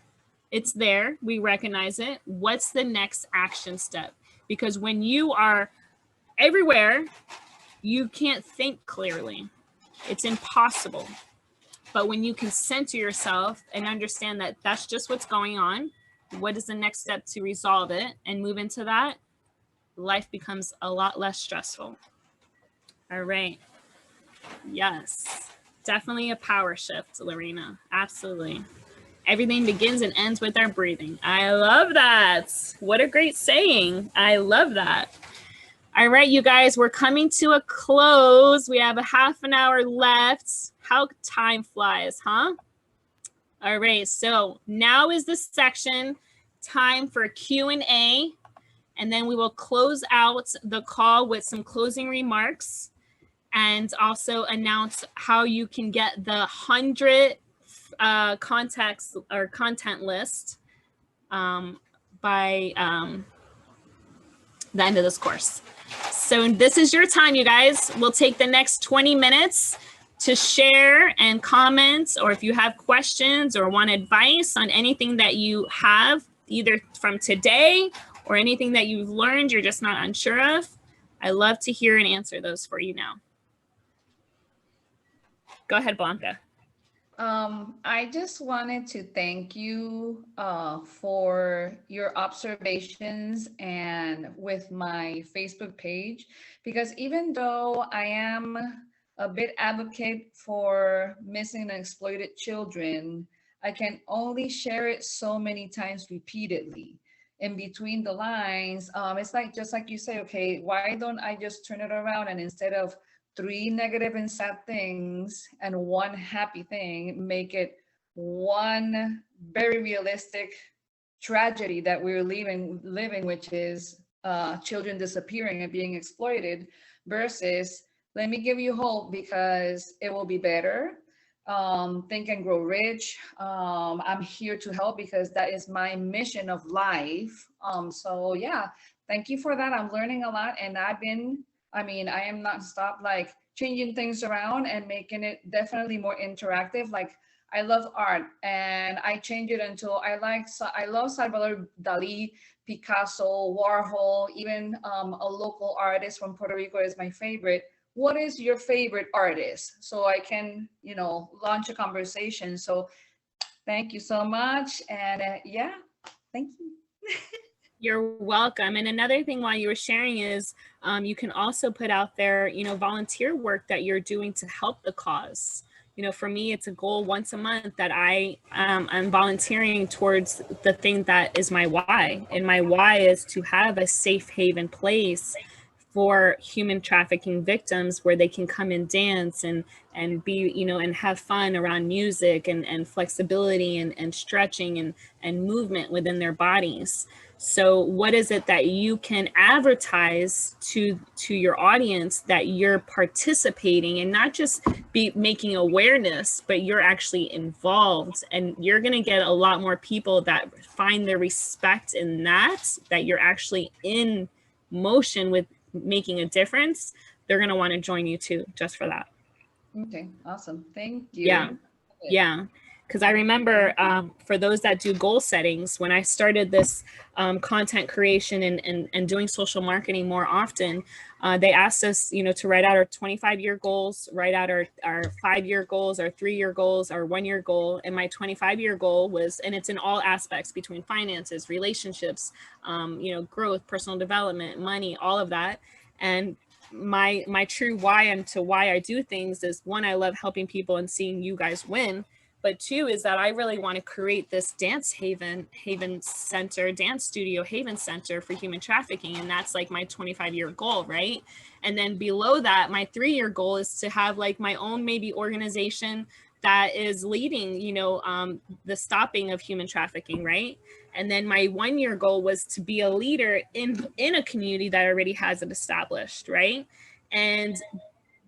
It's there. We recognize it. What's the next action step? Because when you are everywhere, you can't think clearly. It's impossible. But when you can center yourself and understand that that's just what's going on, what is the next step to resolve it and move into that, life becomes a lot less stressful. All right. Yes. Definitely a power shift, Lorena. Absolutely. Everything begins and ends with our breathing. I love that. What a great saying. I love that. All right, you guys, we're coming to a close. We have a half an hour left. How time flies, huh? All right, so now is the section, time for Q&A, and then we will close out the call with some closing remarks and also announce how you can get the 100 contacts or content list by the end of this course. So this is your time, you guys. We'll take the next 20 minutes to share and comment, or if you have questions or want advice on anything that you have, either from today or anything that you've learned you're just not unsure of. I love to hear and answer those for you now. Go ahead, Blanca. I just wanted to thank you for your observations and with my Facebook page, because even though I am a bit advocate for missing and exploited children, I can only share it so many times repeatedly. In between the lines, it's like, just like you say, okay, why don't I just turn it around, and instead of 3 negative and sad things and 1 happy thing, make it 1 very realistic tragedy that we're living, which is children disappearing and being exploited, versus let me give you hope because it will be better. Think and Grow Rich. I'm here to help because that is my mission of life. So yeah, thank you for that. I'm learning a lot, and I am not stopped like changing things around and making it definitely more interactive. Like I love art, and I changed it until I love Salvador Dali, Picasso, Warhol, even a local artist from Puerto Rico is my favorite. What is your favorite artist? So I can, launch a conversation. So thank you so much. And yeah, thank you. You're welcome. And another thing while you were sharing is you can also put out there, volunteer work that you're doing to help the cause. For me, it's a goal once a month that I'm volunteering towards the thing that is my why. And my why is to have a safe haven place for human trafficking victims where they can come and dance and be, and have fun around music and flexibility and stretching and movement within their bodies. So what is it that you can advertise to your audience that you're participating and not just be making awareness, but you're actually involved, and you're going to get a lot more people that find their respect in that you're actually in motion with making a difference. They're going to want to join you too, just for that. Okay, awesome. Thank you. Yeah. Because I remember for those that do goal settings, when I started this content creation and doing social marketing more often, they asked us, to write out our 25-year goals, write out our 5-year goals, our 3-year goals, our 1-year goal. And my 25-year goal was, and it's in all aspects between finances, relationships, growth, personal development, money, all of that. And my true why and to why I do things is, one, I love helping people and seeing you guys win. But two is that I really want to create this dance haven center, dance studio haven center for human trafficking. And that's like my 25-year goal, right? And then below that, my 3-year goal is to have like my own maybe organization that is leading, the stopping of human trafficking, right? And then my 1-year goal was to be a leader in a community that already has it established, right? And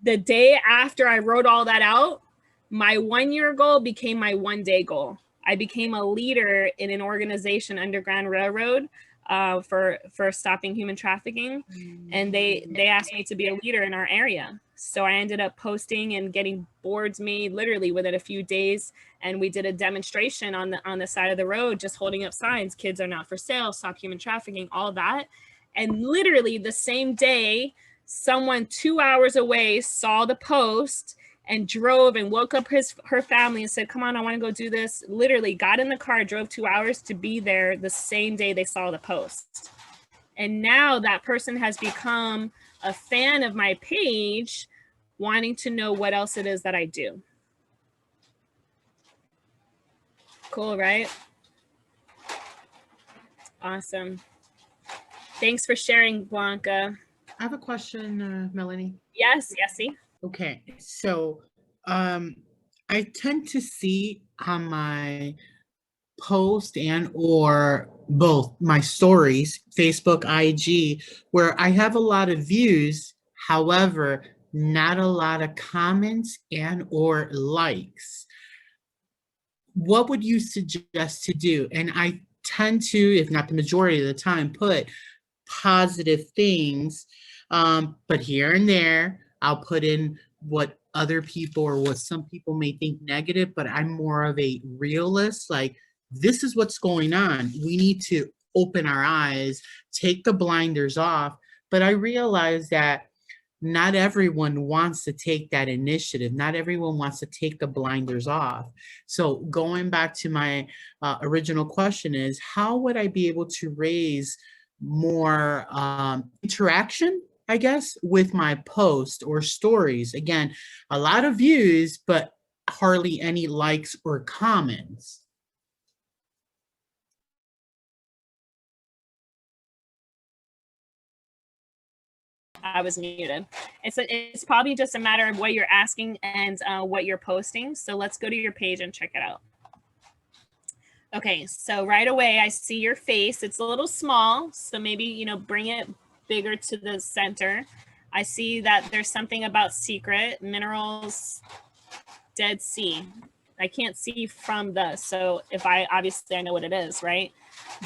the day after I wrote all that out, my 1-year goal became my 1-day goal. I became a leader in an organization, Underground Railroad, for stopping human trafficking. And they asked me to be a leader in our area. So I ended up posting and getting boards made literally within a few days. And we did a demonstration on the side of the road, just holding up signs, kids are not for sale, stop human trafficking, all that. And literally the same day, someone 2 hours away saw the post and drove and woke up her family and said, come on, I want to go do this. Literally got in the car, drove 2 hours to be there the same day they saw the post. And now that person has become a fan of my page, wanting to know what else it is that I do. Cool, right? Awesome. Thanks for sharing, Blanca. I have a question, Melanie. Yes, Yessie. Okay, so I tend to see on my post and or both my stories, Facebook, IG, where I have a lot of views, however, not a lot of comments and or likes. What would you suggest to do? And I tend to, if not the majority of the time, put positive things, but here and there, I'll put in what other people or what some people may think negative, but I'm more of a realist. Like, this is what's going on. We need to open our eyes, take the blinders off. But I realize that not everyone wants to take that initiative. Not everyone wants to take the blinders off. So going back to my original question is, how would I be able to raise more interaction, I guess, with my post or stories? Again, a lot of views, but hardly any likes or comments. I was muted. It's probably just a matter of what you're asking and what you're posting. So let's go to your page and check it out. Okay, so right away I see your face. It's a little small, so maybe, bring it bigger to the center. I see that there's something about secret, minerals, Dead Sea. I can't see from so obviously I know what it is, right?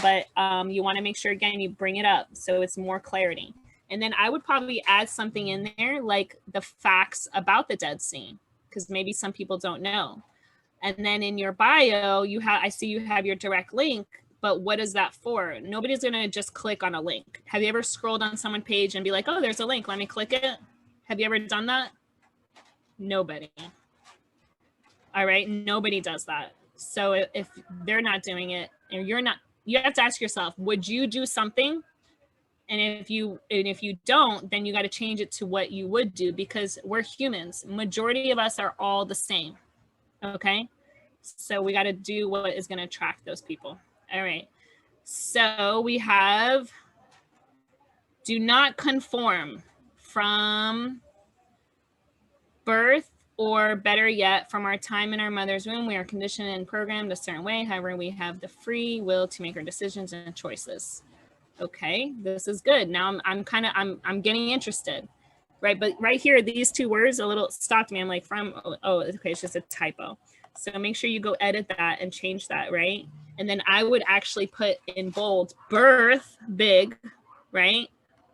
But you want to make sure, again, you bring it up so it's more clarity. And then I would probably add something in there like the facts about the Dead Sea, because maybe some people don't know. And then in your bio, I see you have your direct link, but what is that for? Nobody's going to just click on a link. Have you ever scrolled on someone's page and be like, oh, there's a link, let me click it? Have you ever done that? Nobody. All right, nobody does that. So if they're not doing it and you're not, you have to ask yourself, would you do something? And if you don't, then you got to change it to what you would do, because we're humans. Majority of us are all the same. Okay. So we got to do what is going to attract those people. All right. So we have, do not conform from birth, or better yet, from our time in our mother's womb. We are conditioned and programmed a certain way. However, we have the free will to make our decisions and choices. Okay, this is good. Now I'm getting interested, right? But right here, these two words a little stopped me. I'm like, okay, it's just a typo. So make sure you go edit that and change that, right? And then I would actually put in bold, birth, big, right?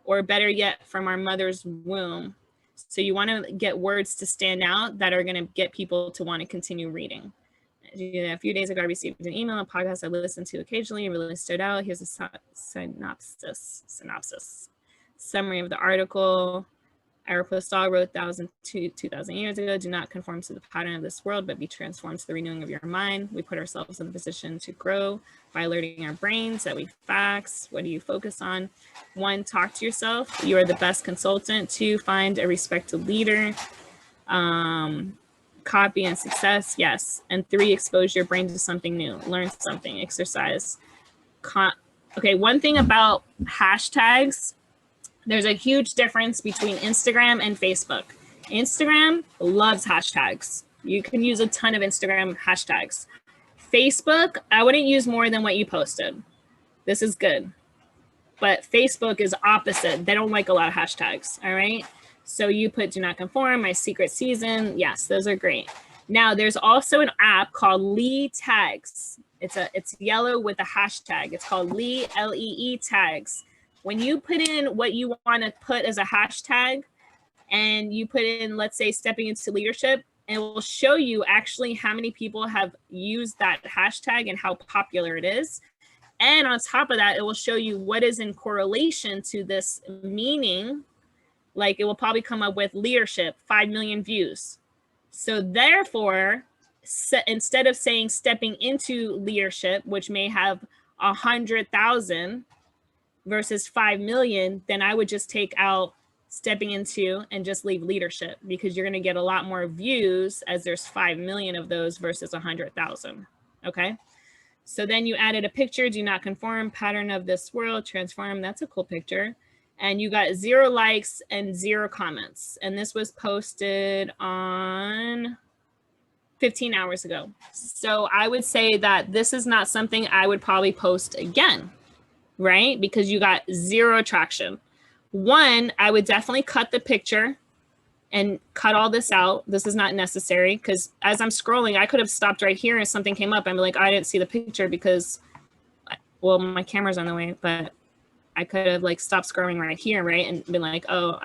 Or better yet, from our mother's womb. So you want to get words to stand out that are going to get people to want to continue reading. A few days ago, I received an email, a podcast I listened to occasionally and really stood out. Here's a synopsis. Summary of the article. Aristotle wrote 2,000 years ago, do not conform to the pattern of this world, but be transformed to the renewing of your mind. We put ourselves in the position to grow by alerting our brains that we facts. What do you focus on? 1, talk to yourself. You are the best consultant. 2, find a respected leader. Copy and success, yes. And 3, expose your brain to something new. Learn something, exercise. Okay, one thing about hashtags, there's a huge difference between Instagram and Facebook. Instagram loves hashtags. You can use a ton of Instagram hashtags. Facebook, I wouldn't use more than what you posted. This is good. But Facebook is opposite. They don't like a lot of hashtags, all right? So you put do not conform, my secret season. Yes, those are great. Now there's also an app called Lee Tags. It's yellow with a hashtag. It's called Lee, L-E-E tags. When you put in what you want to put as a hashtag and you put in, let's say, stepping into leadership, it will show you actually how many people have used that hashtag and how popular it is. And on top of that, it will show you what is in correlation to this meaning. Like it will probably come up with leadership, 5 million views. So therefore, instead of saying stepping into leadership, which may have 100,000 versus 5 million, then I would just take out stepping into and just leave leadership, because you're going to get a lot more views as there's 5 million of those versus 100,000. Okay. So then you added a picture, do not conform, pattern of this world, transform. That's a cool picture. And you got 0 likes and 0 comments. And this was posted on 15 hours ago. So I would say that this is not something I would probably post again, right? Because you got 0 traction. 1, I would definitely cut the picture and cut all this out. This is not necessary, because as I'm scrolling, I could have stopped right here and something came up. I'm like, I didn't see the picture because, well, my camera's on the way, but I could have like stopped scrolling right here, right? And been like, oh,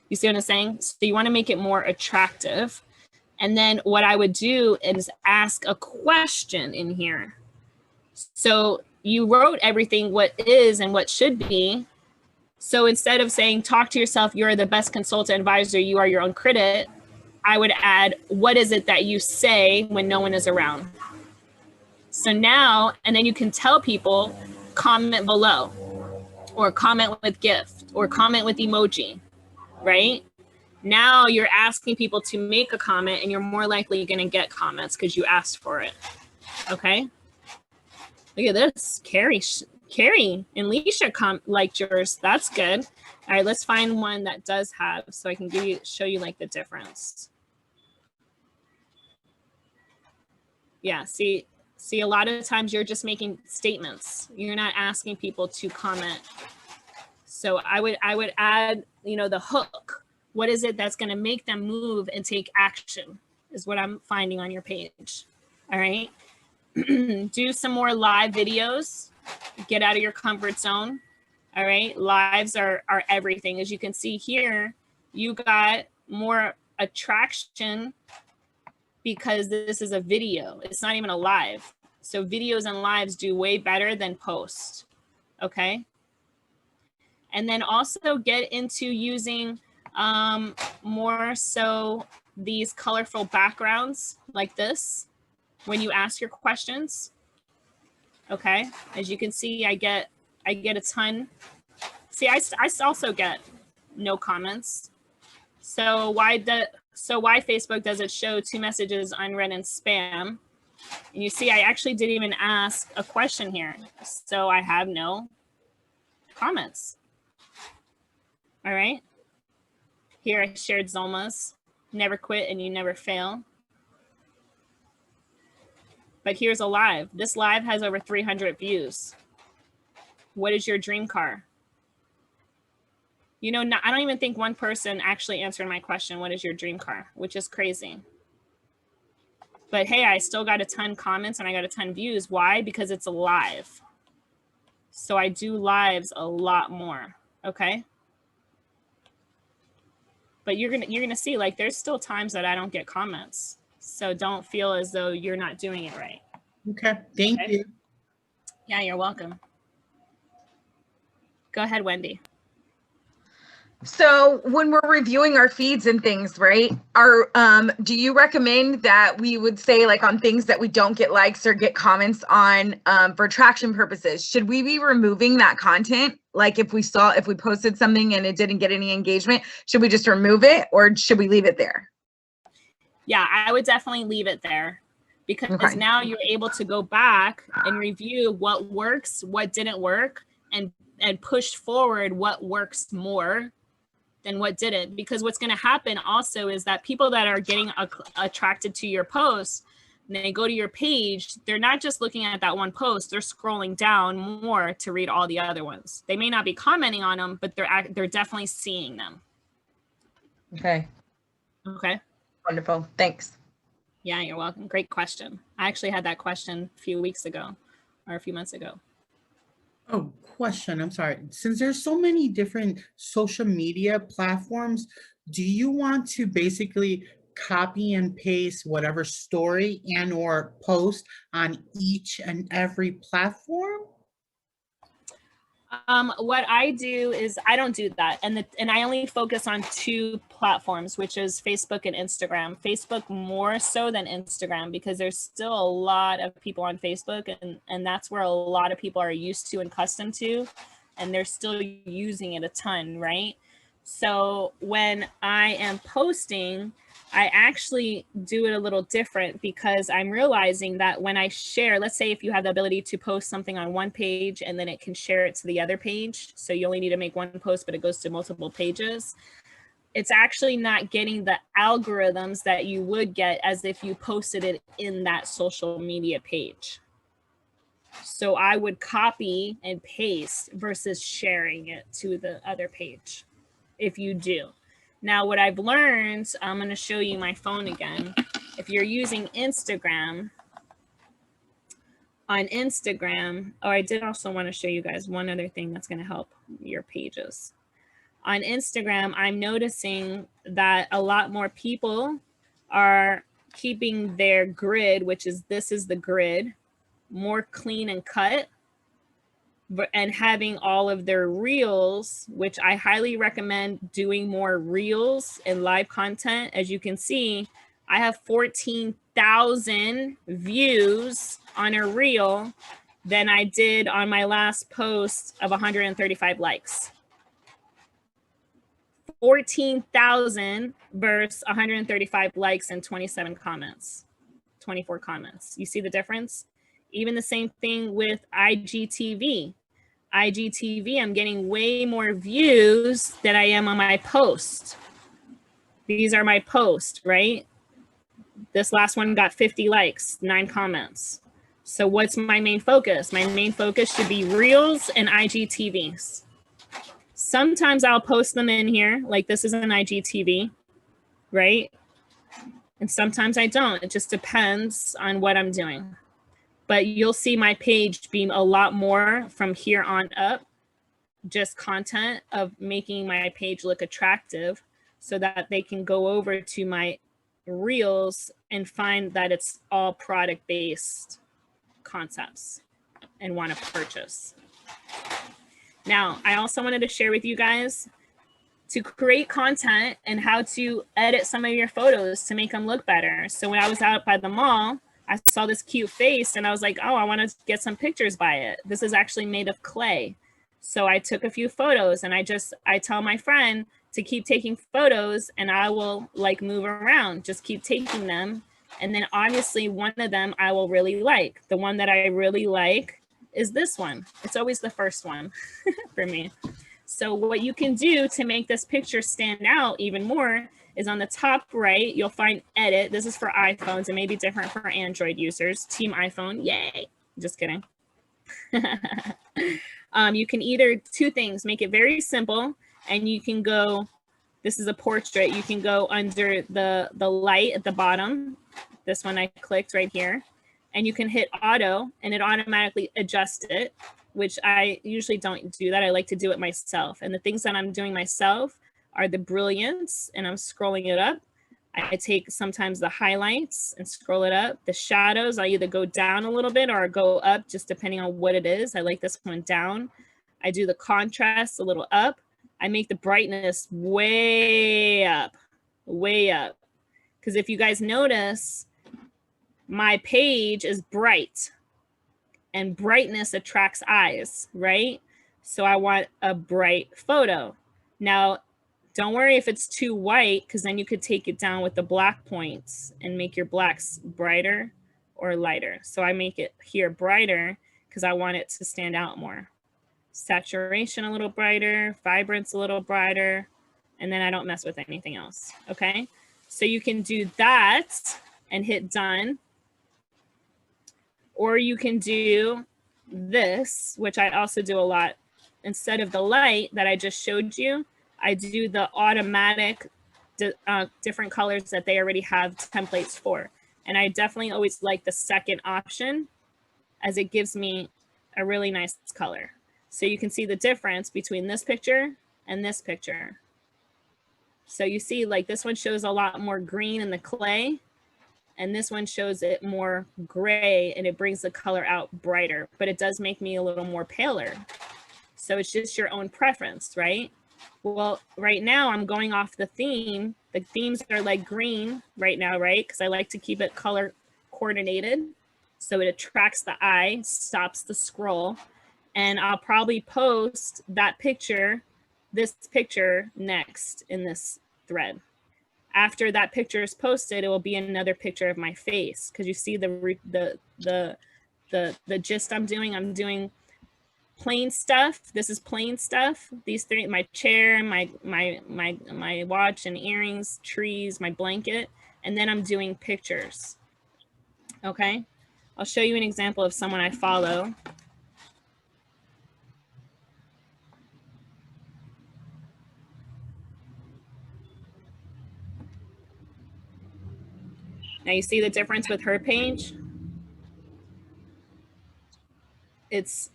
you see what I'm saying? So you want to make it more attractive. And then what I would do is ask a question in here. So you wrote everything, what is and what should be. So instead of saying, talk to yourself, you're the best consultant advisor, you are your own critic, I would add, what is it that you say when no one is around? So now, and then you can tell people, comment below, or comment with gift, or comment with emoji, right? Now you're asking people to make a comment, and you're more likely going to get comments because you asked for it. Okay. Look at this. Carrie and Leisha liked yours. That's good. All right, let's find one that does have, so I can show you like the difference. Yeah, see, a lot of times you're just making statements. You're not asking people to comment. So I would add, the hook. What is it that's going to make them move and take action is what I'm finding on your page. All right. Do some more live videos. Get out of your comfort zone. All right. Lives are everything. As you can see here, you got more attraction because this is a video. It's not even a live. So videos and lives do way better than posts, okay? And then also get into using more so these colorful backgrounds like this when you ask your questions, okay? As you can see, I get a ton. See, I also get no comments. So why Facebook does it show 2 messages unread and spam? And you see, I actually didn't even ask a question here. So I have no comments. All right. Here I shared Zolma's never quit and you never fail. But here's a live. This live has over 300 views. What is your dream car? You know, I don't even think one person actually answered my question, what is your dream car? Which is crazy. But hey, I still got a ton comments and I got a ton views. Why? Because it's a live. So I do lives a lot more, okay? But you're gonna see, like, there's still times that I don't get comments. So don't feel as though you're not doing it right. Okay, thank you. Yeah, you're welcome. Go ahead, Wendy. So when we're reviewing our feeds and things, right, do you recommend that we would say, like, on things that we don't get likes or get comments on for traction purposes, should we be removing that content? Like if we posted something and it didn't get any engagement, should we just remove it or should we leave it there? Yeah, I would definitely leave it there because now you're able to go back and review what works, what didn't work, and push forward what works more than what didn't. Because what's going to happen also is that people that are getting attracted to your post, and they go to your page, they're not just looking at that one post, they're scrolling down more to read all the other ones. They may not be commenting on them, but they're definitely seeing them. Okay. Okay. Wonderful. Thanks. Yeah, you're welcome. Great question. I actually had that question a few weeks ago or a few months ago. Oh, question. I'm sorry. Since there's so many different social media platforms, do you want to basically copy and paste whatever story and or post on each and every platform? What I do is I don't do that. And I only focus on 2 platforms, which is Facebook and Instagram. Facebook more so than Instagram because there's still a lot of people on Facebook and that's where a lot of people are used to and accustomed to, and they're still using it a ton, right? So when I am posting, I actually do it a little different because I'm realizing that when I share, let's say if you have the ability to post something on one page and then it can share it to the other page. So you only need to make one post, but it goes to multiple pages. It's actually not getting the algorithms that you would get as if you posted it in that social media page. So I would copy and paste versus sharing it to the other page if you do. Now, what I've learned, I'm going to show you my phone again. If you're using Instagram, on Instagram, I did also want to show you guys one other thing that's going to help your pages. On Instagram, I'm noticing that a lot more people are keeping their grid, which is this is the grid, more clean and cut, and having all of their reels, which I highly recommend doing more reels and live content. As you can see, I have 14,000 views on a reel than I did on my last post of 135 likes. 14,000 versus 135 likes and 27 comments, 24 comments. You see the difference? Even the same thing with IGTV. IGTV, I'm getting way more views than I am on my post. These are my posts, right? This last one got 50 likes, 9 comments. So what's my main focus? My main focus should be Reels and IGTVs. Sometimes I'll post them in here, like this is an IGTV, right? And sometimes I don't. It just depends on what I'm doing. But you'll see my page being a lot more from here on up, just content of making my page look attractive so that they can go over to my reels and find that it's all product-based concepts and want to purchase. Now, I also wanted to share with you guys to create content and how to edit some of your photos to make them look better. So when I was out by the mall, I saw this cute face and I was like, oh, I want to get some pictures by it. This is actually made of clay. So I took a few photos and I tell my friend to keep taking photos and I will like move around, just keep taking them. And then obviously one of them I will really like. The one that I really like is this one. It's always the first one for me. So what you can do to make this picture stand out even more is on the top right, you'll find edit. This is for iPhones. It may be different for Android users. Team iPhone, yay. Just kidding. You can either two things, make it very simple and you can go, this is a portrait. You can go under the light at the bottom. This one I clicked right here. And you can hit auto and it automatically adjusts it, which I usually don't do that. I like to do it myself. And the things that I'm doing myself are the brilliance, and I'm scrolling it up. I take sometimes the highlights and scroll it up. The shadows, I either go down a little bit or go up, just depending on what it is. I like this one down. I do the contrast a little up. I make the brightness way up, way up. Because if you guys notice, my page is bright and brightness attracts eyes, right? So I want a bright photo. Now, don't worry if it's too white, because then you could take it down with the black points and make your blacks brighter or lighter. So I make it here brighter because I want it to stand out more. Saturation a little brighter, vibrance a little brighter, and then I don't mess with anything else, okay? So you can do that and hit done. Or you can do this, which I also do a lot. Instead of the light that I just showed you, I do the automatic different colors that they already have templates for. And I definitely always like the second option as it gives me a really nice color. So you can see the difference between this picture and this picture. So you see like this one shows a lot more green in the clay, and this one shows it more gray and it brings the color out brighter, but it does make me a little more paler. So it's just your own preference, right? Well, right now I'm going off the theme. The themes are like green right now, right? Because I like to keep it color coordinated. So it attracts the eye, stops the scroll. And I'll probably post that picture, this picture next in this thread. After that picture is posted, it will be another picture of my face, because you see the gist I'm doing plain stuff. This is plain stuff. These three, my chair, my watch and earrings, trees, my blanket, and then I'm doing pictures. Okay, I'll show you an example of someone I follow. Now you see the difference with her page? It's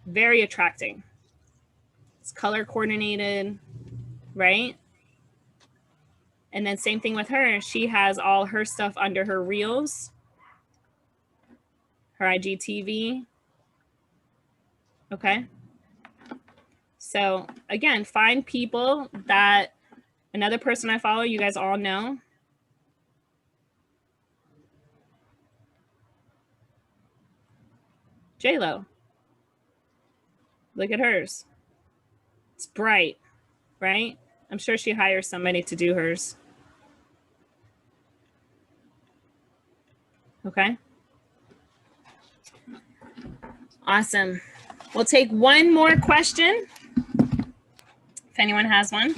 very attracting. It's color coordinated, right? And then same thing with her. She has all her stuff under her reels, her IGTV. Okay. So again, find people that, another person I follow, you guys all know. J-Lo. Look at hers. It's bright, right? I'm sure she hires somebody to do hers. Okay. Awesome. We'll take one more question, if anyone has one.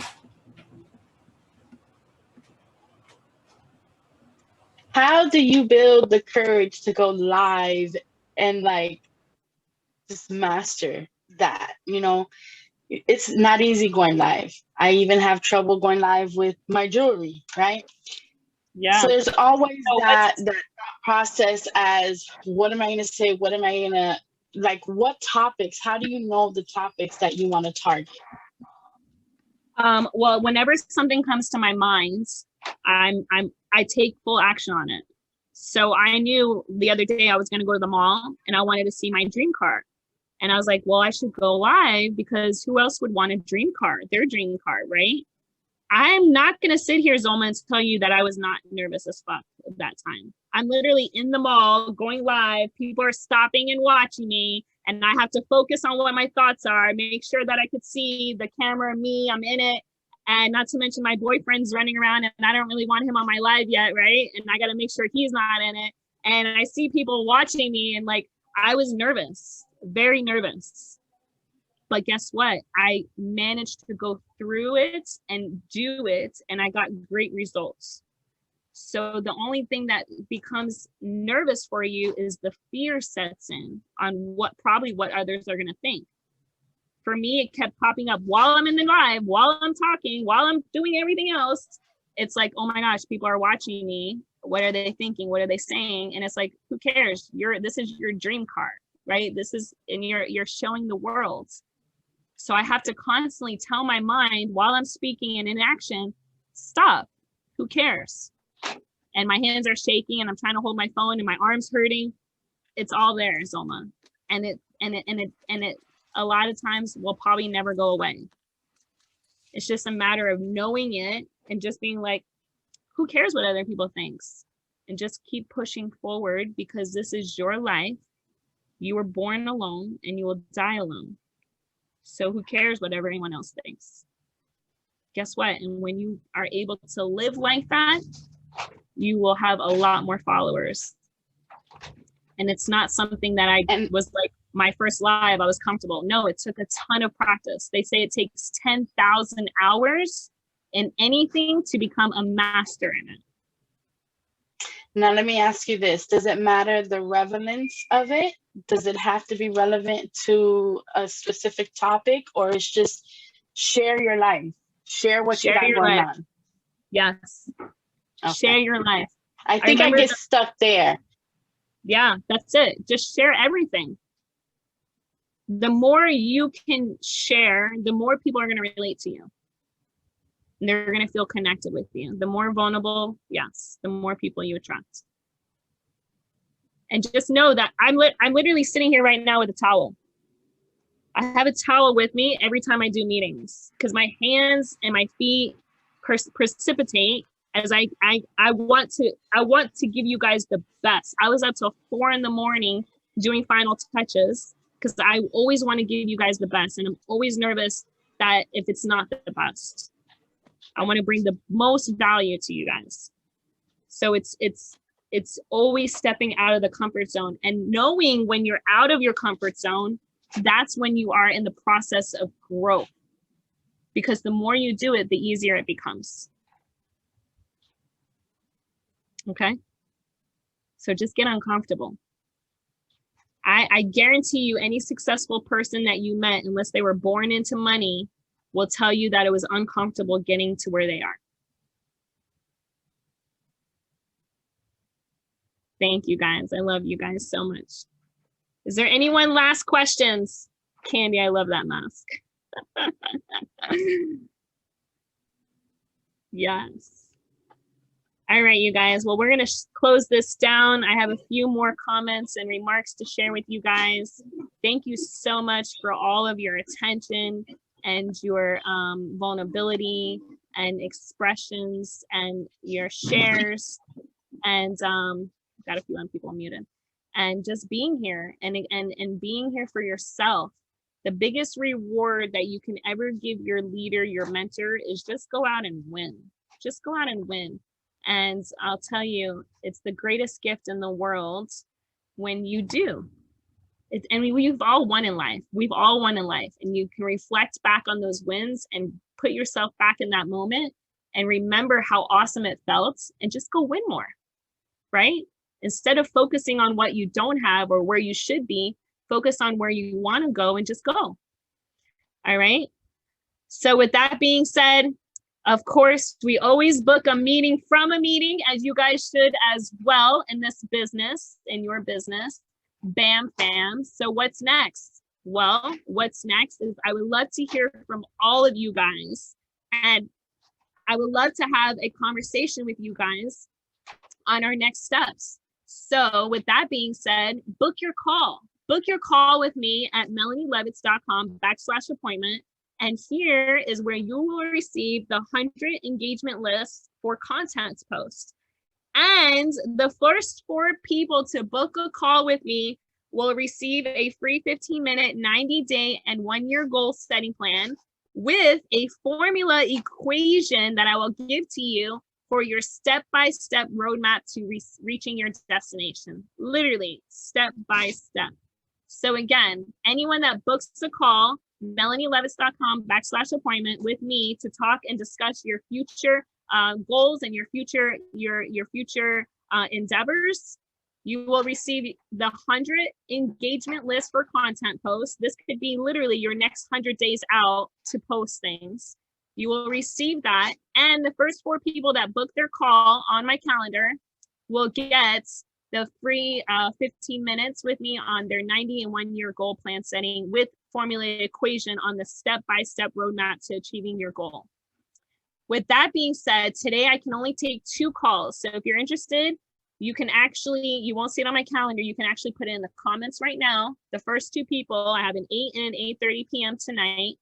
How do you build the courage to go live and like just master that? You know, it's not easy going live. I even have trouble going live with my jewelry, right? Yeah. So there's always that process as, what am I going to say? What am I going to, like, what topics? How do you know the topics that you want to target? Well, whenever something comes to my mind, I'm I take full action on it. So I knew the other day I was going to go to the mall and I wanted to see my dream car. And I was like, well, I should go live because who else would want a dream car, their dream car, right? I'm not going to sit here, Zolma, and tell you that I was not nervous as fuck at that time. I'm literally in the mall going live. People are stopping and watching me. And I have to focus on what my thoughts are, make sure that I could see the camera, me, I'm in it. And not to mention my boyfriend's running around and I don't really want him on my live yet, right? And I got to make sure he's not in it. And I see people watching me and like, I was nervous, very nervous. But guess what? I managed to go through it and do it, and I got great results. So the only thing that becomes nervous for you is the fear sets in on what others are going to think. For me, it kept popping up while I'm in the live, while I'm talking, while I'm doing everything else. It's like, oh my gosh, people are watching me. What are they thinking? What are they saying? And it's like, who cares? This is your dream car, right? And you're showing the world. So I have to constantly tell my mind while I'm speaking and in action, stop, who cares? And my hands are shaking and I'm trying to hold my phone and my arm's hurting. It's all there, Zolma. And it a lot of times will probably never go away. It's just a matter of knowing it and just being like, who cares what other people thinks? And just keep pushing forward because this is your life. You were born alone and you will die alone. So who cares what anyone else thinks? Guess what? And when you are able to live like that, you will have a lot more followers. And it's not something that was like my first live, I was comfortable. No, it took a ton of practice. They say it takes 10,000 hours in anything to become a master in it. Now, let me ask you this. Does it matter the relevance of it? Does it have to be relevant to a specific topic, or it's just share your life? Share what you got going on. Yes. Okay. Share your life. I think I get stuck there. Yeah, that's it. Just share everything. The more you can share, the more people are going to relate to you. They're going to feel connected with you. The more vulnerable, yes, the more people you attract. And just know that I'm literally sitting here right now with a towel. I have a towel with me every time I do meetings because my hands and my feet precipitate as I want to give you guys the best. I was up till 4 a.m. doing final touches because I always want to give you guys the best, and I'm always nervous that if it's not the best. I want to bring the most value to you guys. So it's always stepping out of the comfort zone and knowing when you're out of your comfort zone, that's when you are in the process of growth. Because the more you do it, the easier it becomes. Okay? So just get uncomfortable. I guarantee you any successful person that you met, unless they were born into money, will tell you that it was uncomfortable getting to where they are. Thank you guys. I love you guys so much. Is there anyone last questions? Candy, I love that mask. Yes. All right, you guys. Well, we're going to close this down. I have a few more comments and remarks to share with you guys. Thank you so much for all of your attention and your vulnerability and expressions and your shares. And got a few people muted. And just being here and being here for yourself. The biggest reward that you can ever give your leader, your mentor, is just go out and win. Just go out and win. And I'll tell you, it's the greatest gift in the world when you do. We've all won in life. We've all won in life. And you can reflect back on those wins and put yourself back in that moment and remember how awesome it felt and just go win more, right? Instead of focusing on what you don't have or where you should be, focus on where you want to go and just go. All right. So with that being said, of course, we always book a meeting from a meeting, as you guys should as well in this business, in your business. Bam, fam. So what's next? Well, what's next is I would love to hear from all of you guys. And I would love to have a conversation with you guys on our next steps. So with that being said, book your call. Book your call with me at melanielevitz.com/appointment. And here is where you will receive the 100 engagement list for content posts. And the first 4 people to book a call with me will receive a free 15-minute, 90-day, and 1-year goal setting plan with a formula equation that I will give to you for your step-by-step roadmap to reaching your destination. Literally, step-by-step. So again, anyone that books a call, melanielevitz.com/appointment with me to talk and discuss your future goals and your future endeavors, you will receive the 100 engagement list for content posts. This could be literally your next 100 days out to post things. You will receive that. And the first 4 people that book their call on my calendar will get the free 15 minutes with me on their 90 and 1-year goal plan setting with formula equation on the step-by-step roadmap to achieving your goal. With that being said, today I can only take 2 calls. So if you're interested, you can actually, you won't see it on my calendar. You can actually put it in the comments right now. The first 2 people, I have an 8 and 8:30 p.m. tonight.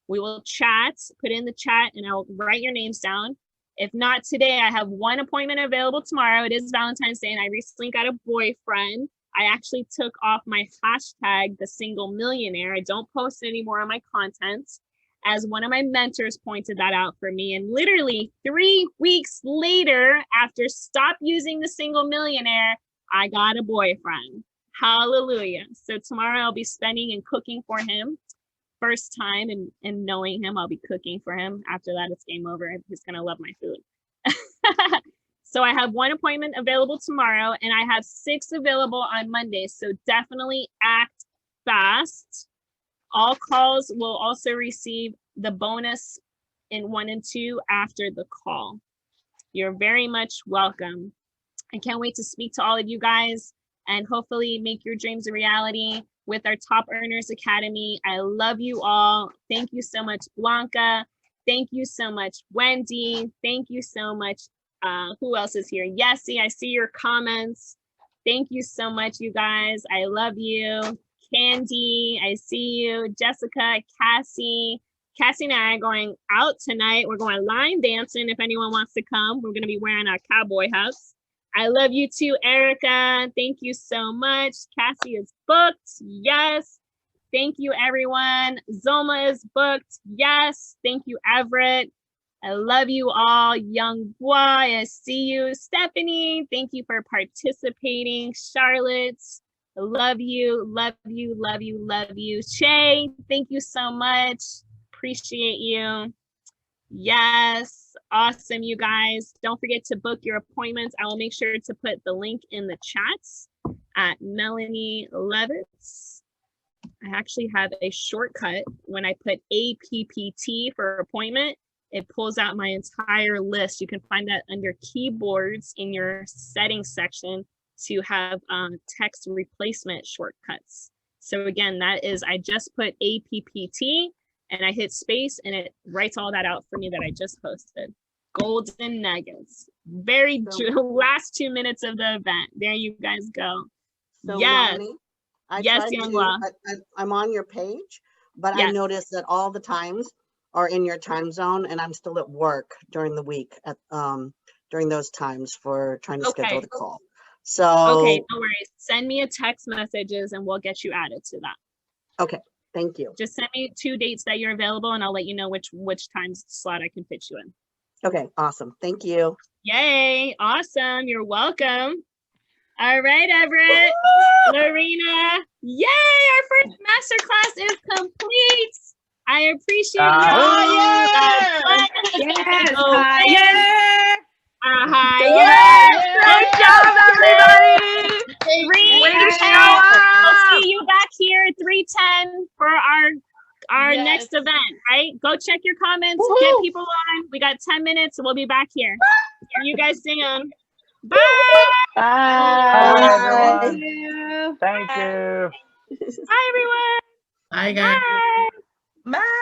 We will chat, put in the chat, and I'll write your names down. If not today, I have 1 appointment available tomorrow. It is Valentine's Day, and I recently got a boyfriend. I actually took off my hashtag, the single millionaire. I don't post it anymore on my content, as one of my mentors pointed that out for me. And literally 3 weeks later, after stop using the single millionaire, I got a boyfriend. Hallelujah. So tomorrow I'll be spending and cooking for him. First time and knowing him, I'll be cooking for him. After that, it's game over. He's gonna love my food. So I have 1 appointment available tomorrow, and I have 6 available on Monday. So definitely act fast. All calls will also receive the bonus in 1 and 2 after the call. You're very much welcome. I can't wait to speak to all of you guys and hopefully make your dreams a reality with our Top Earners Academy. I love you all. Thank you so much, Blanca. Thank you so much, Wendy. Thank you so much. Who else is here? Yessie, I see your comments. Thank you so much, you guys. I love you. Candy, I see you. Jessica, Cassie. Cassie and I are going out tonight. We're going line dancing if anyone wants to come. We're going to be wearing our cowboy hats. I love you too, Erica. Thank you so much. Cassie is booked. Yes. Thank you, everyone. Zoma is booked. Yes. Thank you, Everett. I love you all. Young boy, I see you. Stephanie, thank you for participating. Charlotte, I love you, love you, love you, love you. Shay, thank you so much. Appreciate you. Yes, awesome, you guys. Don't forget to book your appointments. I will make sure to put the link in the chats at Melanie Levitz. I actually have a shortcut. When I put APPT for appointment, it pulls out my entire list. You can find that under keyboards in your settings section to have text replacement shortcuts. So again, that is, I just put APPT and I hit space and it writes all that out for me that I just posted. Golden nuggets. Very last 2 minutes of the event. There you guys go. So yes. Melanie, Yes, Youngwa. I'm on your page, but Yes. I noticed that all the times are in your time zone, and I'm still at work during the week at during those times for trying to schedule the call. So okay, no worries. Send me a text messages and we'll get you added to that. Okay, thank you. Just send me 2 dates that you're available and I'll let you know which time slot I can fit you in. Okay, awesome. Thank you. Yay, awesome. You're welcome. All right, Everett. Lorena. Yay, our first masterclass is complete. I appreciate you. Great job, everybody. Way to show up. We'll see you back here at 3:10 for our next event, right? Go check your comments, get people on. We got 10 minutes and we'll be back here. Hear you guys singing. Bye. Bye, everyone. you. Thank you. Bye, everyone. Bye, guys. Bye. Bye.